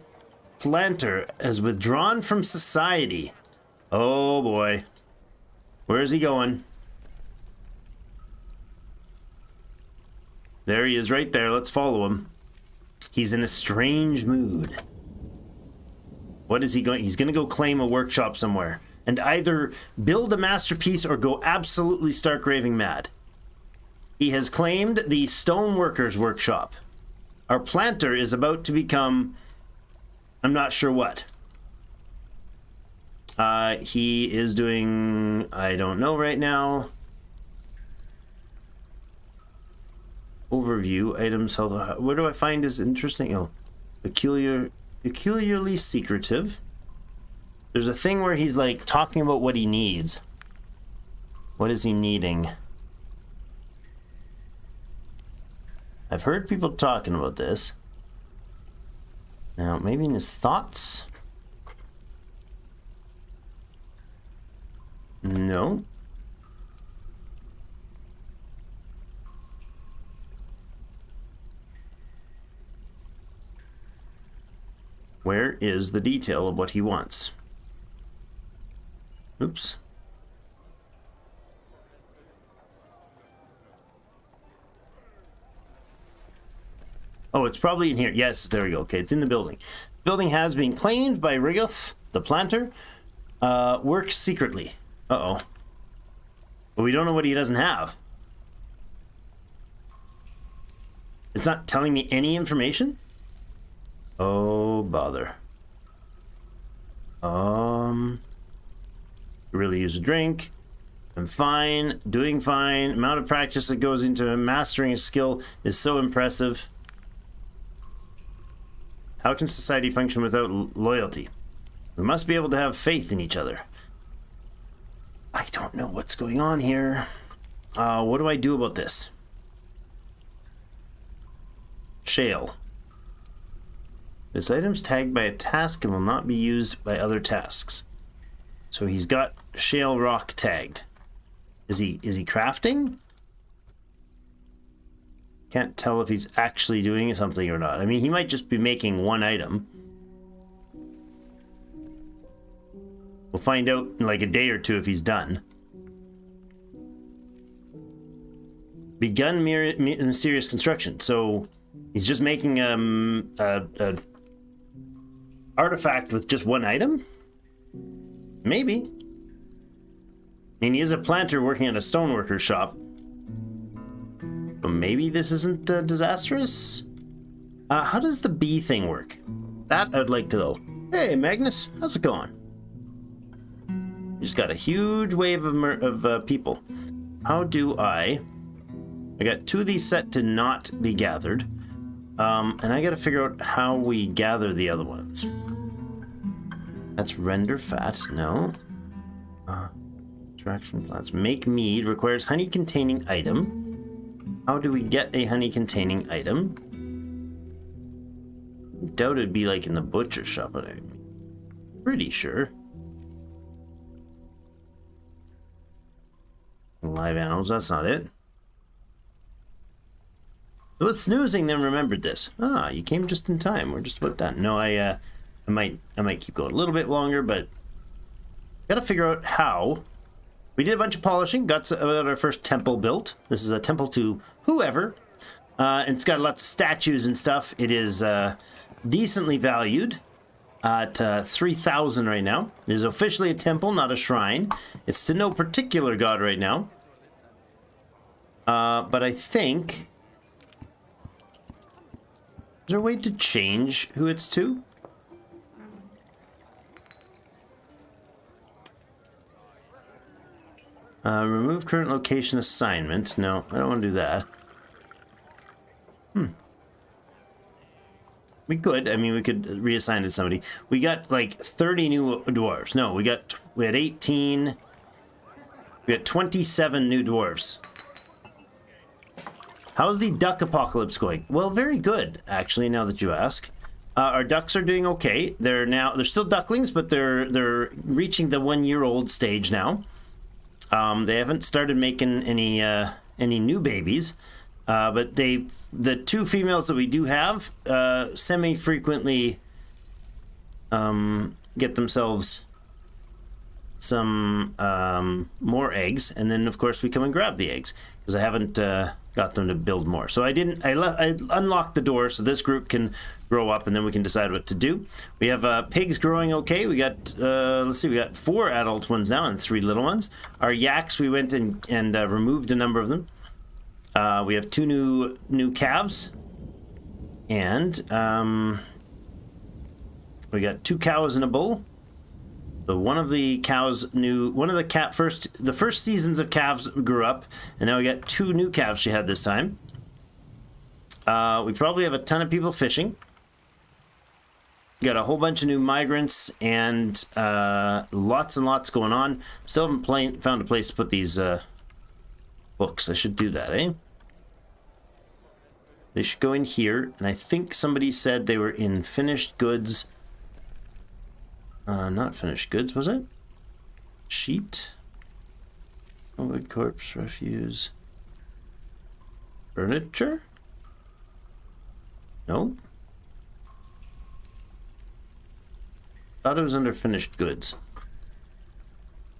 Planter has withdrawn from society. Oh, boy. Where is he going? There he is right there. Let's follow him. He's in a strange mood. What is he going? He's going to go claim a workshop somewhere and either build a masterpiece or go absolutely stark raving mad. He has claimed the stoneworkers workshop. Our planter is about to become, I'm not sure what. He is doing, I don't know right now. Overview, items held. Where do I find is interesting? Oh, peculiarly secretive. There's a thing where he's like talking about what he needs. What is he needing? I've heard people talking about this. Now, maybe in his thoughts? No. Where is the detail of what he wants? Oops. Oh, it's probably in here. Yes, there we go. Okay, it's in the building. The building has been claimed by Rigoth, the planter. Works secretly. Uh-oh. But we don't know what he doesn't have. It's not telling me any information? Oh, bother. Really use a drink. I'm fine. Doing fine. Amount of practice that goes into mastering a skill is so impressive. How can society function without loyalty? We must be able to have faith in each other. I don't know what's going on here. What do I do about this? Shale. This item's tagged by a task and will not be used by other tasks. So he's got shale rock tagged. Is he crafting? Can't tell if he's actually doing something or not. I mean, he might just be making one item. We'll find out in like a day or two if he's done. Begun mysterious construction. So he's just making a artifact with just one item? Maybe. I mean, he is a planter working at a stoneworker's shop. But maybe this isn't disastrous? How does the bee thing work? That I'd like to know. Hey, Magnus, how's it going? You just got a huge wave of people. How do I got two of these set to not be gathered. And I gotta figure out how we gather the other ones. That's render fat, no. Extraction plants. Make mead requires honey containing item. How do we get a honey containing item? I doubt it'd be like in the butcher shop. Pretty sure. Live animals, that's not it. It was snoozing, then remembered this. Ah, you came just in time. We're just about done. No, I might keep going a little bit longer, but gotta figure out how. We did a bunch of polishing, got our first temple built. This is a temple to whoever. And it's got lots of statues and stuff. It is decently valued at 3,000 right now. It is officially a temple, not a shrine. It's to no particular god right now. But I think... Is there a way to change who it's to? Remove current location assignment. No, I don't want to do that. We could. I mean, we could reassign it to somebody. We got like 30 new dwarves. No, we had 18. We got 27 new dwarves. How's the duck apocalypse going? Well, very good, actually, now that you ask. Our ducks are doing okay. They're still ducklings, but they're reaching the 1-year-old stage now. They haven't started making any new babies. But the 2 females that we do have semi-frequently get themselves some more eggs, and then of course we come and grab the eggs because I haven't got them to build more. So I unlocked the door so this group can grow up, and then we can decide what to do. We have pigs growing okay. We got let's see, we got 4 adult ones now and 3 little ones. Our yaks, we went and removed a number of them. We have 2 new calves, and we got 2 cows and a bull. So one of the cows the first seasons of calves grew up, and now we got 2 new calves she had this time. We probably have a ton of people fishing. Got a whole bunch of new migrants and lots and lots going on. Still haven't found a place to put these books. I should do that, eh? They should go in here, and I think somebody said they were in finished goods. Not finished goods, was it? Sheet. Wood, corpse, refuse. Furniture? No. Thought it was under finished goods.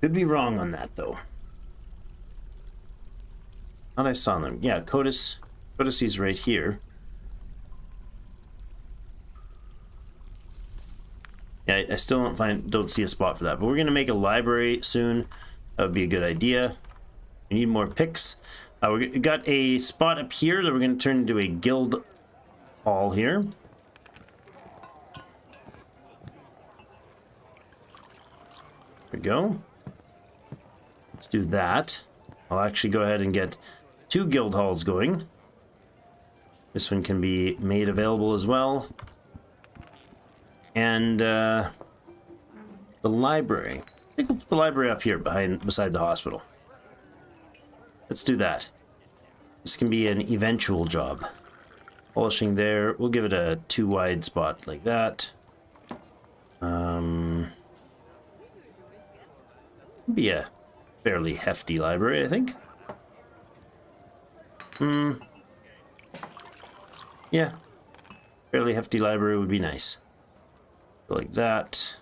Could be wrong on that, though. Thought I saw them. Yeah, Codice's right here. Yeah, I still don't see a spot for that, but we're gonna make a library soon. That would be a good idea. We need more picks. We got a spot up here that we're gonna turn into a guild hall here. There we go. Let's do that. I'll actually go ahead and get 2 guild halls going. This one can be made available as well. And the library. I think we'll put the library up here beside the hospital. Let's do that. This can be an eventual job. Polishing there. We'll give it a 2 wide spot like that. Be a fairly hefty library, I think. Yeah. Fairly hefty library would be nice. Go like that.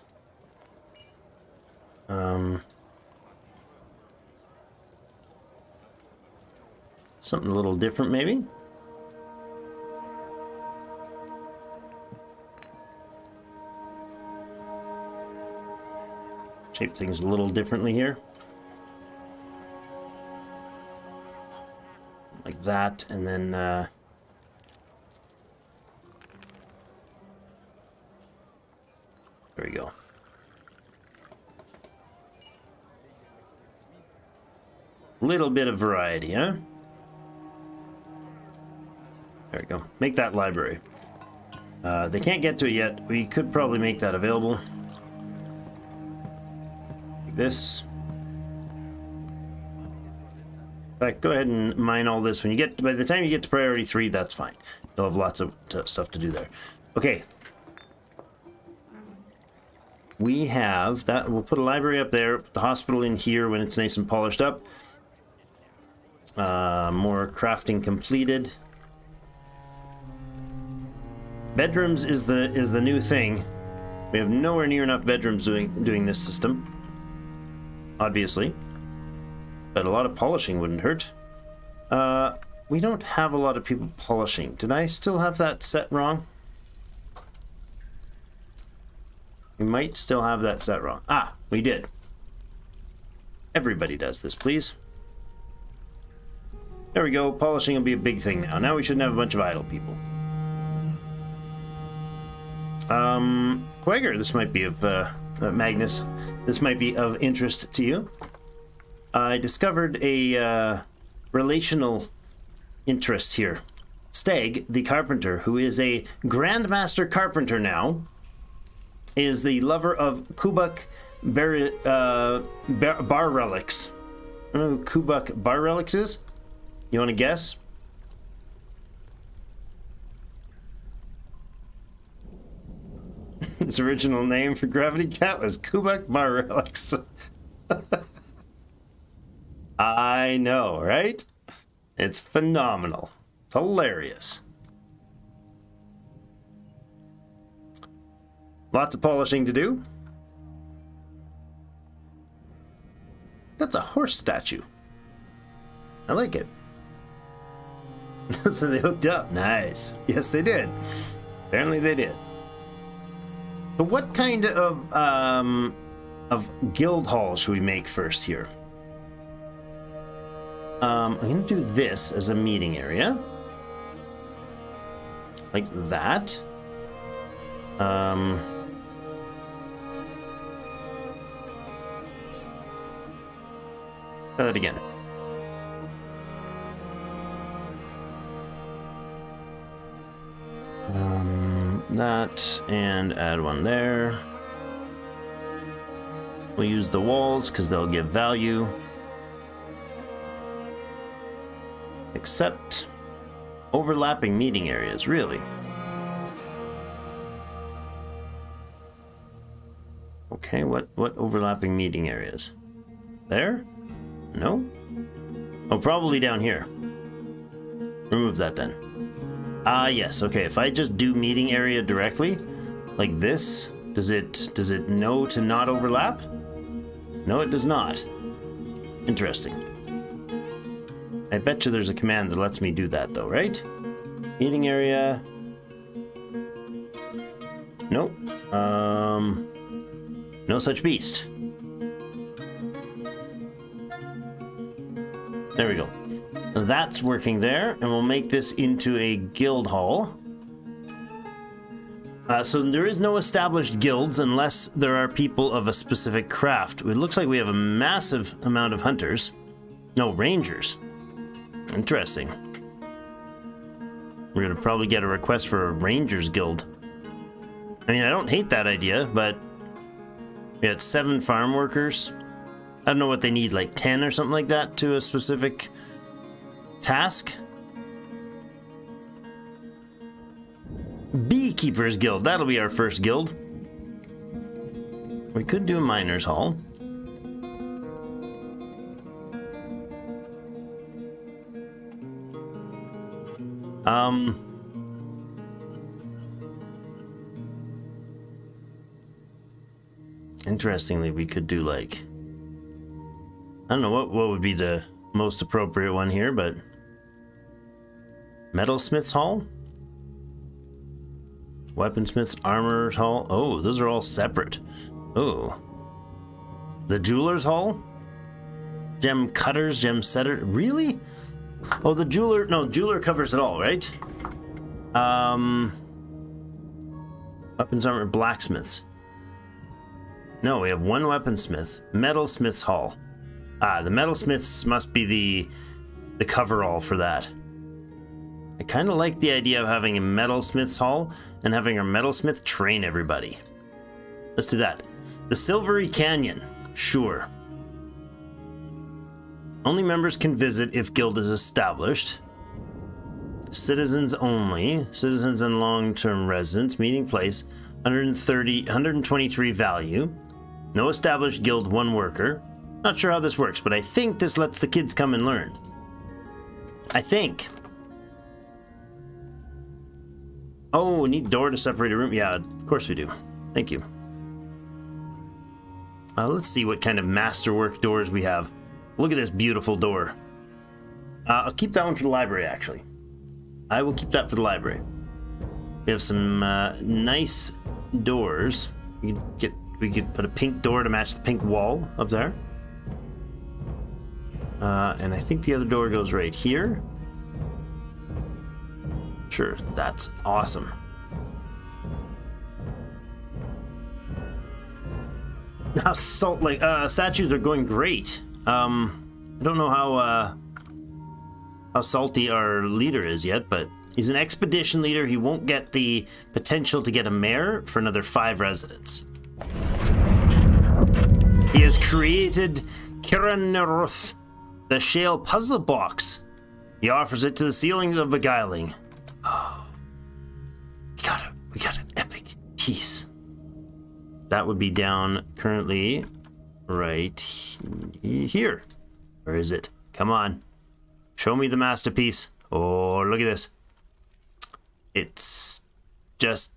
Something a little different, maybe. Shape things a little differently here. Like that, and then there we go. Little bit of variety, huh? There we go. Make that library. They can't get to it yet. We could probably make that available. Like this. In fact, go ahead and mine all this. When you get, by the time you get to priority 3, that's fine. You'll have lots of stuff to do there. Okay. we have that. We'll put a library up there, put the hospital in here when it's nice and polished up. More crafting completed. Bedrooms is the new thing. We have nowhere near enough bedrooms doing this system, obviously, but a lot of polishing wouldn't hurt. We don't have a lot of people polishing. Did I still have that set wrong? We might still have that set wrong. Ah, we did. Everybody does this, please. There we go. Polishing will be a big thing now. Now we shouldn't have a bunch of idle people. Quagger, this might be of, Magnus, this might be of interest to you. I discovered a, relational interest here. Stag, the carpenter, who is a Grandmaster Carpenter now, is the lover of Kubuk bar relics. I don't know who Kubuk bar relics is? You want to guess? Its original name for Gravity Cat was Kubuk bar relics. I know, right? It's phenomenal. It's hilarious. Lots of polishing to do. That's a horse statue. I like it. So they hooked up. Nice. Yes, they did. Apparently they did. But what kind of guild hall should we make first here? I'm going to do this as a meeting area. Like that. Try that again. That, and add one there. We'll use the walls because they'll give value. Except overlapping meeting areas, really. Okay, what overlapping meeting areas? There? No? Oh, probably down here. Remove that then. Ah, yes, okay, if I just do meeting area directly, like this, does it know to not overlap? No, it does not. Interesting. I bet you there's a command that lets me do that though, right? Meeting area. Nope. No such beast. There we go. That's working there, and we'll make this into a guild hall. So there is no established guilds unless there are people of a specific craft. It looks like we have a massive amount of hunters. No, rangers. Interesting. We're gonna probably get a request for a rangers guild. I mean, I don't hate that idea, but we had 7 farm workers. I don't know what they need, like 10 or something like that to a specific task. Beekeepers Guild, that'll be our first guild. We could do a miners hall. Interestingly, we could do like, I don't know what would be the most appropriate one here, but Metalsmith's Hall? Weaponsmith's Armorer's Hall? Oh, those are all separate. Oh. The Jeweler's Hall? Gem Cutters, Gem Setter? Really? Oh, the Jeweler... No, Jeweler covers it all, right? Weapons, Armor, Blacksmiths. No, we have one Weaponsmith. Metalsmith's Hall. Ah, the Metalsmiths must be the coverall for that. I kind of like the idea of having a Metalsmith's Hall and having our Metalsmith train everybody. Let's do that. The Silvery Canyon. Sure. Only members can visit if guild is established. Citizens only. Citizens and long-term residents. Meeting place. 130, 123 value. No established guild, 1 worker. Not sure how this works, but I think this lets the kids come and learn. I think. Oh, we need door to separate a room. Yeah, of course we do. Thank you. Let's see what kind of masterwork doors we have. Look at this beautiful door. I'll keep that one for the library, actually. I will keep that for the library. We have some nice doors. We could put a pink door to match the pink wall up there. And I think the other door goes right here. Sure, that's awesome. Now, statues are going great. I don't know how salty our leader is yet, but he's an expedition leader. He won't get the potential to get a mayor for another 5 residents. He has created Kiraneruth, the shale puzzle box. He offers it to the ceiling of beguiling. Oh, we got an epic piece. That would be down currently right here. Where is it? Come on. Show me the masterpiece. Oh, look at this. It's just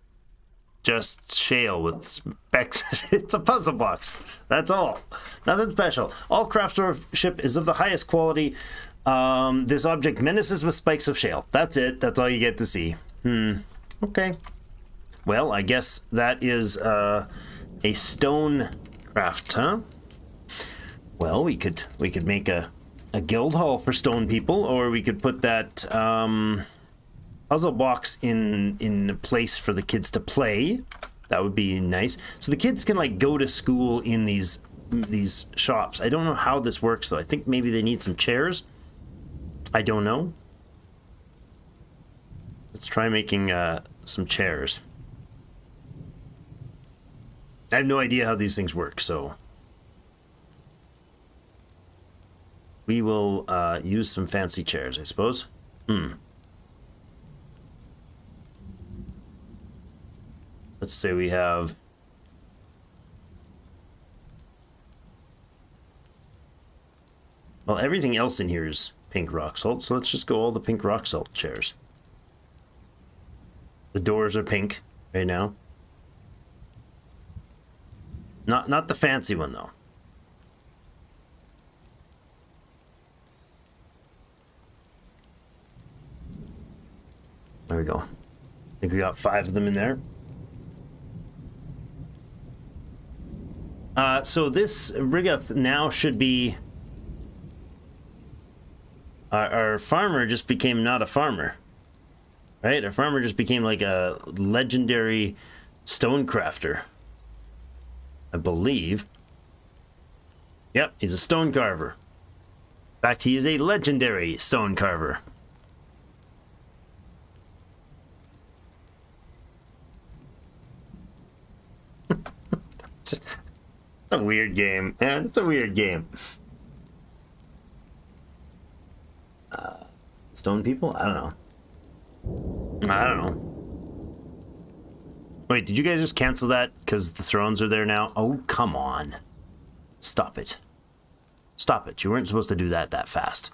shale with specs. It's a puzzle box. That's all. Nothing special. All craftsmanship is of the highest quality. This object menaces with spikes of shale. That's it. That's all you get to see. Okay. Well, I guess that is a stone craft, huh? Well, we could make a guild hall for stone people, or we could put that puzzle box in a place for the kids to play. That would be nice. So the kids can like go to school in these shops. I don't know how this works though. I think maybe they need some chairs. I don't know. Let's try making some chairs. I have no idea how these things work, so we will use some fancy chairs, I suppose. Let's say we have well, everything else in here is pink rock salt, so let's just go all the pink rock salt chairs. The doors are pink right now. Not the fancy one though. There we go. I think we got 5 of them in there. So this Rigoth now should be our farmer just became not a farmer, right? Our farmer just became like a legendary stone crafter, I believe. Yep, he's a stone carver. In fact, he is a legendary stone carver. It's a weird game, man. It's a weird game. Stone people? I don't know. Wait, did you guys just cancel that because the thrones are there now? Oh, come on. Stop it. Stop it. You weren't supposed to do that fast.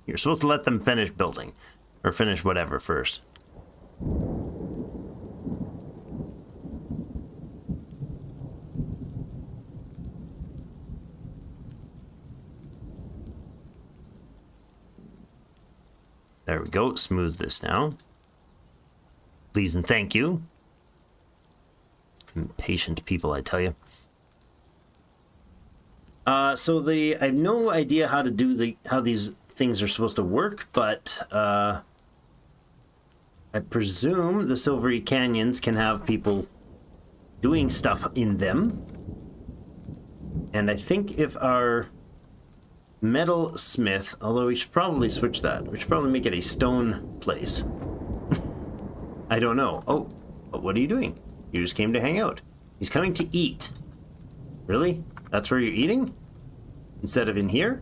You're supposed to let them finish building. Or finish whatever first. There we go. Smooth this now. Please and thank you. Impatient people, I tell you. So I have no idea how to do how these things are supposed to work, but I presume the Silvery Canyons can have people doing stuff in them. And I think if our metal smith, although we should probably switch that. We should probably make it a stone place. I don't know. Oh, but what are you doing? You just came to hang out. He's coming to eat. Really? That's where you're eating? Instead of in here?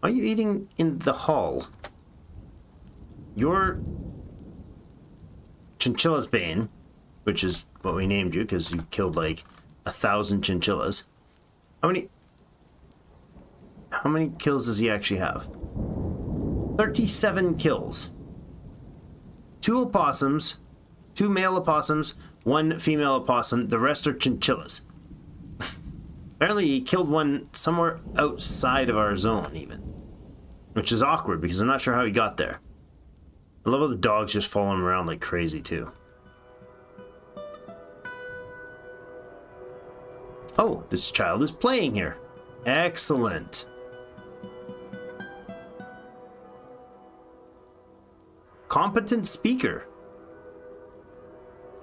Are you eating in the hall? You're Chinchilla's Bane. which is what we named you because you killed like 1,000 chinchillas. How many kills does he actually have? 37 kills. 2 opossums, 2 male opossums, 1 female opossum. The rest are chinchillas. Apparently he killed one somewhere outside of our zone even. Which is awkward because I'm not sure how he got there. I love how the dogs just follow him around like crazy too. Oh, this child is playing here. Excellent. Competent speaker.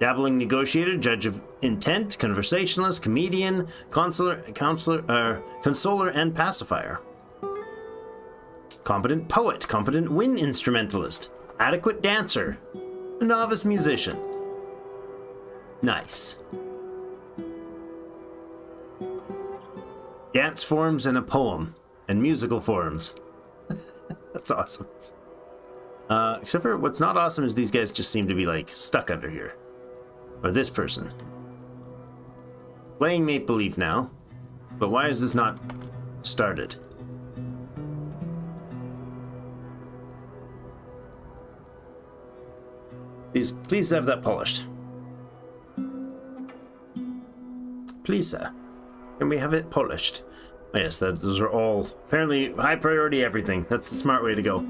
Dabbling negotiator, judge of intent, conversationalist, comedian, consoler, and pacifier. Competent poet, competent wind instrumentalist, adequate dancer, a novice musician. Nice. Dance forms and a poem, and musical forms. That's awesome. Except for what's not awesome is these guys just seem to be like stuck under here. Or this person. Playing Make Believe now. But why is this not started? Please have that polished. Please, sir. Can we have it polished? Oh, yes, those are all apparently high priority everything. That's the smart way to go.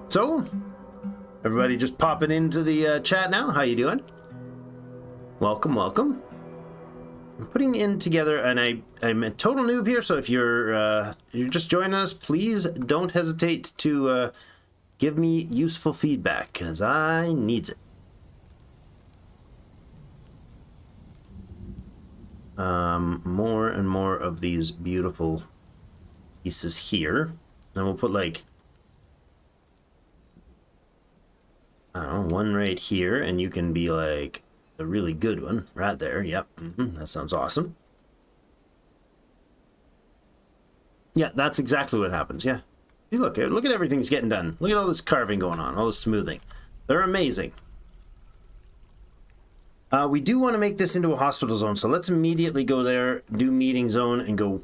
So, everybody just popping into the chat now. How you doing? Welcome, welcome. I'm putting in together, and I'm a total noob here, so if you're just joining us, please don't hesitate to give me useful feedback, because I needs it. More and more of these beautiful pieces here. And we'll put like, I don't know, one right here, and you can be like a really good one right there. Yep, that sounds awesome. Yeah, that's exactly what happens. Yeah, hey, look at everything's getting done. Look at all this carving going on, all this smoothing. They're amazing. We do want to make this into a hospital zone, so let's immediately go there, do meeting zone, and go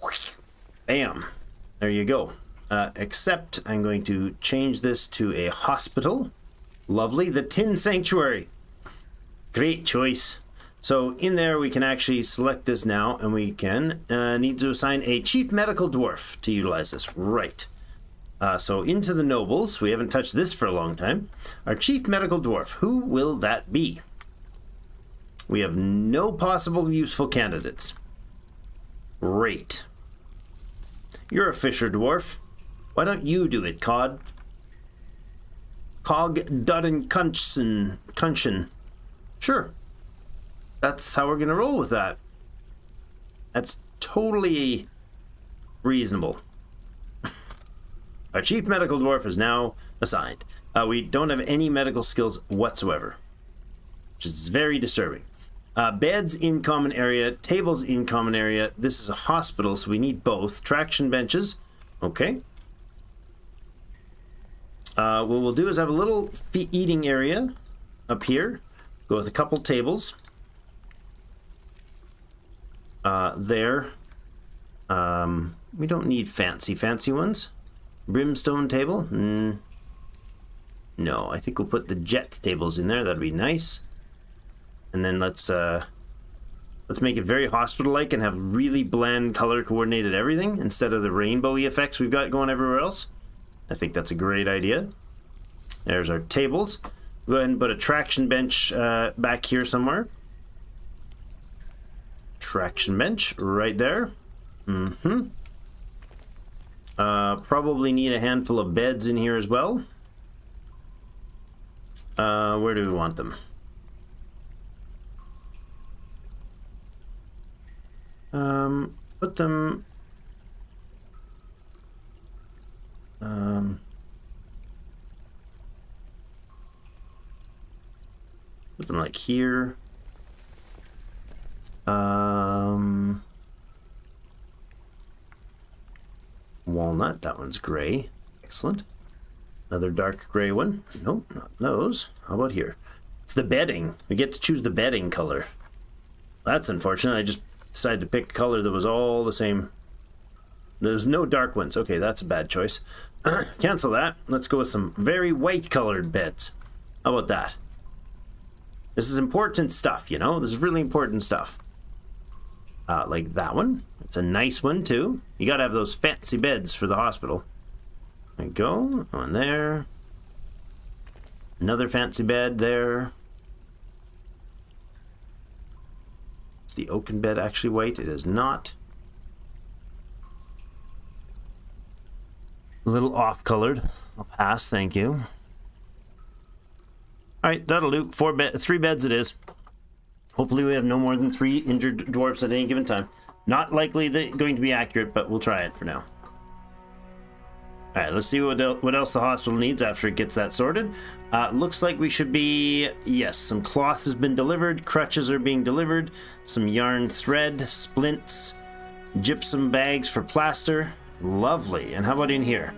bam. There you go. Except I'm going to change this to a hospital. Lovely. The Tin Sanctuary. Great choice. So in there we can actually select this now, and we can need to assign a chief medical dwarf to utilize this. Right. So into the nobles. We haven't touched this for a long time. Our chief medical dwarf. Who will that be? We have no possible useful candidates. Great. You're a fisher dwarf. Why don't you do it, Cod? Cog Dudden Kunshin. Sure. That's how we're gonna roll with that. That's totally reasonable. Our chief medical dwarf is now assigned. We don't have any medical skills whatsoever, which is very disturbing. Beds in common area, tables in common area. This is a hospital, so we need both. Traction benches. Okay. What we'll do is have a little eating area up here. Go with a couple tables. There. We don't need fancy ones. Brimstone table. No, I think we'll put the jet tables in there. That'd be nice. And then let's make it very hospital-like and have really bland color-coordinated everything instead of the rainbow-y effects we've got going everywhere else. I think that's a great idea. There's our tables. Go ahead and put a traction bench back here somewhere. Traction bench right there. Probably need a handful of beds in here as well. Where do we want them? Put them like here. Walnut, that one's gray. Excellent. Another dark gray one. Nope, not those. How about here? It's the bedding. We get to choose the bedding color. That's unfortunate. I just decided to pick a color that was all the same. There's no dark ones. Okay, that's a bad choice. Cancel that. Let's go with some very white colored beds. How about that? This is important stuff, you know? This is really important stuff. Like that one. It's a nice one, too. You gotta have those fancy beds for the hospital. There you go. One there. Another fancy bed there. Is the oaken bed actually white? It is not. A little off-colored. I'll pass, thank you. Alright, that'll do. 3 beds it is. Hopefully we have no more than 3 injured dwarfs at any given time. Not likely going to be accurate, but we'll try it for now. Alright, let's see what else the hospital needs after it gets that sorted. Looks like we should be... Yes, some cloth has been delivered. Crutches are being delivered. Some yarn thread, splints, gypsum bags for plaster. Lovely. And how about in here?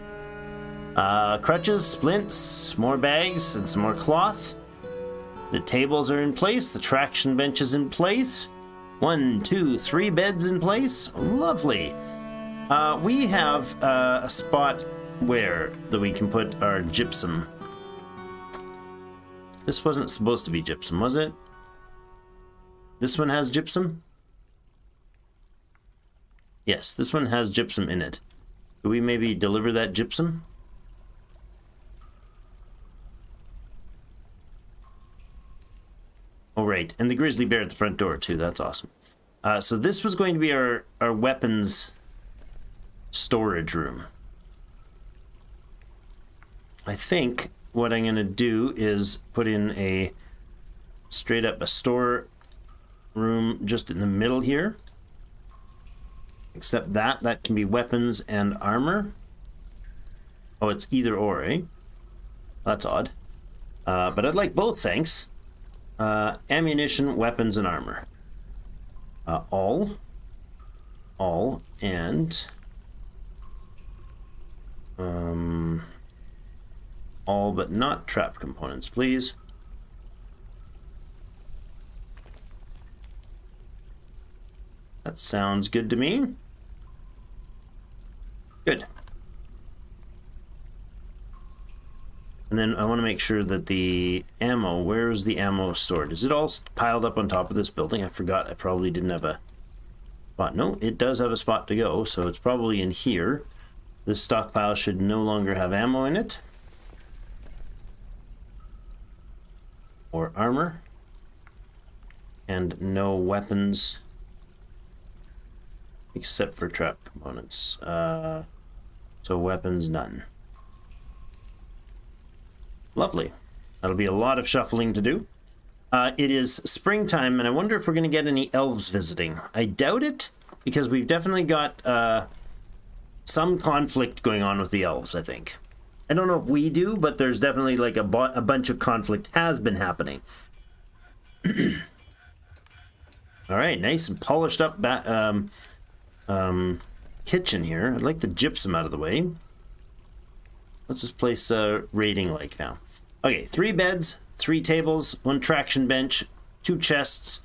Crutches, splints, more bags, and some more cloth. The tables are in place. The traction bench is in place. 1, 2, 3 beds in place. Lovely. We have a spot where that we can put our gypsum. This wasn't supposed to be gypsum, was it? This one has gypsum? Yes, this one has gypsum in it. Do we maybe deliver that gypsum? Oh, right. And the grizzly bear at the front door, too. That's awesome. So this was going to be our weapons storage room. I think what I'm going to do is put in a straight up a store room just in the middle here. Except that can be weapons and armor. Oh, it's either or, eh? That's odd. But I'd like both, thanks. Ammunition, weapons, and armor. All, and... all but not trap components, please. That sounds good to me. Good. And then I want to make sure that the ammo, where's the ammo stored? Is it all piled up on top of this building? I forgot. I probably didn't have a spot. No, it does have a spot to go, so it's probably in here. This stockpile should no longer have ammo in it. Or armor. And no weapons. Except for trap components. So weapons, none. Lovely. That'll be a lot of shuffling to do. It is springtime, and I wonder if we're going to get any elves visiting. I doubt it, because we've definitely got some conflict going on with the elves, I think. I don't know if we do, but there's definitely like a bunch of conflict has been happening. All right, nice and polished up kitchen here. I'd like the gypsum out of the way. What's this place rating like now? Okay, 3 beds, 3 tables, 1 traction bench, 2 chests.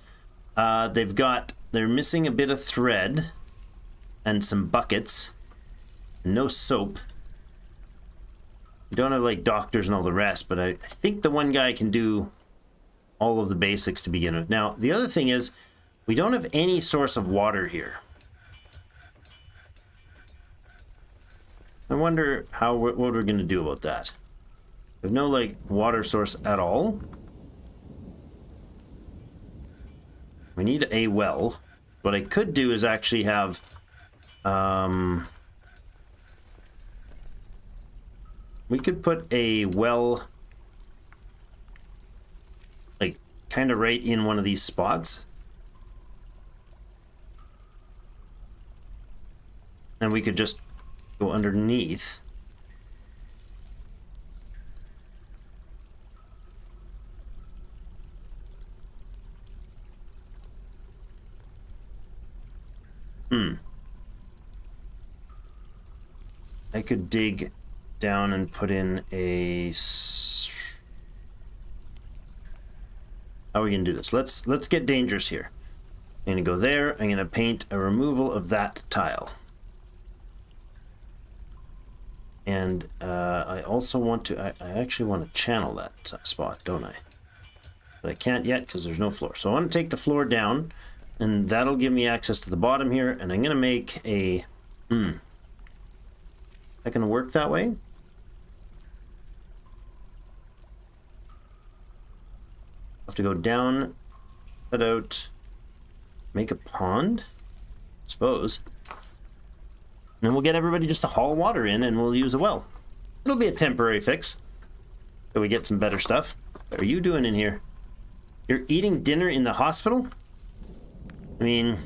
They're missing a bit of thread and some buckets. No soap. We don't have like doctors and all the rest, but I think the one guy can do all of the basics to begin with. Now, the other thing is we don't have any source of water here. I wonder what we're going to do about that. There's no like water source at all. We need a well. What I could do is actually have we could put a well like kind of right in one of these spots. And we could just go underneath. I could dig down and put in a... How are we gonna do this? Let's get dangerous here. I'm gonna go there. I'm gonna paint a removal of that tile. And I also want to, I actually want to channel that spot, don't I? But I can't yet because there's no floor. So I want to take the floor down, and that'll give me access to the bottom here, and I'm going to make a, that going to work that way? Have to go down, cut out, make a pond, I suppose. And we'll get everybody just to haul water in, and we'll use a well. It'll be a temporary fix till we get some better stuff. What are you doing in here? You're eating dinner in the hospital? I mean,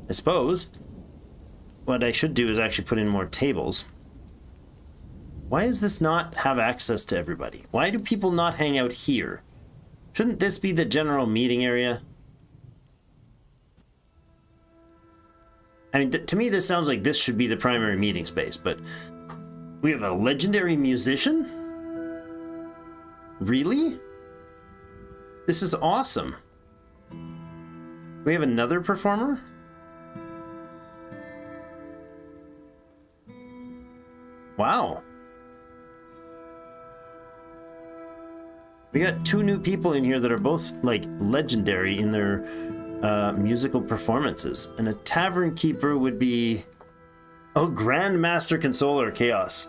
I suppose what I should do is actually put in more tables. Why does this not have access to everybody? Why do people not hang out here? Shouldn't this be the general meeting area? I mean, to me, this sounds like this should be the primary meeting space, but we have a legendary musician? Really? This is awesome. We have another performer? Wow. We got 2 new people in here that are both, like, legendary in their musical performances. And a tavern keeper would be... Oh, Grandmaster Consoler Chaos.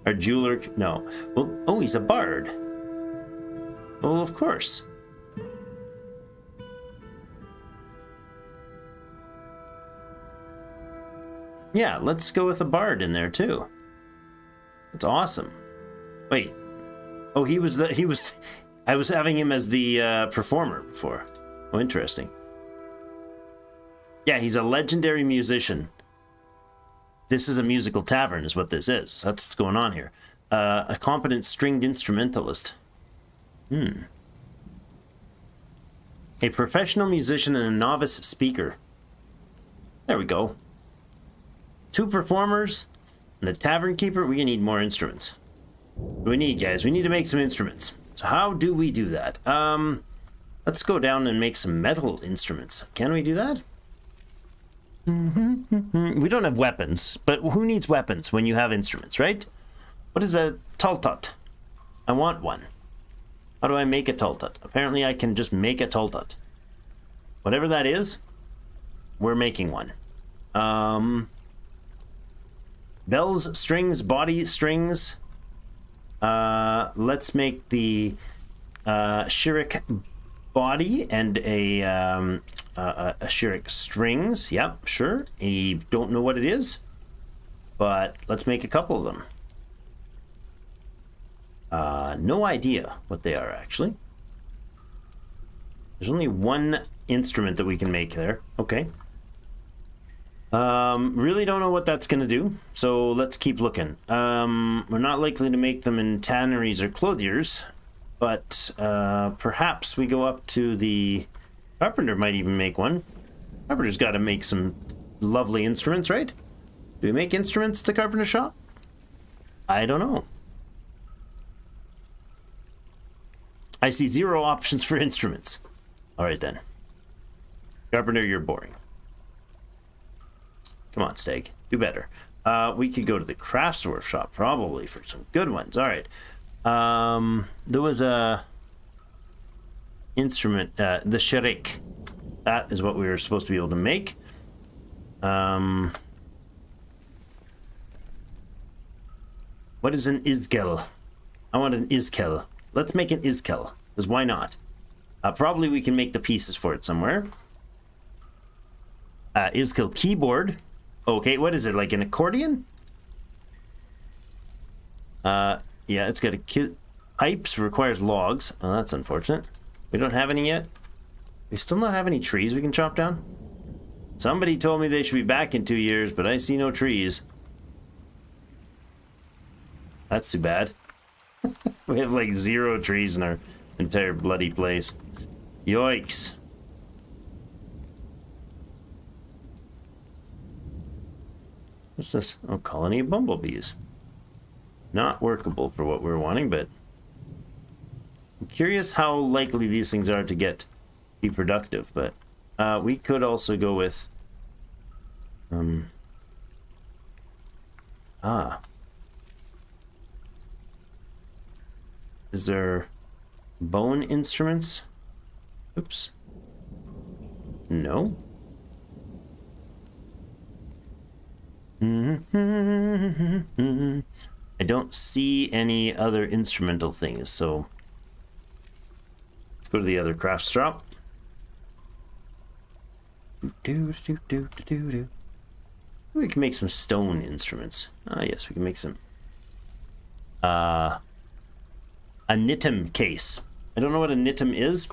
Our jeweler... No. Well, oh, he's a bard. Well, of course. Yeah, let's go with a bard in there, too. That's awesome. Wait. Oh, he was... I was having him as the performer before. Oh, interesting. Yeah, he's a legendary musician. This is a musical tavern, is what this is. That's what's going on here. A competent stringed instrumentalist. A professional musician and a novice speaker. There we go. 2 performers and a tavern keeper. We're gonna need more instruments. What do we need, guys? We need to make some instruments. So how do we do that? Let's go down and make some metal instruments. Can we do that? We don't have weapons, but who needs weapons when you have instruments, right? What is a tultut? I want one. How do I make a tultut? Apparently I can just make a tultut. Whatever that is, we're making one. Bells, strings, body strings. Let's make the Shirik body and a Shirik strings. Yep, sure. I don't know what it is, but let's make a couple of them. No idea what they are, actually. There's only one instrument that we can make there. Okay. Really don't know what that's going to do, so let's keep looking. We're not likely to make them in tanneries or clothiers, but perhaps we go up to the... Carpenter might even make one. Carpenter's got to make some lovely instruments, right? Do we make instruments at the carpenter shop? I don't know. I see 0 options for instruments. All right, then. Carpenter, you're boring. Come on, Steg. Do better. We could go to the craftsdwarf shop, probably, for some good ones. All right. There was a instrument, the Shirik. That is what we were supposed to be able to make. What is an Izkel? I want an Izkel. Let's make an Izkel, because why not? Probably we can make the pieces for it somewhere. Izkel keyboard. Okay, what is it, like an accordion? Yeah, it's got a pipes, requires logs. Oh, that's unfortunate. We don't have any yet. We still not have any trees we can chop down? Somebody told me they should be back in 2 years, but I see no trees. That's too bad. We have like 0 trees in our entire bloody place. Yikes. What's this? Oh, colony of bumblebees. Not workable for what we're wanting, but curious how likely these things are to be productive, but we could also go with is there bone instruments? Oops. No. I don't see any other instrumental things, so let's go to the other craft shop. We can make some stone instruments. Ah, yes, we can make some. A nitum case. I don't know what a nitum is.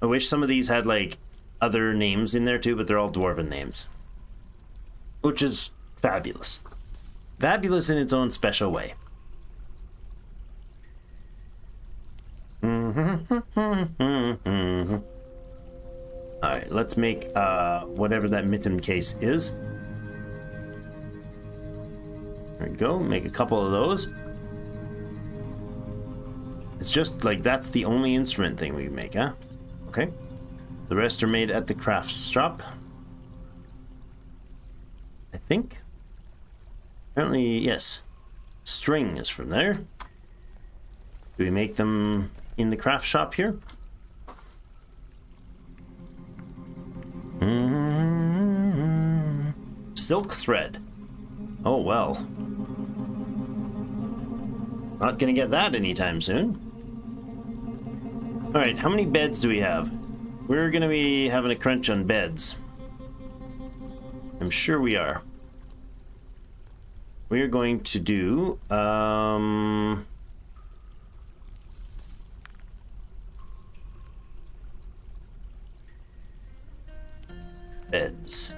I wish some of these had like other names in there too, but they're all dwarven names, which is fabulous. Fabulous in its own special way. Alright, let's make whatever that mitten case is. There we go, make a couple of those. It's just like that's the only instrument thing we make, huh? Okay. The rest are made at the craft shop, I think. Apparently, yes. String is from there. Do we make them in the craft shop here? Silk thread. Oh, well. Not gonna get that anytime soon. Alright, how many beds do we have? We're gonna be having a crunch on beds. I'm sure we are. We are going to do beds.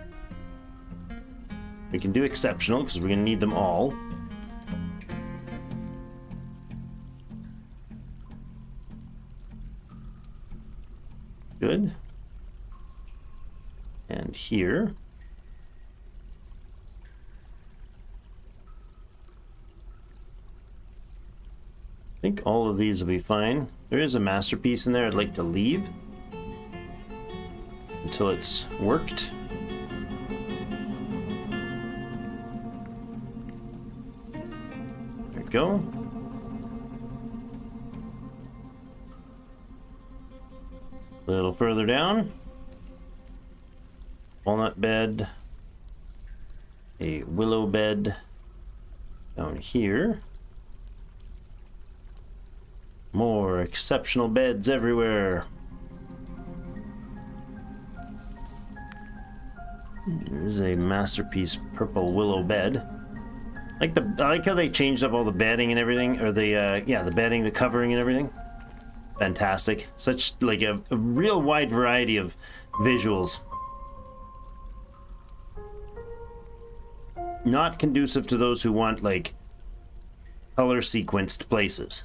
We can do exceptional because we're gonna need them all. Good. And here. I think all of these will be fine. There is a masterpiece in there I'd like to leave until it's worked. There we go. A little further down. Walnut bed. A willow bed down here. More exceptional beds everywhere. There's a masterpiece purple willow bed. I like how they changed up all the bedding and everything, or the the bedding, the covering and everything. Fantastic. Such like a real wide variety of visuals. Not conducive to those who want like color sequenced places.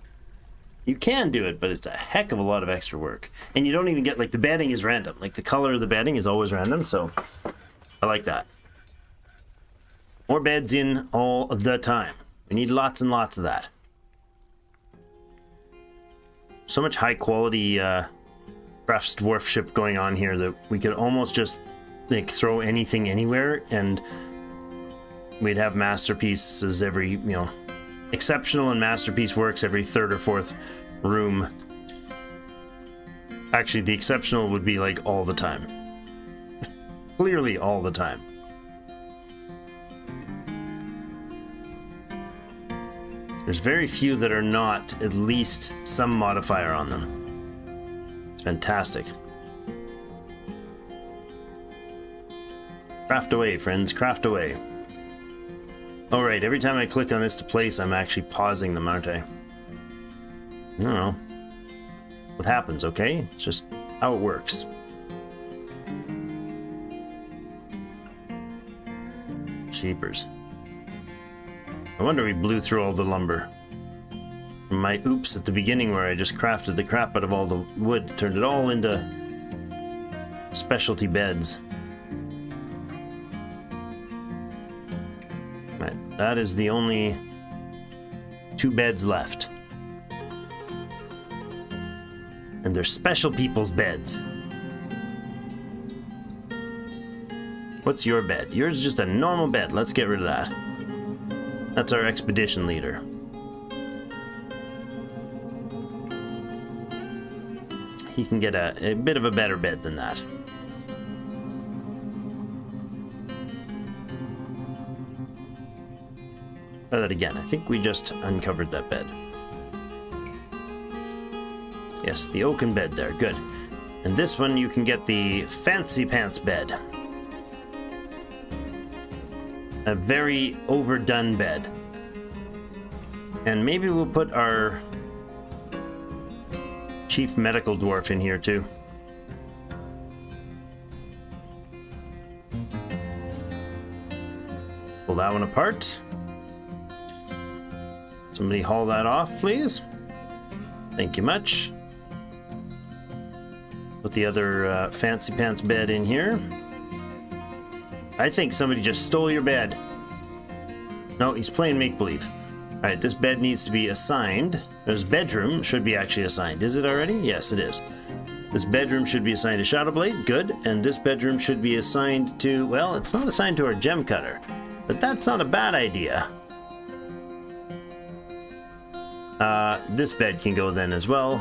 You can do it, but it's a heck of a lot of extra work. And you don't even get, like, the bedding is random. Like, the color of the bedding is always random, so I like that. More beds in all the time. We need lots and lots of that. So much high-quality crafts dwarfship going on here that we could almost just, like, throw anything anywhere, and we'd have masterpieces every, you know... Exceptional and masterpiece works every third or fourth room. Actually, the exceptional would be like all the time. Clearly all the time. There's very few that are not at least some modifier on them. It's fantastic. Craft away, friends, craft away. Alright, every time I click on this to place, I'm actually pausing them, aren't I? I don't know. What happens, okay? It's just how it works. Sheepers. No wonder we blew through all the lumber. My oops at the beginning where I just crafted the crap out of all the wood, turned it all into specialty beds. Right, that is the only 2 beds left. And they're special people's beds. What's your bed? Yours is just a normal bed. Let's get rid of that. That's our expedition leader. He can get a bit of a better bed than that. Try that again. I think we just uncovered that bed. Yes, the oaken bed there. Good. And this one you can get the fancy pants bed. A very overdone bed. And maybe we'll put our chief medical dwarf in here too. Pull that one apart. Somebody haul that off, please. Thank you much. Put the other fancy pants bed in here. I think somebody just stole your bed. No, he's playing make-believe. Alright, this bed needs to be assigned. This bedroom should be actually assigned. Is it already? Yes, it is. This bedroom should be assigned to Shadowblade. Good. And this bedroom should be assigned to... Well, it's not assigned to our gem cutter. But that's not a bad idea. This bed can go then as well.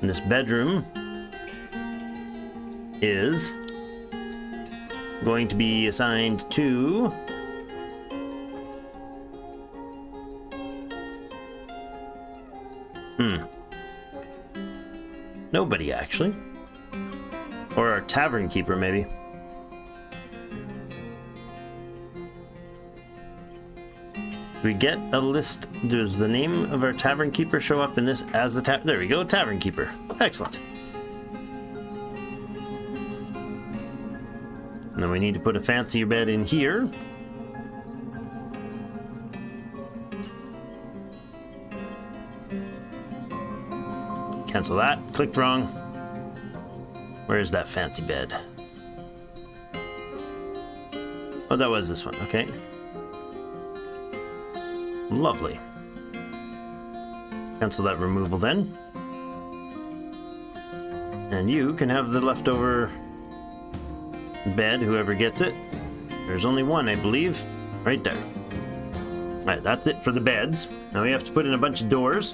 And this bedroom is going to be assigned to... Nobody, actually. Or our tavern keeper, maybe. Do we get a list? Does the name of our tavern keeper show up in this as the there we go, tavern keeper. Excellent. And then we need to put a fancier bed in here. Cancel that. Clicked wrong. Where's that fancy bed? Oh, that was this one. Okay. Lovely. Cancel that removal then. And you can have the leftover bed, whoever gets it. There's only one, I believe. Right there. Alright, that's it for the beds. Now we have to put in a bunch of doors.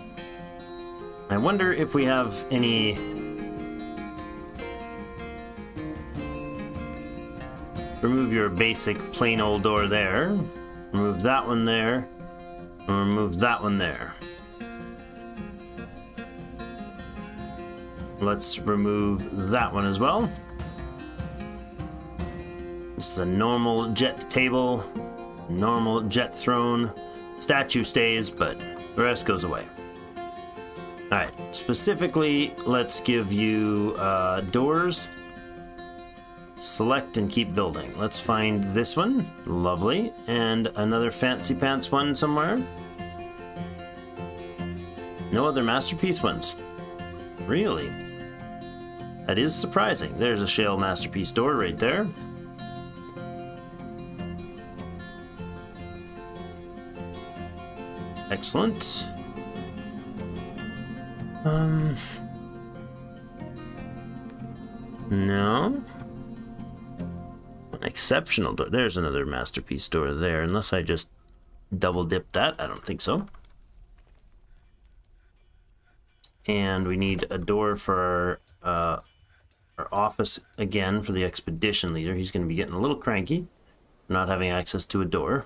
I wonder if we have any... Remove your basic plain old door there. Remove that one there. And remove that one there. Let's remove that one as well. This is a normal jet table. Normal jet throne. Statue stays, but the rest goes away. Alright, specifically, let's give you doors. Select and keep building. Let's find this one. Lovely. And another fancy pants one somewhere. No other masterpiece ones. Really? That is surprising. There's a shale masterpiece door right there. Excellent. No. An exceptional door. There's another masterpiece door there, unless I just double dipped that. I don't think so. And we need a door for our office again for the expedition leader. He's going to be getting a little cranky for not having access to a door.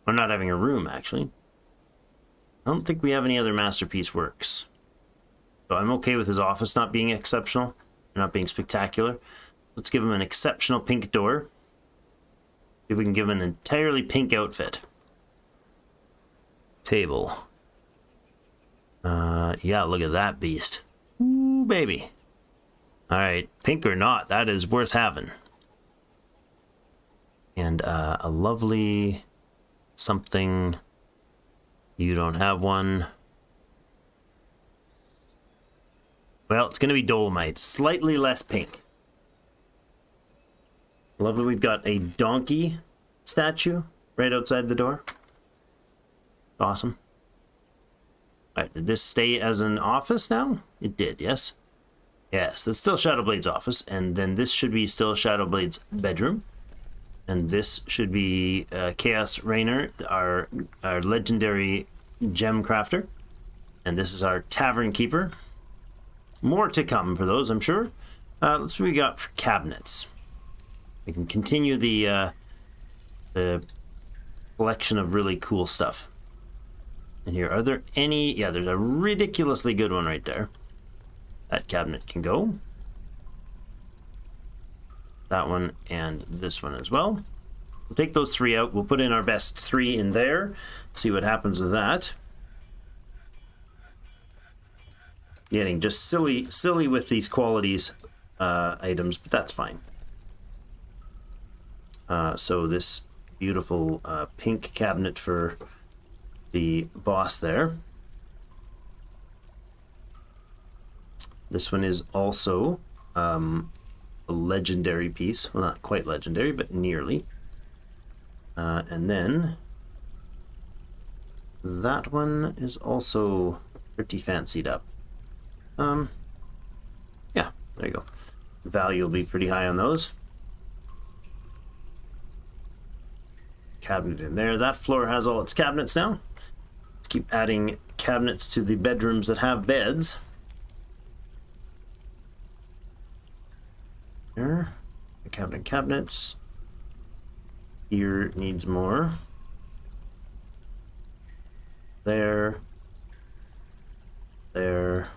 Or not having a room, actually. I don't think we have any other masterpiece works. So I'm okay with his office not being exceptional, not being spectacular. Let's give him an exceptional pink door. See if we can give him an entirely pink outfit. Table. Yeah, look at that beast. Ooh, baby. Alright, pink or not, that is worth having. And a lovely something. You don't have one. Well, it's going to be Dolomite. Slightly less pink. Lovely, we've got a donkey statue right outside the door. Awesome. Alright, did this stay as an office now? It did, yes? Yes, that's still Shadowblade's office, and then this should be still Shadowblade's bedroom. And this should be Chaos Rainer, our legendary gem crafter. And this is our Tavern Keeper. More to come for those, I'm sure. Let's see what we got for cabinets. We can continue the collection of really cool stuff. And here, are there any... Yeah, there's a ridiculously good one right there. That cabinet can go. That one and this one as well. We'll take those three out. We'll put in our best three in there. See what happens with that. Getting just silly with these qualities items, but that's fine. So this beautiful pink cabinet for the boss there. This one is also a legendary piece. Well, not quite legendary, but nearly. And then that one is also pretty fancied up. Yeah, there you go. The value will be pretty high on those. Cabinet in there. That floor has all its cabinets now. Let's keep adding cabinets to the bedrooms that have beds. There. Cabinets. Here needs more. There. Here.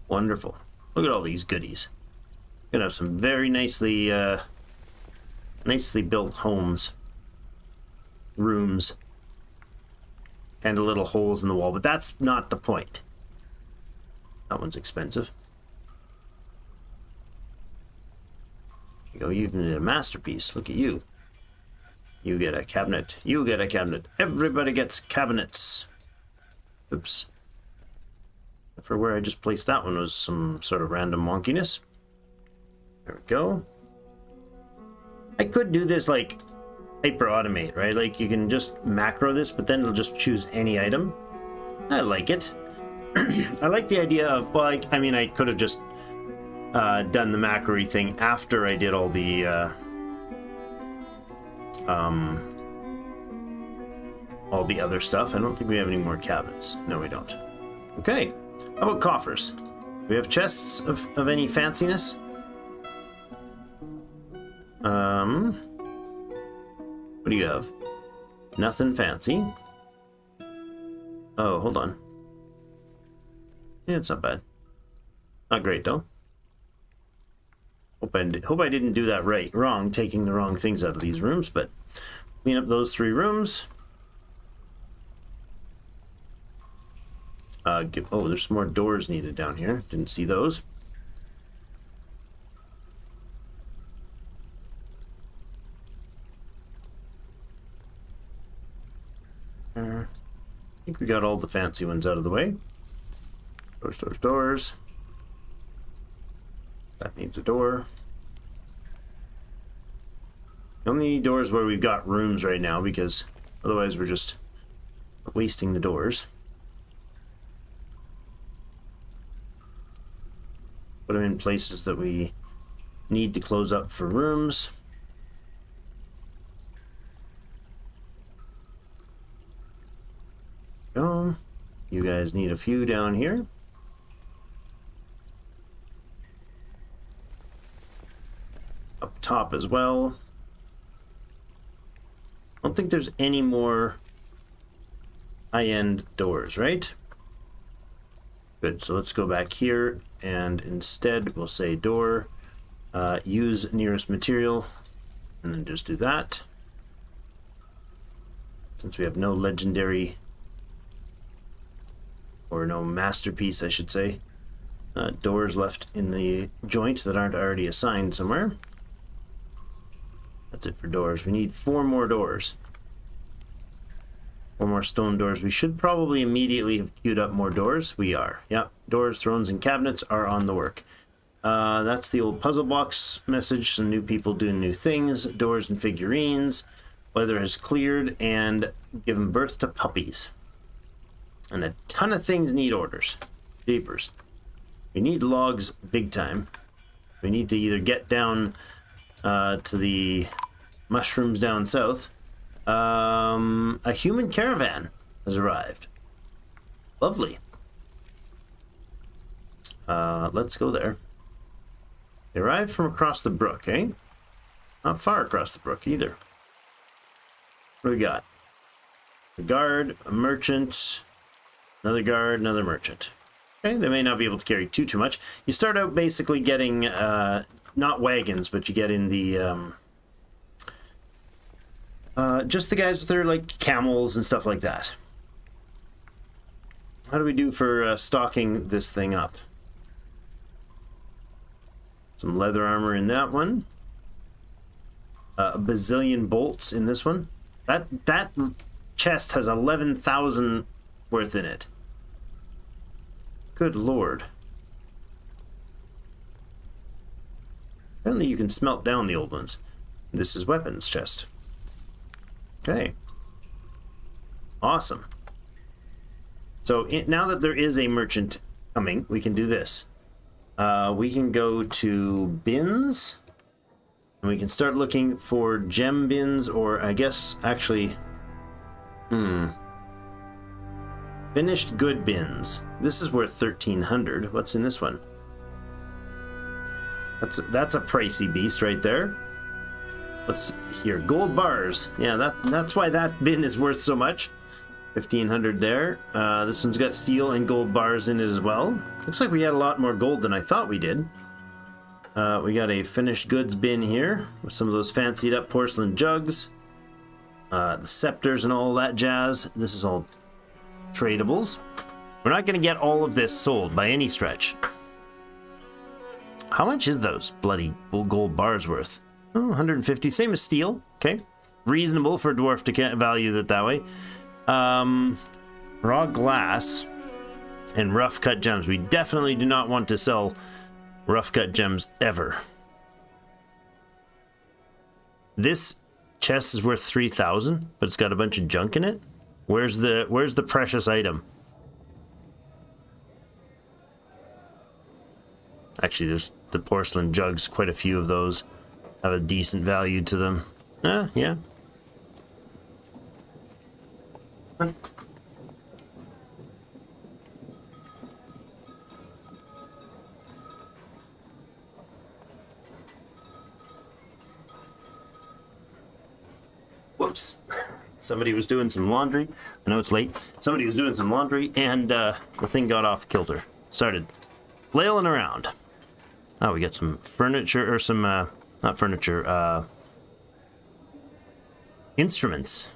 Wonderful. Look at all these goodies. Gonna have some very nicely built homes. Rooms. And little holes in the wall, but that's not the point. That one's expensive. You go, you even a masterpiece. Look at you. You get a cabinet. You get a cabinet. Everybody gets cabinets. Oops. For where I just placed that one was some sort of random wonkiness. There we go. I could do this like hyper automate, right? Like you can just macro this, but then it'll just choose any item. I like it. I like the idea of, well, I mean, I could have just done the macro-y thing after I did all the other stuff. I don't think we have any more cabinets. No, we don't. Okay. How about coffers? Do we have chests of any fanciness? What do you have? Nothing fancy. Oh, hold on. Yeah, it's not bad. Not great though. Hope I didn't do that wrong, taking the wrong things out of these rooms, but clean up those three rooms. Oh, there's some more doors needed down here. Didn't see those. I think we got all the fancy ones out of the way. Doors. That needs a door. Only doors where we've got rooms right now, because otherwise we're just wasting the doors. Put them in places that we need to close up for rooms. Go. You guys need a few down here. Up top as well. I don't think there's any more high-end doors, right? Good, so let's go back here, and instead we'll say door, use nearest material, and then just do that. Since we have no legendary, or no masterpiece, I should say, doors left in the joint that aren't already assigned somewhere. That's it for doors. We need 4 more doors. 4 more stone doors. We should probably immediately have queued up more doors. We are. Yep. Doors, thrones, and cabinets are on the work. That's the old puzzle box message. Some new people doing new things. Doors and figurines. weather has cleared and given birth to puppies. And a ton of things need orders. Jeepers. We need logs big time. We need to either get down to the mushrooms down south. A human caravan has arrived. Lovely. Let's go there. They arrived from across the brook, eh? Not far across the brook either. What do we got? A guard, a merchant, another guard, another merchant. Okay, they may not be able to carry too much. You start out basically getting, not wagons, but you get in the, just the guys with their, like, camels and stuff like that. How do we do for stocking this thing up? Some leather armor in that one. A bazillion bolts in this one. That chest has 11,000 worth in it. Good lord. Apparently you can smelt down the old ones. This is weapons chest. Okay. Awesome. So now that there is a merchant coming, we can do this. We can go to bins, and we can start looking for gem bins, or I guess actually, finished good bins. This is worth 1,300. What's in this one? That's a pricey beast right there. What's here? Gold bars. Yeah, that's why that bin is worth so much. 1,500 there. This one's got steel and gold bars in it as well. Looks like we had a lot more gold than I thought we did. We got a finished goods bin here with some of those fancied up porcelain jugs. The scepters and all that jazz. This is all tradables. We're not going to get all of this sold by any stretch. How much is those bloody gold bars worth? Oh, 150. Same as steel. Okay. Reasonable for a dwarf to value that way. Raw glass and rough cut gems. We definitely do not want to sell rough cut gems ever. This chest is worth 3,000, but it's got a bunch of junk in it. Where's the precious item? Actually, there's the porcelain jugs. Quite a few of those have a decent value to them. Yeah. Whoops. Somebody was doing some laundry. I know it's late. Somebody was doing some laundry, and the thing got off kilter. Started flailing around. Oh, we got some furniture, or some, not furniture, instruments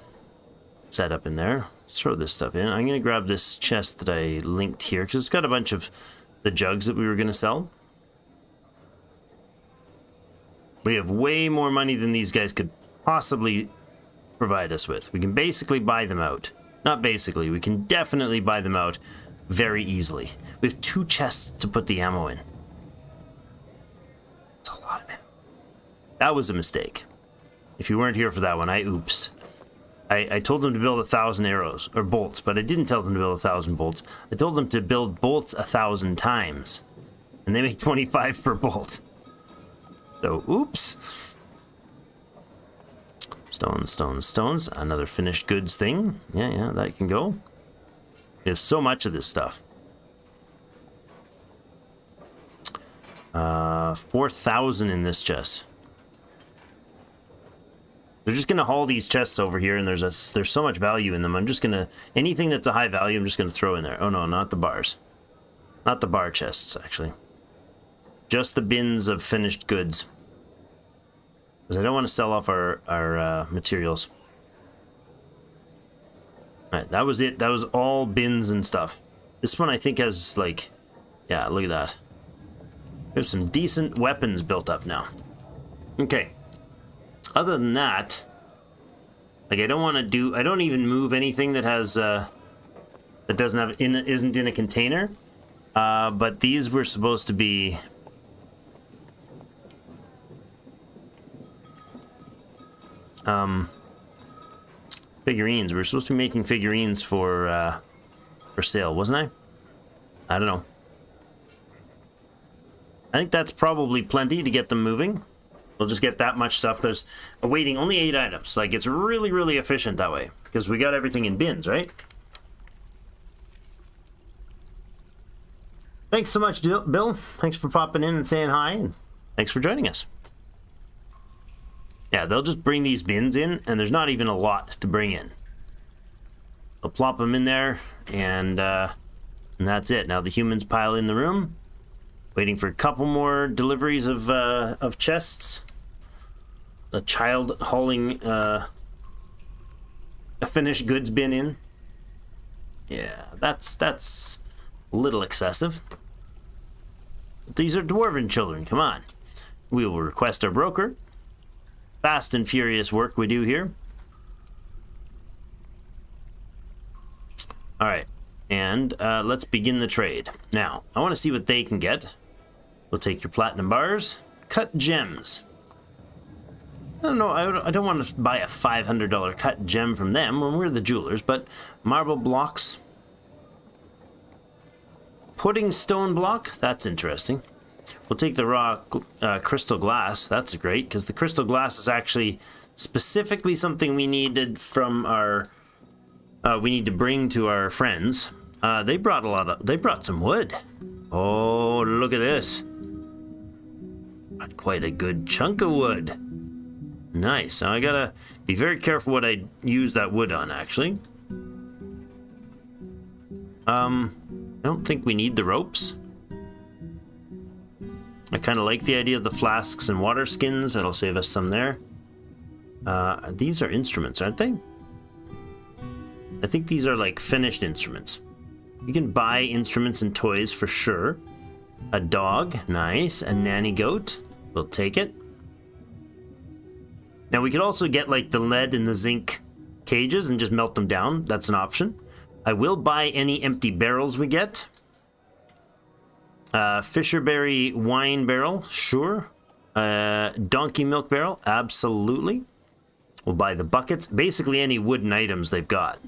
set up in there. Let's throw this stuff in. I'm going to grab this chest that I linked here, because it's got a bunch of the jugs that we were going to sell. We have way more money than these guys could possibly provide us with. We can basically buy them out. Not basically, we can definitely buy them out very easily. We have 2 chests to put the ammo in. That's a lot of ammo. That was a mistake. If you weren't here for that one, I oopsed. I told them to build 1,000 arrows, or bolts, but I didn't tell them to build 1,000 bolts. I told them to build bolts 1,000 times. And they make 25 per bolt. So, oops. Stones. Another finished goods thing. Yeah, that can go. There's so much of this stuff. 4,000 in this chest. They're just gonna haul these chests over here, and there's so much value in them. I'm just gonna, anything that's a high value, I'm just gonna throw in there. Oh no, not the bars. Not the bar chests, actually. Just the bins of finished goods. Because I don't want to sell off our materials. Alright, that was it. That was all bins and stuff. This one I think has, like... Yeah, look at that. There's some decent weapons built up now. Okay. Other than that... Like, I don't want to do... I don't even move anything that has... that doesn't have... isn't in a container. But these were supposed to be... Figurines. We were supposed to be making figurines for sale, wasn't I? I don't know. I think that's probably plenty to get them moving. We'll just get that much stuff. There's awaiting only 8 items. Like, it's really, really efficient that way. Because we got everything in bins, right? Thanks so much, Bill. Thanks for popping in and saying hi. And thanks for joining us. Yeah, they'll just bring these bins in, and there's not even a lot to bring in. They'll plop them in there, and that's it. Now the humans pile in the room, waiting for a couple more deliveries of chests. A child hauling a finished goods bin in. Yeah, that's a little excessive. But these are dwarven children, come on. We will request our broker. Fast and furious work we do here. Alright, and let's begin the trade. Now, I want to see what they can get. We'll take your platinum bars. Cut gems. I don't know, I don't want to buy a $500 cut gem from them when we're the jewelers, but marble blocks. Pudding stone block, that's interesting. We'll take the raw crystal glass. That's great, because the crystal glass is actually specifically something we needed from our... we need to bring to our friends. They brought some wood. Oh, look at this. Got quite a good chunk of wood. Nice. Now I gotta be very careful what I use that wood on, actually. I don't think we need the ropes. I kind of like the idea of the flasks and water skins. That'll save us some there. These are instruments, aren't they? I think these are like finished instruments. You can buy instruments and toys for sure. A dog, nice. A nanny goat, we'll take it. Now we could also get like the lead and the zinc cages and just melt them down. That's an option. I will buy any empty barrels we get. Fisherberry wine barrel, sure. Donkey milk barrel, absolutely. We'll buy the buckets. Basically any wooden items they've got.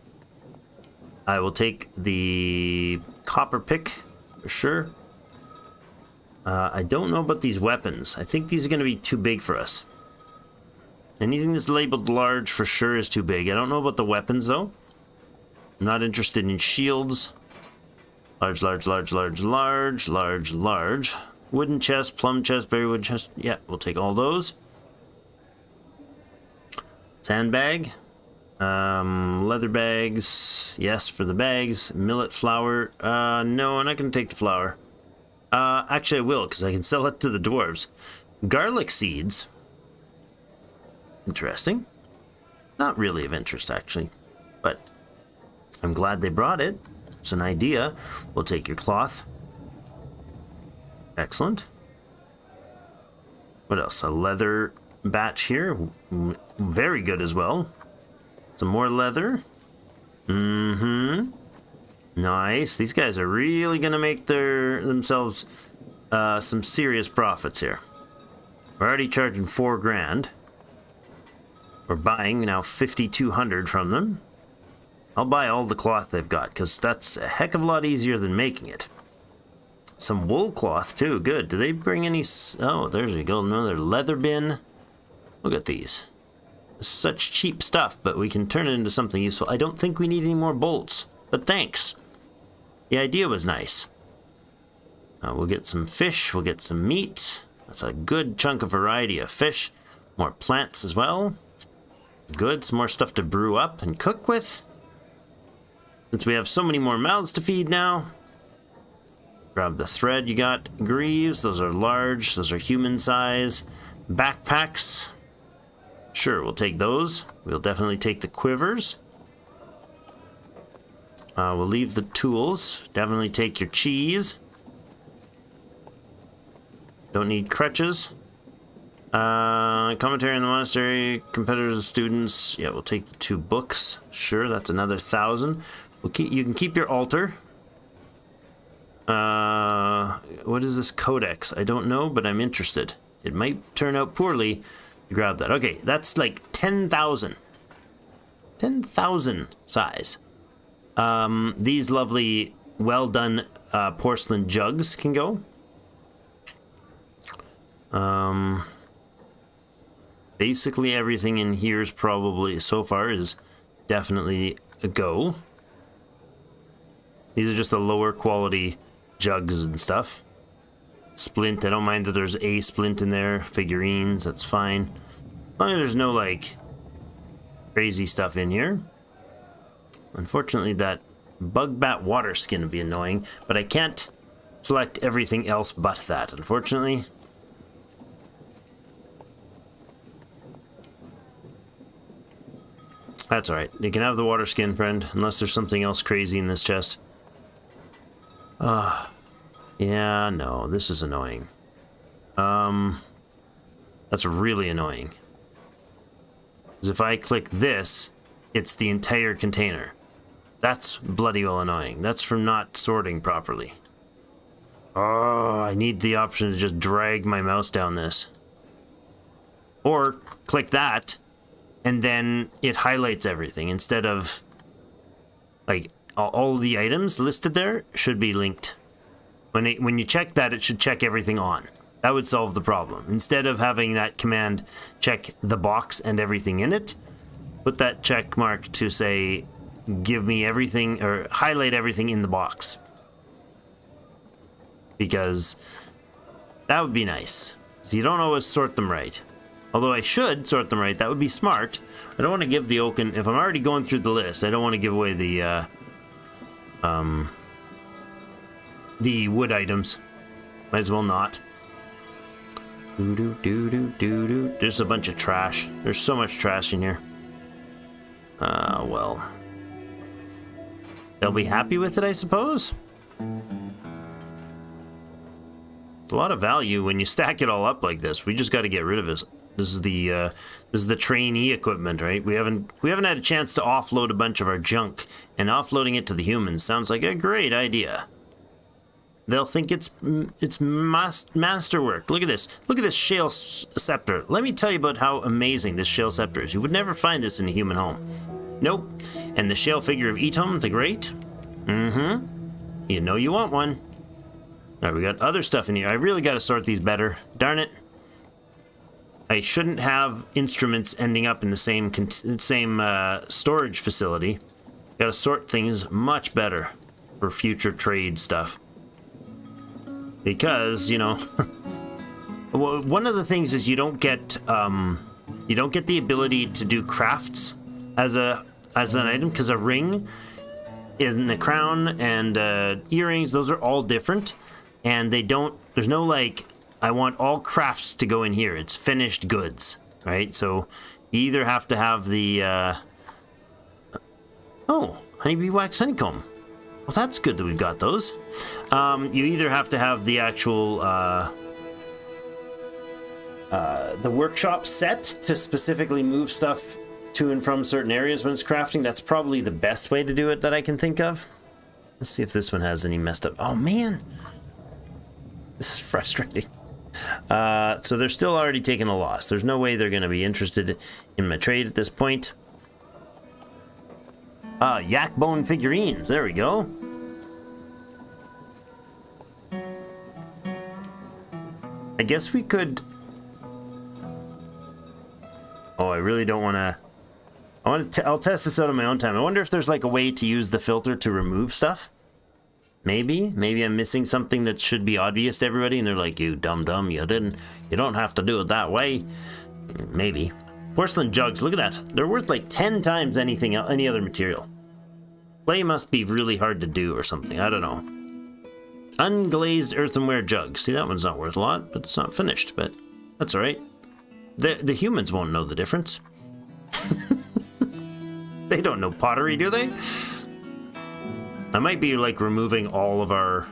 I will take the copper pick, for sure. I don't know about these weapons. I think these are going to be too big for us. Anything that's labeled large for sure is too big. I don't know about the weapons, though. I'm not interested in shields. Large, large, large, large, large, large, large. Wooden chest, plum chest, berrywood chest. Yeah, we'll take all those. Sandbag. Leather bags. Yes, for the bags. Millet flour. No, I'm not going to take the flour. Actually, I will, because I can sell it to the dwarves. Garlic seeds. Interesting. Not really of interest, actually. But I'm glad they brought it. It's an idea. We'll take your cloth. Excellent. What else? A leather batch here. Very good as well. Some more leather. Mm-hmm. Nice. These guys are really going to make themselves some serious profits here. We're already charging $4 grand. We're buying now 5,200 from them. I'll buy all the cloth they've got, because that's a heck of a lot easier than making it. Some wool cloth, too. Good. Do they bring any... Oh, there's you go. Another leather bin. Look at these. Such cheap stuff, but we can turn it into something useful. I don't think we need any more bolts, but thanks. The idea was nice. We'll get some fish. We'll get some meat. That's a good chunk of variety of fish. More plants as well. Good. Some more stuff to brew up and cook with. Since we have so many more mouths to feed now. Grab the thread you got. Greaves. Those are large. Those are human size. Backpacks. Sure, we'll take those. We'll definitely take the quivers. We'll leave the tools. Definitely take your cheese. Don't need crutches. Commentary on the monastery, competitors and students. Yeah, we'll take the 2 books. Sure, that's another 1,000. You can keep your altar. What is this codex? I don't know, but I'm interested. It might turn out poorly. Grab that. Okay, that's like 10,000. 10,000 size. These lovely, well done porcelain jugs can go. Basically everything in here is probably, so far, is definitely a go. These are just the lower quality jugs and stuff. Splint, I don't mind that there's a splint in there. Figurines, that's fine. As long as there's no, like, crazy stuff in here. Unfortunately, that bug bat water skin would be annoying, but I can't select everything else but that, unfortunately. That's alright. You can have the water skin, friend, unless there's something else crazy in this chest. Yeah, no, this is annoying. That's really annoying. Because if I click this, it's the entire container. That's bloody well annoying. That's from not sorting properly. Oh, I need the option to just drag my mouse down this. Or click that, and then it highlights everything instead of, like, all the items listed there should be linked. When you check that, it should check everything on. That would solve the problem. Instead of having that command check the box and everything in it, put that check mark to say, give me everything, or highlight everything in the box. Because that would be nice. So you don't always sort them right. Although I should sort them right, that would be smart. I don't want to give the oaken, if I'm already going through the list, I don't want to give away the wood items. Might as well not. There's a bunch of trash. There's so much trash in here. Well. They'll be happy with it, I suppose? A lot of value when you stack it all up like this. We just got to get rid of it. This is the trainee equipment, right? We haven't had a chance to offload a bunch of our junk, and offloading it to the humans sounds like a great idea. They'll think it's masterwork. Look at this. Look at this shale scepter. Let me tell you about how amazing this shale scepter is. You would never find this in a human home. Nope. And the shale figure of Etom the Great. You know you want one. All right, we got other stuff in here. I really got to sort these better. Darn it. I shouldn't have instruments ending up in the same storage facility. Got to sort things much better for future trade stuff. Because, you know, one of the things is you don't get the ability to do crafts as an item, because a ring and the crown and earrings, those are all different, and there's no, like, I want all crafts to go in here. It's finished goods, right? So you either have to have the honeybee wax honeycomb. Well, that's good that we've got those. You either have to have the actual the workshop set to specifically move stuff to and from certain areas when it's crafting. That's probably the best way to do it that I can think of. Let's see if this one has any messed up. Oh man, this is frustrating. So they're still already taking a loss. There's no way they're going to be interested in my trade at this point. Yak bone figurines. There we go. I guess we could... Oh, I really don't want to... I'll test this out on my own time. I wonder if there's like a way to use the filter to remove stuff. Maybe I'm missing something that should be obvious to everybody, and they're like, you dumb, you don't have to do it that way. Maybe. Porcelain jugs, look at that. They're worth like 10 times any other material. Clay must be really hard to do or something, I don't know. Unglazed earthenware jug. See, that one's not worth a lot, but it's not finished, but that's alright. The humans won't know the difference. They don't know pottery, do they? I might be like removing all of our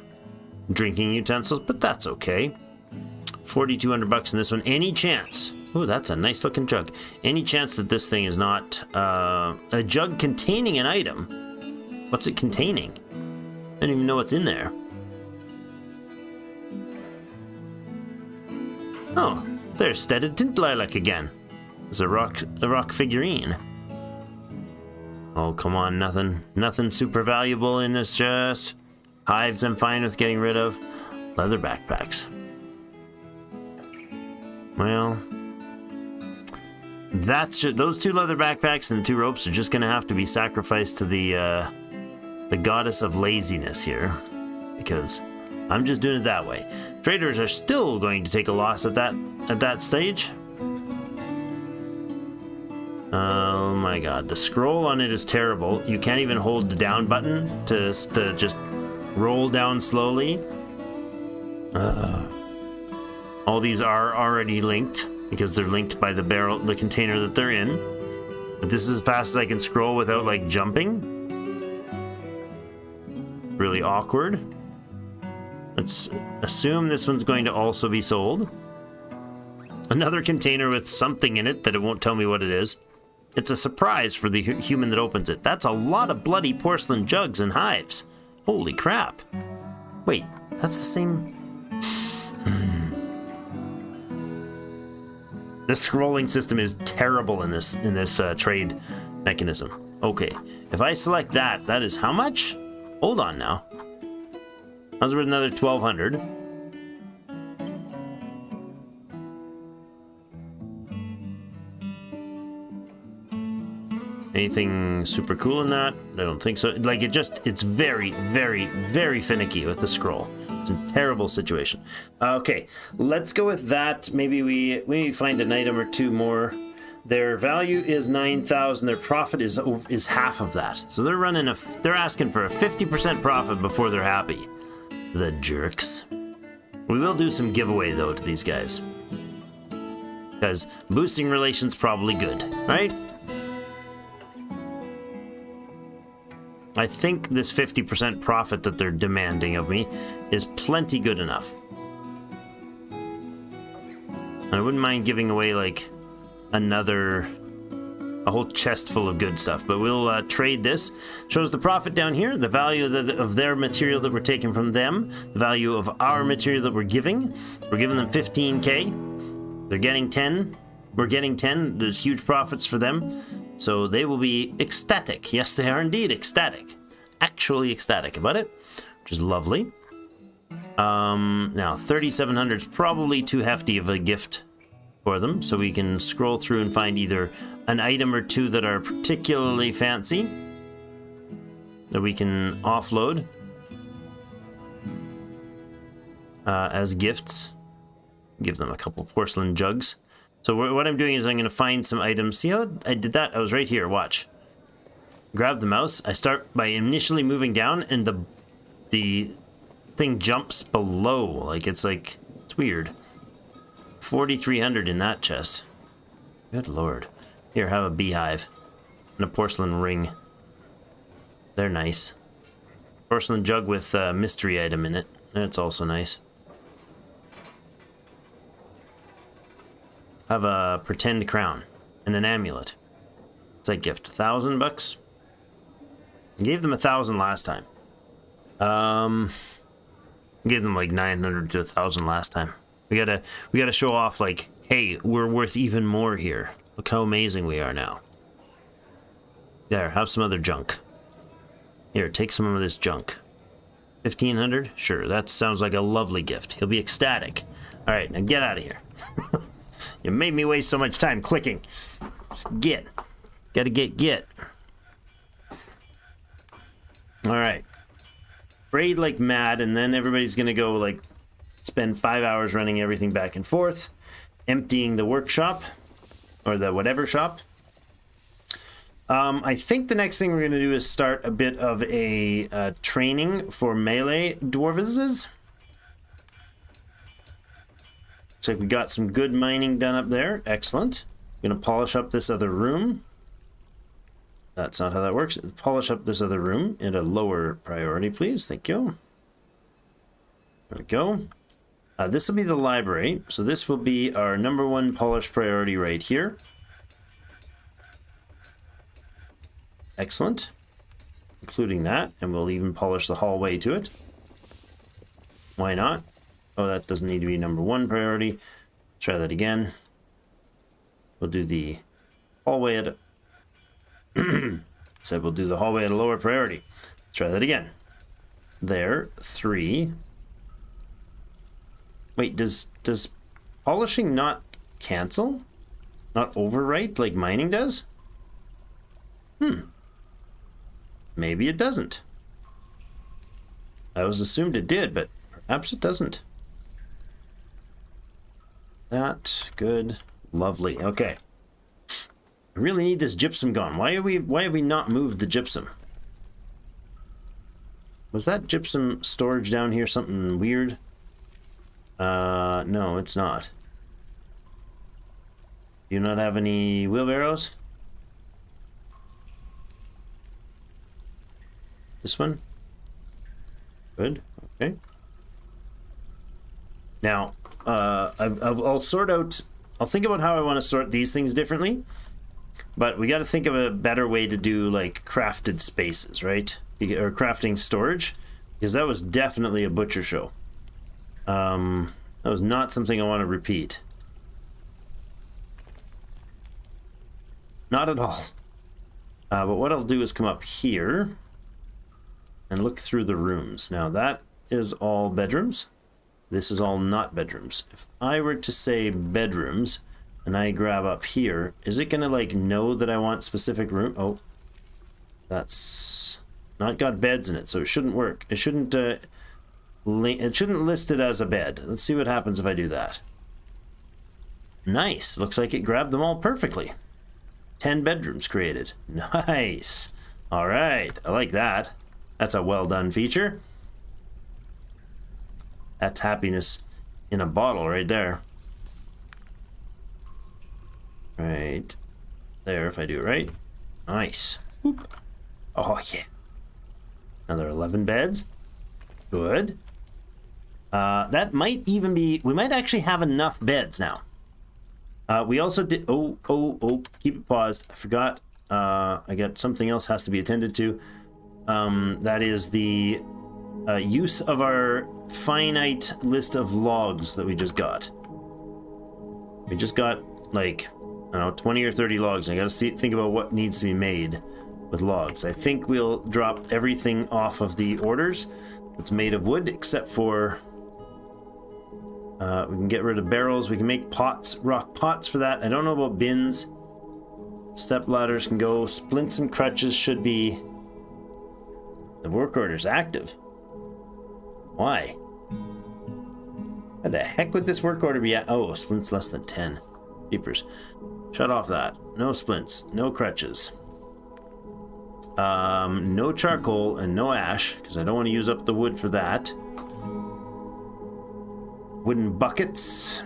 drinking utensils, but that's okay. 4,200 bucks in this one. Any chance? Oh, that's a nice looking jug. Any chance that this thing is not a jug containing an item? What's it containing? I don't even know what's in there. Oh, there's Steaded Tint Lilac again. It's a rock figurine. Oh, come on, nothing super valuable in this chest. Hives I'm fine with getting rid of. Leather backpacks. Well, that's just, those 2 leather backpacks and the 2 ropes are just gonna have to be sacrificed to the goddess of laziness here, because I'm just doing it that way. Traders are still going to take a loss at that stage. Oh my god, the scroll on it is terrible. You can't even hold the down button to just roll down slowly. All these are already linked because they're linked by the container that they're in. But this is as fast as I can scroll without like jumping. Really awkward. Let's assume this one's going to also be sold. Another container with something in it that it won't tell me what it is. It's a surprise for the human that opens it. That's a lot of bloody porcelain jugs and hives. Holy crap. Wait, that's the same... The scrolling system is terrible in this trade mechanism. Okay, if I select that, that is how much? Hold on now. That was worth another 1,200. Anything super cool in that? I don't think so. Like, it's very, very, very finicky with the scroll. It's a terrible situation. Okay, let's go with that. Maybe we find an item or 2 more. Their value is 9,000. Their profit is half of that. So they're asking for a 50% profit before they're happy. The jerks. We will do some giveaway though to these guys, because boosting relations probably good, right? I think this 50% profit that they're demanding of me is plenty good enough. I wouldn't mind giving away like a whole chest full of good stuff, but we'll trade this. Shows the profit down here, the value of their material that we're taking from them, the value of our material that we're giving. We're giving them 15k. They're getting 10. We're getting 10. There's huge profits for them. So they will be ecstatic. Yes, they are indeed ecstatic. Actually ecstatic about it, which is lovely. Now, 3,700 is probably too hefty of a gift for them, so we can scroll through and find either an item or 2 that are particularly fancy that we can offload as gifts. Give them a couple porcelain jugs. So what I'm doing is I'm going to find some items. See how I did that? I was right here. Watch. Grab the mouse. I start by initially moving down, and the thing jumps below. Like it's weird. 4,300 in that chest. Good lord. Here, have a beehive and a porcelain ring. They're nice. Porcelain jug with a mystery item in it. That's also nice. Have a pretend crown and an amulet. It's a gift. $1,000. I gave them 1,000 last time. I gave them like 900 to 1,000 last time. We gotta show off like, hey, we're worth even more here. Look how amazing we are now. There, have some other junk. Here, take some of this junk. 1,500? Sure, that sounds like a lovely gift. He'll be ecstatic. All right, now get out of here. You made me waste so much time clicking. Just get. Gotta get. Alright. Raid like mad, and then everybody's gonna go, like, spend 5 hours running everything back and forth, emptying the workshop, or the whatever shop. I think the next thing we're gonna do is start a bit of a training for melee dwarves. Looks like we got some good mining done up there. Excellent. I'm gonna polish up this other room. That's not how that works. Polish up this other room at a lower priority, please. Thank you. There we go. This will be the library. So this will be our #1 polish priority right here. Excellent. Including that. And we'll even polish the hallway to it. Why not? Oh, that doesn't need to be #1 priority. Try that again. We'll do the hallway at Said we'll do the hallway at a lower priority. Let's try that again. There, 3. Wait, does polishing not cancel? Not overwrite like mining does? Maybe it doesn't. I was assumed it did, but perhaps it doesn't. That, good, lovely. Okay. I really need this gypsum gone. Why have we not moved the gypsum? Was that gypsum storage down here something weird? No, it's not. Do you not have any wheelbarrows? This one? Good, okay. Now, I'll sort out, I'll think about how I want to sort these things differently, but we got to think of a better way to do like crafted spaces, right? Or crafting storage, because that was definitely a butcher show. That was not something I want to repeat. Not at all. But what I'll do is come up here and look through the rooms. Now that is all bedrooms. This is all not bedrooms. If I were to say bedrooms and I grab up here, is it gonna like know that I want specific room? Oh, that's not got beds in it, so it shouldn't work. It shouldn't list it as a bed. Let's see what happens if I do that. Nice, looks like it grabbed them all perfectly. 10 bedrooms created. Nice. All right, I like that. That's a well done feature. That's happiness in a bottle right there. Right there, if I do it right. Nice. Oop. Oh yeah. Another 11 beds. Good. That might even be, we might actually have enough beds now. We also did, oh, keep it paused. I forgot, I got something else has to be attended to. That is the use of our finite list of logs that we just got. We just got like, I don't know, 20 or 30 logs. I gotta think about what needs to be made with logs. I think we'll drop everything off of the orders that's made of wood, except for we can get rid of barrels. We can make pots, rock pots for that. I don't know about bins. Step ladders can go. Splints and crutches should be. The work order's active. Why? How the heck would this work order be at? Oh, splints less than 10. Keepers. Shut off that. No splints. No crutches. No charcoal and no ash, because I don't want to use up the wood for that. Wooden buckets.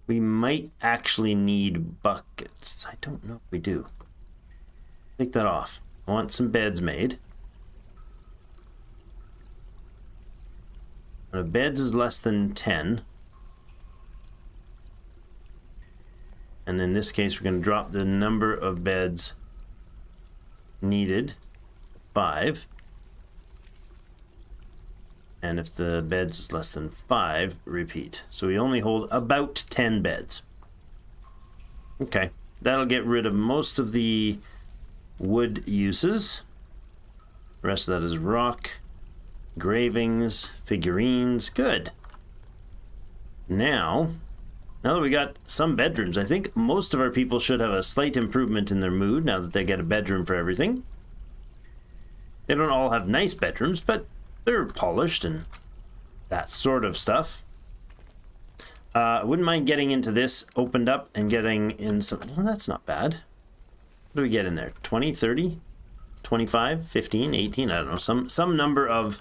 We might actually need buckets. I don't know if we do. Take that off. I want some beds made. Beds is less than 10. And in this case, we're going to drop the number of beds needed, 5. And if the beds is less than 5, repeat. So we only hold about 10 beds. Okay, that'll get rid of most of the wood uses. The rest of that is rock, engravings, figurines. Good. Now that we got some bedrooms, I think most of our people should have a slight improvement in their mood now that they get a bedroom for everything. They don't all have nice bedrooms, but they're polished and that sort of stuff. I wouldn't mind getting into this opened up and getting in some. Well, that's not bad. What do we get in there? 20, 30, 25, 15, 18? I don't know. Some number of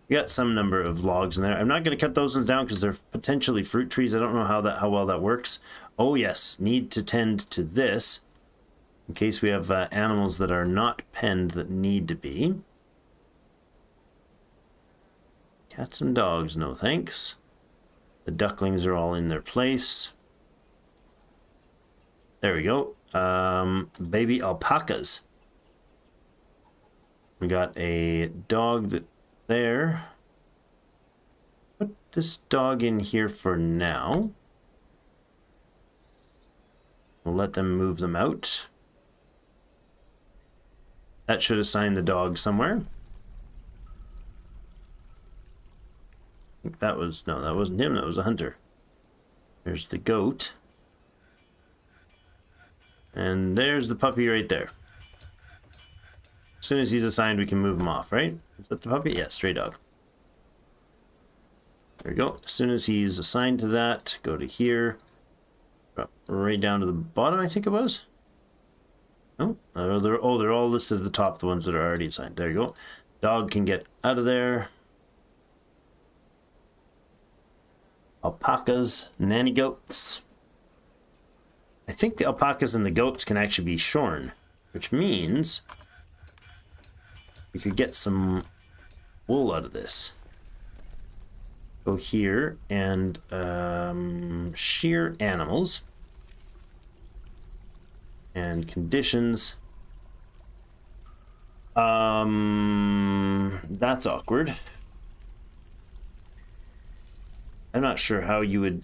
we got some number of logs in there. I'm not going to cut those ones down because they're potentially fruit trees. I don't know how well that works. Oh yes, need to tend to this in case we have animals that are not penned that need to be. Cats and dogs, no thanks. The ducklings are all in their place. There we go. Baby alpacas. We got a dog there. Put this dog in here for now. We'll let them move them out. That should assign the dog somewhere. I think that was, no, that wasn't him, that was a hunter. There's the goat. And there's the puppy right there. As soon as he's assigned, we can move him off, right? Is that the puppy? Yeah, stray dog. There we go. As soon as he's assigned to that, go to here. Drop right down to the bottom, I think it was. Oh, they're all listed at the top, the ones that are already assigned. There you go. Dog can get out of there. Alpacas, nanny goats. I think the alpacas and the goats can actually be shorn, which means we could get some wool out of this. Go here and shear animals. And conditions. That's awkward. I'm not sure how you would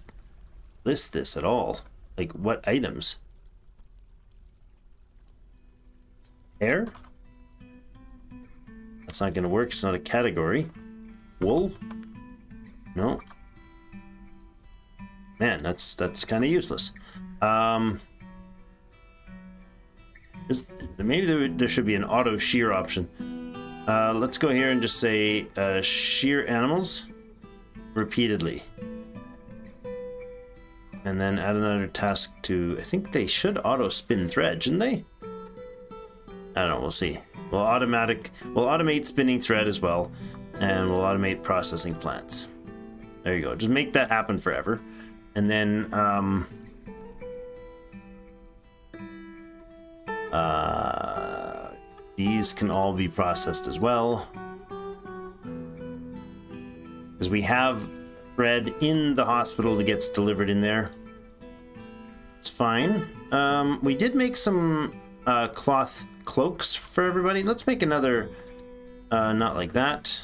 list this at all. Like, what items? Hair? That's not going to work. It's not a category. Wool? No. Man, that's kind of useless. Maybe there should be an auto shear option. Let's go here and just say shear animals repeatedly. And then add another task to, I think they should auto spin thread, shouldn't they? I don't know, we'll see. We'll automate spinning thread as well, and we'll automate processing plants. There you go. Just make that happen forever. And then these can all be processed as well, because we have thread in the hospital that gets delivered in there. It's fine. We did make some cloth cloaks for everybody. Let's make another not like that.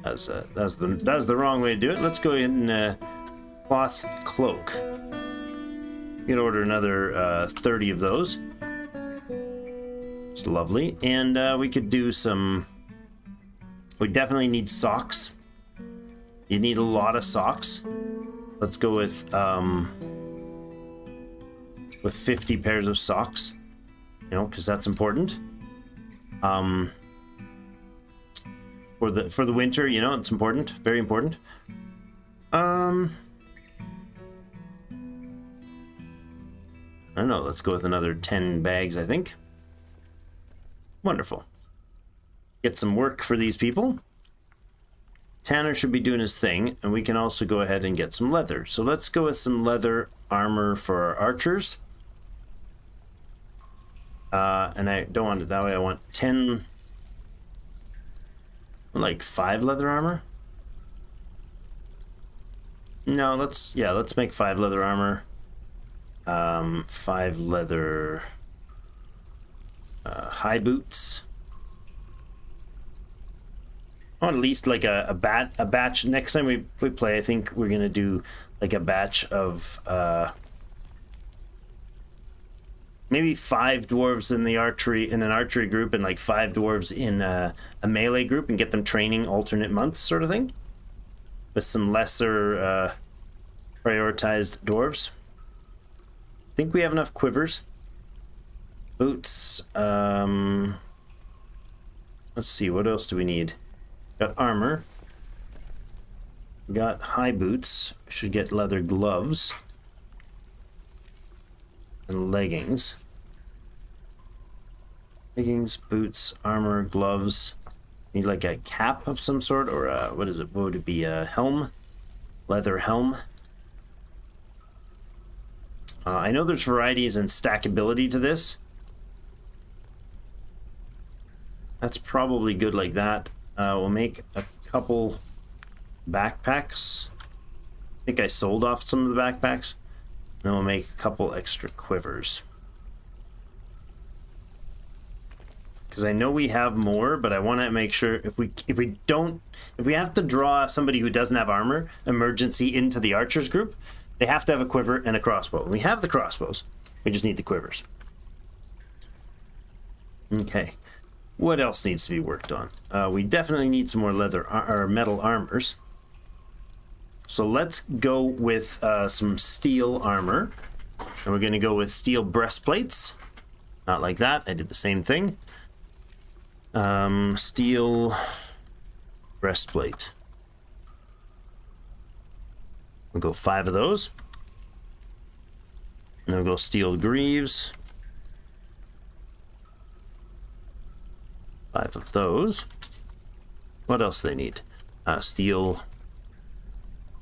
That's the wrong way to do it. Let's go in cloth cloak. You can order another 30 of those. It's lovely. And we could do some, we definitely need socks. You need a lot of socks. Let's go with 50 pairs of socks, you know, because that's important. For the winter, you know, it's important, very important. I don't know, let's go with another 10 bags, I think. Wonderful. Get some work for these people. Tanner should be doing his thing, and we can also go ahead and get some leather. So let's go with some leather armor for our archers. And I don't want it that way. I want 10, like 5 leather armor. No, let's make 5 leather armor. 5 leather high boots. Or at least like a batch. Next time we play, I think we're gonna do like a batch of maybe 5 dwarves in an archery group, and like 5 dwarves in a melee group, and get them training alternate months, sort of thing, with some lesser prioritized dwarves. I think we have enough quivers. Boots. Let's see, what else do we need? Got armor. Got high boots. Should get leather gloves. And leggings. Leggings, boots, armor, gloves. Need like a cap of some sort, or what is it? What would it be? A helm? Leather helm. I know there's varieties and stackability to this. That's probably good like that. We'll make a couple backpacks. I think I sold off some of the backpacks. Then we'll make a couple extra quivers, because I know we have more, but I want to make sure if we have to draw somebody who doesn't have armor emergency into the archers group, they have to have a quiver and a crossbow. We have the crossbows. We just need the quivers. Okay. What else needs to be worked on? We definitely need some more leather or metal armors. So let's go with some steel armor. And we're going to go with steel breastplates. Not like that. I did the same thing. Steel breastplate. We'll go 5 of those. And then we'll go steel greaves. 5 of those. What else do they need? Steel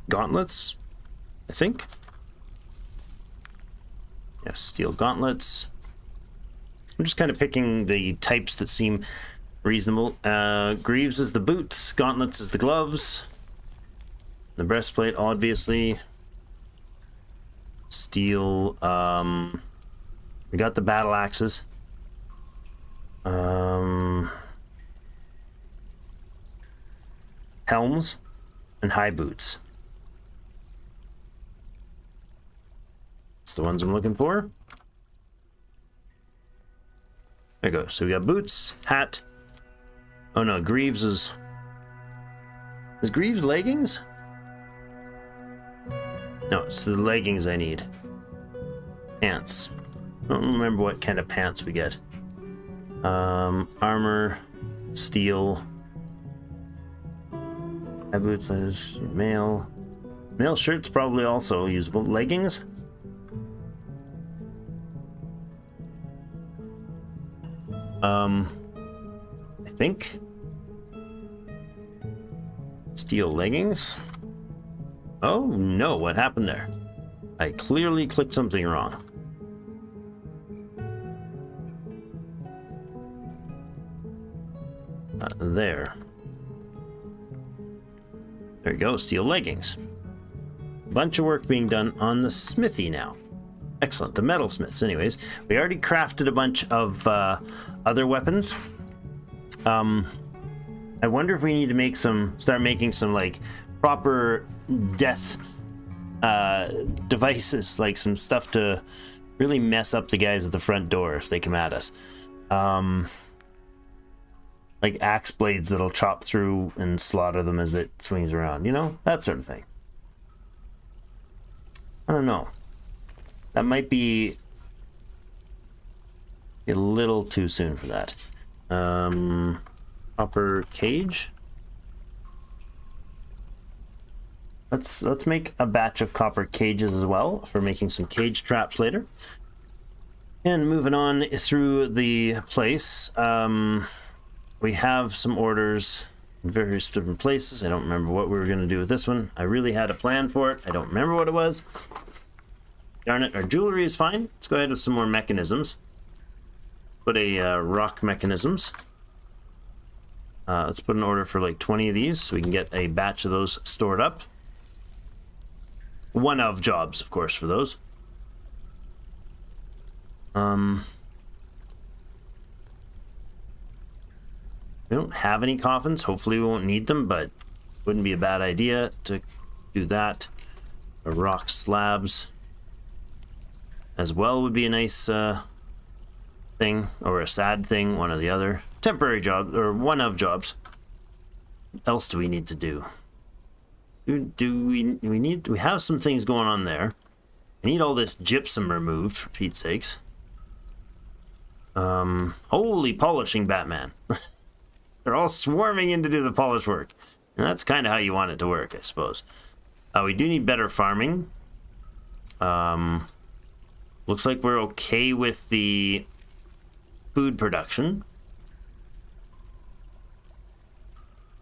gauntlets, I think. Yes, steel gauntlets. I'm just kind of picking the types that seem reasonable. Greaves is the boots, gauntlets is the gloves, the breastplate, obviously. Steel, we got the battle axes. Helms and high boots. That's the ones I'm looking for. There we go. So we got boots, hat. Oh no, Greaves is Greaves leggings? No, it's the leggings I need. Pants. I don't remember what kind of pants we get. Armor, steel, high boots, mail shirts probably also usable. Leggings. I think steel leggings. Oh no, what happened there? I clearly clicked something wrong. There you go, steel leggings. Bunch of work being done on the smithy now. Excellent, the metalsmiths. Anyways, we already crafted a bunch of other weapons. I wonder if we need to start making some like proper death devices, like some stuff to really mess up the guys at the front door if they come at us. Like axe blades that'll chop through and slaughter them as it swings around, you know, that sort of thing. I don't know. That might be a little too soon for that. Copper cage. Let's make a batch of copper cages as well for making some cage traps later. And moving on through the place, we have some orders in various different places. I don't remember what we were going to do with this one. I really had a plan for it. I don't remember what it was. Darn it, our jewelry is fine. Let's go ahead with some more mechanisms. Put a rock mechanisms. Let's put an order for like 20 of these so we can get a batch of those stored up. One of jobs, of course, for those. We don't have any coffins. Hopefully we won't need them, but wouldn't be a bad idea to do that. A rock slabs as well would be a nice thing, or a sad thing, one or the other. Temporary job, or one of jobs. What else do we need to do? We have some things going on there. I need all this gypsum removed, for Pete's sakes. Holy polishing Batman. They're all swarming in to do the polish work. And that's kind of how you want it to work, I suppose. We do need better farming. Looks like we're okay with the food production.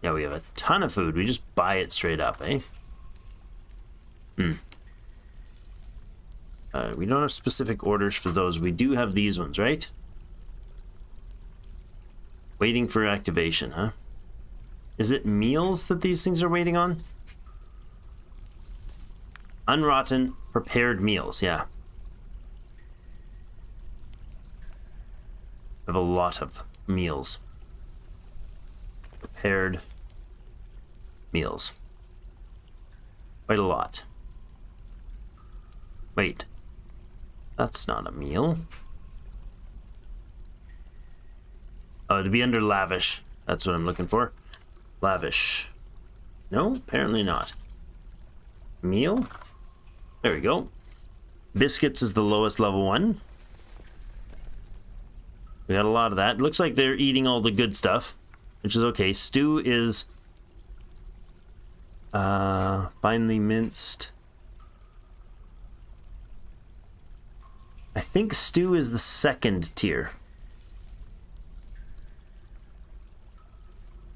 Yeah, we have a ton of food. We just buy it straight up, eh? We don't have specific orders for those. We do have these ones, right? Waiting for activation, huh? Is it meals that these things are waiting on? Unrotten, prepared meals, yeah. I have a lot of them. meals. Prepared meals. Quite a lot. Wait. That's not a meal. Oh, to be under lavish. That's what I'm looking for. Lavish. No, apparently not. Meal? There we go. Biscuits is the lowest level one. We got a lot of that. Looks like they're eating all the good stuff, which is okay. Stew is finely minced. I think stew is the second tier.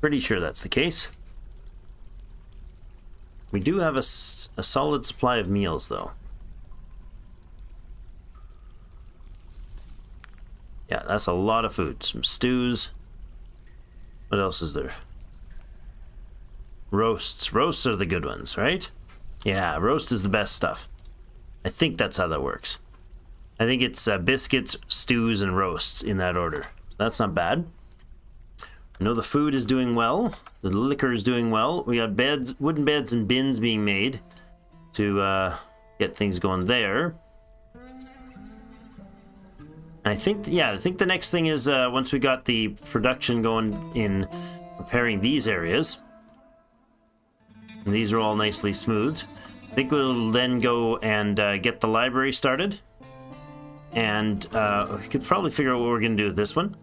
Pretty sure that's the case. We do have a solid supply of meals, though. Yeah, that's a lot of food. Some stews. What else is there? Roasts. Roasts are the good ones, right? Yeah, roast is the best stuff. I think that's how that works. I think it's biscuits, stews, and roasts in that order. That's not bad. I know the food is doing well. The liquor is doing well. We got beds, wooden beds and bins being made to get things going there. I think the next thing is once we got the production going in preparing these areas, and these are all nicely smoothed, I think we'll then go and get the library started, and we could probably figure out what we're going to do with this one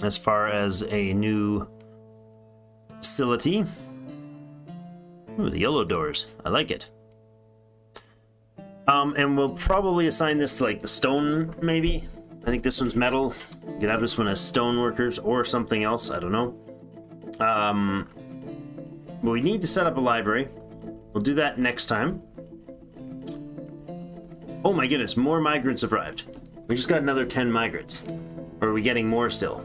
as far as a new facility. Ooh, the yellow doors. I like it. And we'll probably assign this to like the stone, maybe. I think this one's metal. You could have this one as stone workers or something else. I don't know. But we need to set up a library. We'll do that next time. Oh my goodness, more migrants have arrived. We just got another 10 migrants. Or are we getting more still?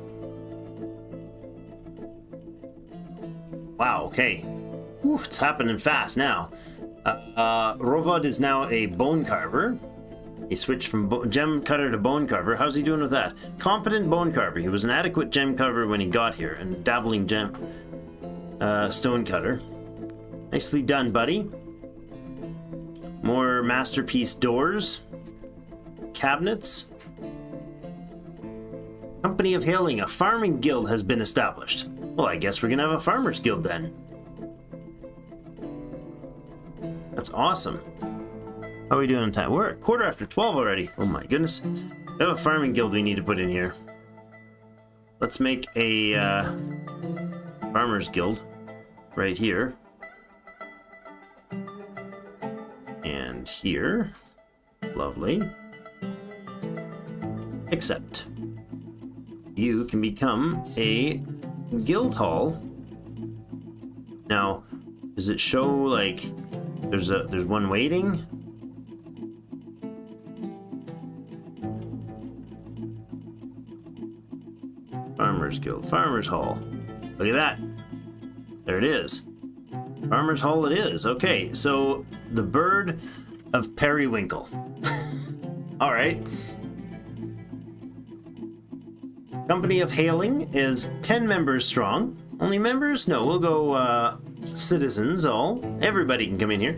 Wow, okay. Ooh, it's happening fast now. Rovad is now a bone carver. He switched from gem cutter to bone carver. How's he doing with that? Competent bone carver. He was an adequate gem carver when he got here, and dabbling gem stone cutter. Nicely done, buddy. More masterpiece doors. Cabinets. Company of Hailing. A farming guild has been established. Well, I guess we're gonna have a farmers guild then. That's awesome. How are we doing on time? We're at 12:15 already. Oh my goodness. We have a farming guild we need to put in here. Let's make a farmers guild right here. And here. Lovely. Except you can become a guild hall. Now, does it show like there's one waiting? Farmers Guild, Farmers Hall. Look at that. There it is. Farmers Hall it is. Okay, so the bird of periwinkle. All right. Company of Hailing is 10 members strong. Only members? No, we'll go citizens all. Everybody can come in here.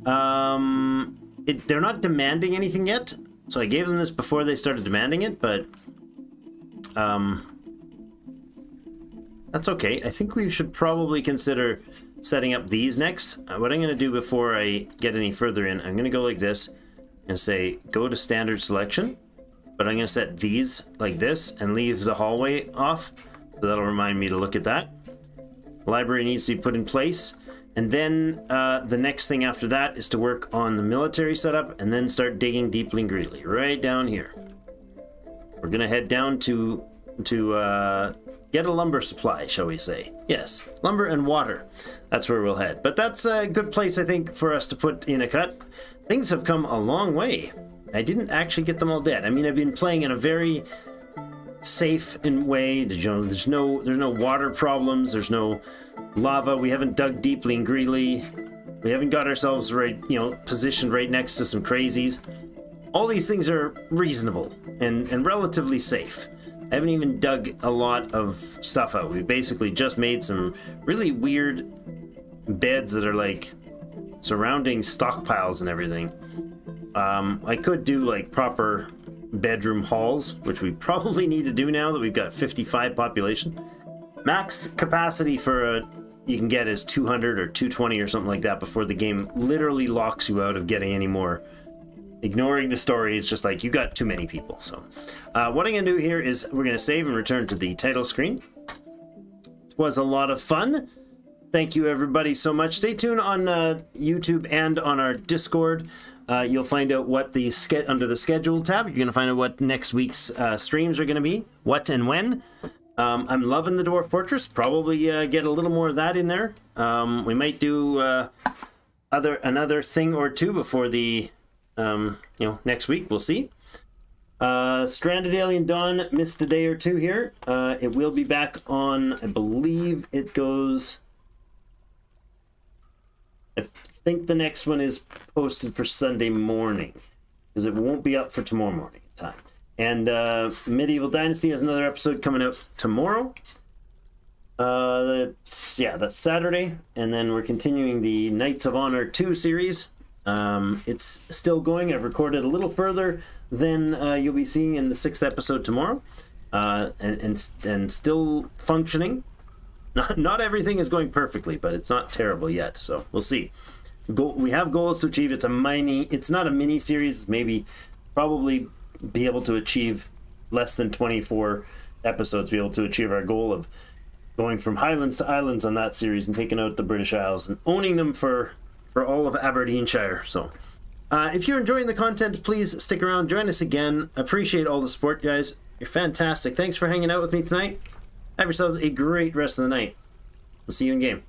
They're not demanding anything yet, so I gave them this before they started demanding it, but that's okay. I think we should probably consider setting up these next. What I'm going to do before I get any further in, I'm going to go like this and say go to standard selection, but I'm going to set these like this and leave the hallway off, so that'll remind me to look at that. Library needs to be put in place, and then the next thing after that is to work on the military setup and then start digging deeply and greedily right down here. We're going to head down to get a lumber supply, shall we say. Yes, lumber and water. That's where we'll head. But that's a good place, I think, for us to put in a cut. Things have come a long way. I didn't actually get them all dead. I mean, I've been playing in a very safe way. You know, there's no water problems. There's no lava. We haven't dug deeply and greedily. We haven't got ourselves right, positioned right next to some crazies. All these things are reasonable and relatively safe. I haven't even dug a lot of stuff out. We've basically just made some really weird beds that are like surrounding stockpiles and everything. I could do like proper bedroom halls, which we probably need to do now that we've got 55 population. Max capacity for you can get is 200 or 220 or something like that before the game literally locks you out of getting any more. Ignoring the story, it's just like you got too many people. So what I'm going to do here is we're going to save and return to the title screen. It was a lot of fun. Thank you everybody so much. Stay tuned on YouTube and on our Discord. You'll find out what the under the schedule tab, you're going to find out what next week's streams are going to be, what and when. I'm loving the Dwarf Fortress. Probably get a little more of that in there. We might do another thing or two before the next week. We'll see. Stranded Alien Dawn missed a day or two here. It will be back on, I believe it goes. I think the next one is posted for Sunday morning because it won't be up for tomorrow morning time. And Medieval Dynasty has another episode coming out tomorrow. That's Saturday. And then we're continuing the Knights of Honor 2 series. It's still going. I've recorded a little further than you'll be seeing in the 6th episode tomorrow. And still functioning. Not everything is going perfectly, but it's not terrible yet. So we'll see. We have goals to achieve. It's not a mini series. Maybe probably be able to achieve less than 24 episodes, be able to achieve our goal of going from highlands to islands on that series and taking out the British Isles and owning them for all of Aberdeenshire. So if you're enjoying the content, please stick around, join us again. Appreciate all the support, guys. You're fantastic. Thanks for hanging out with me tonight. Have yourselves a great rest of the night. We'll see you in game.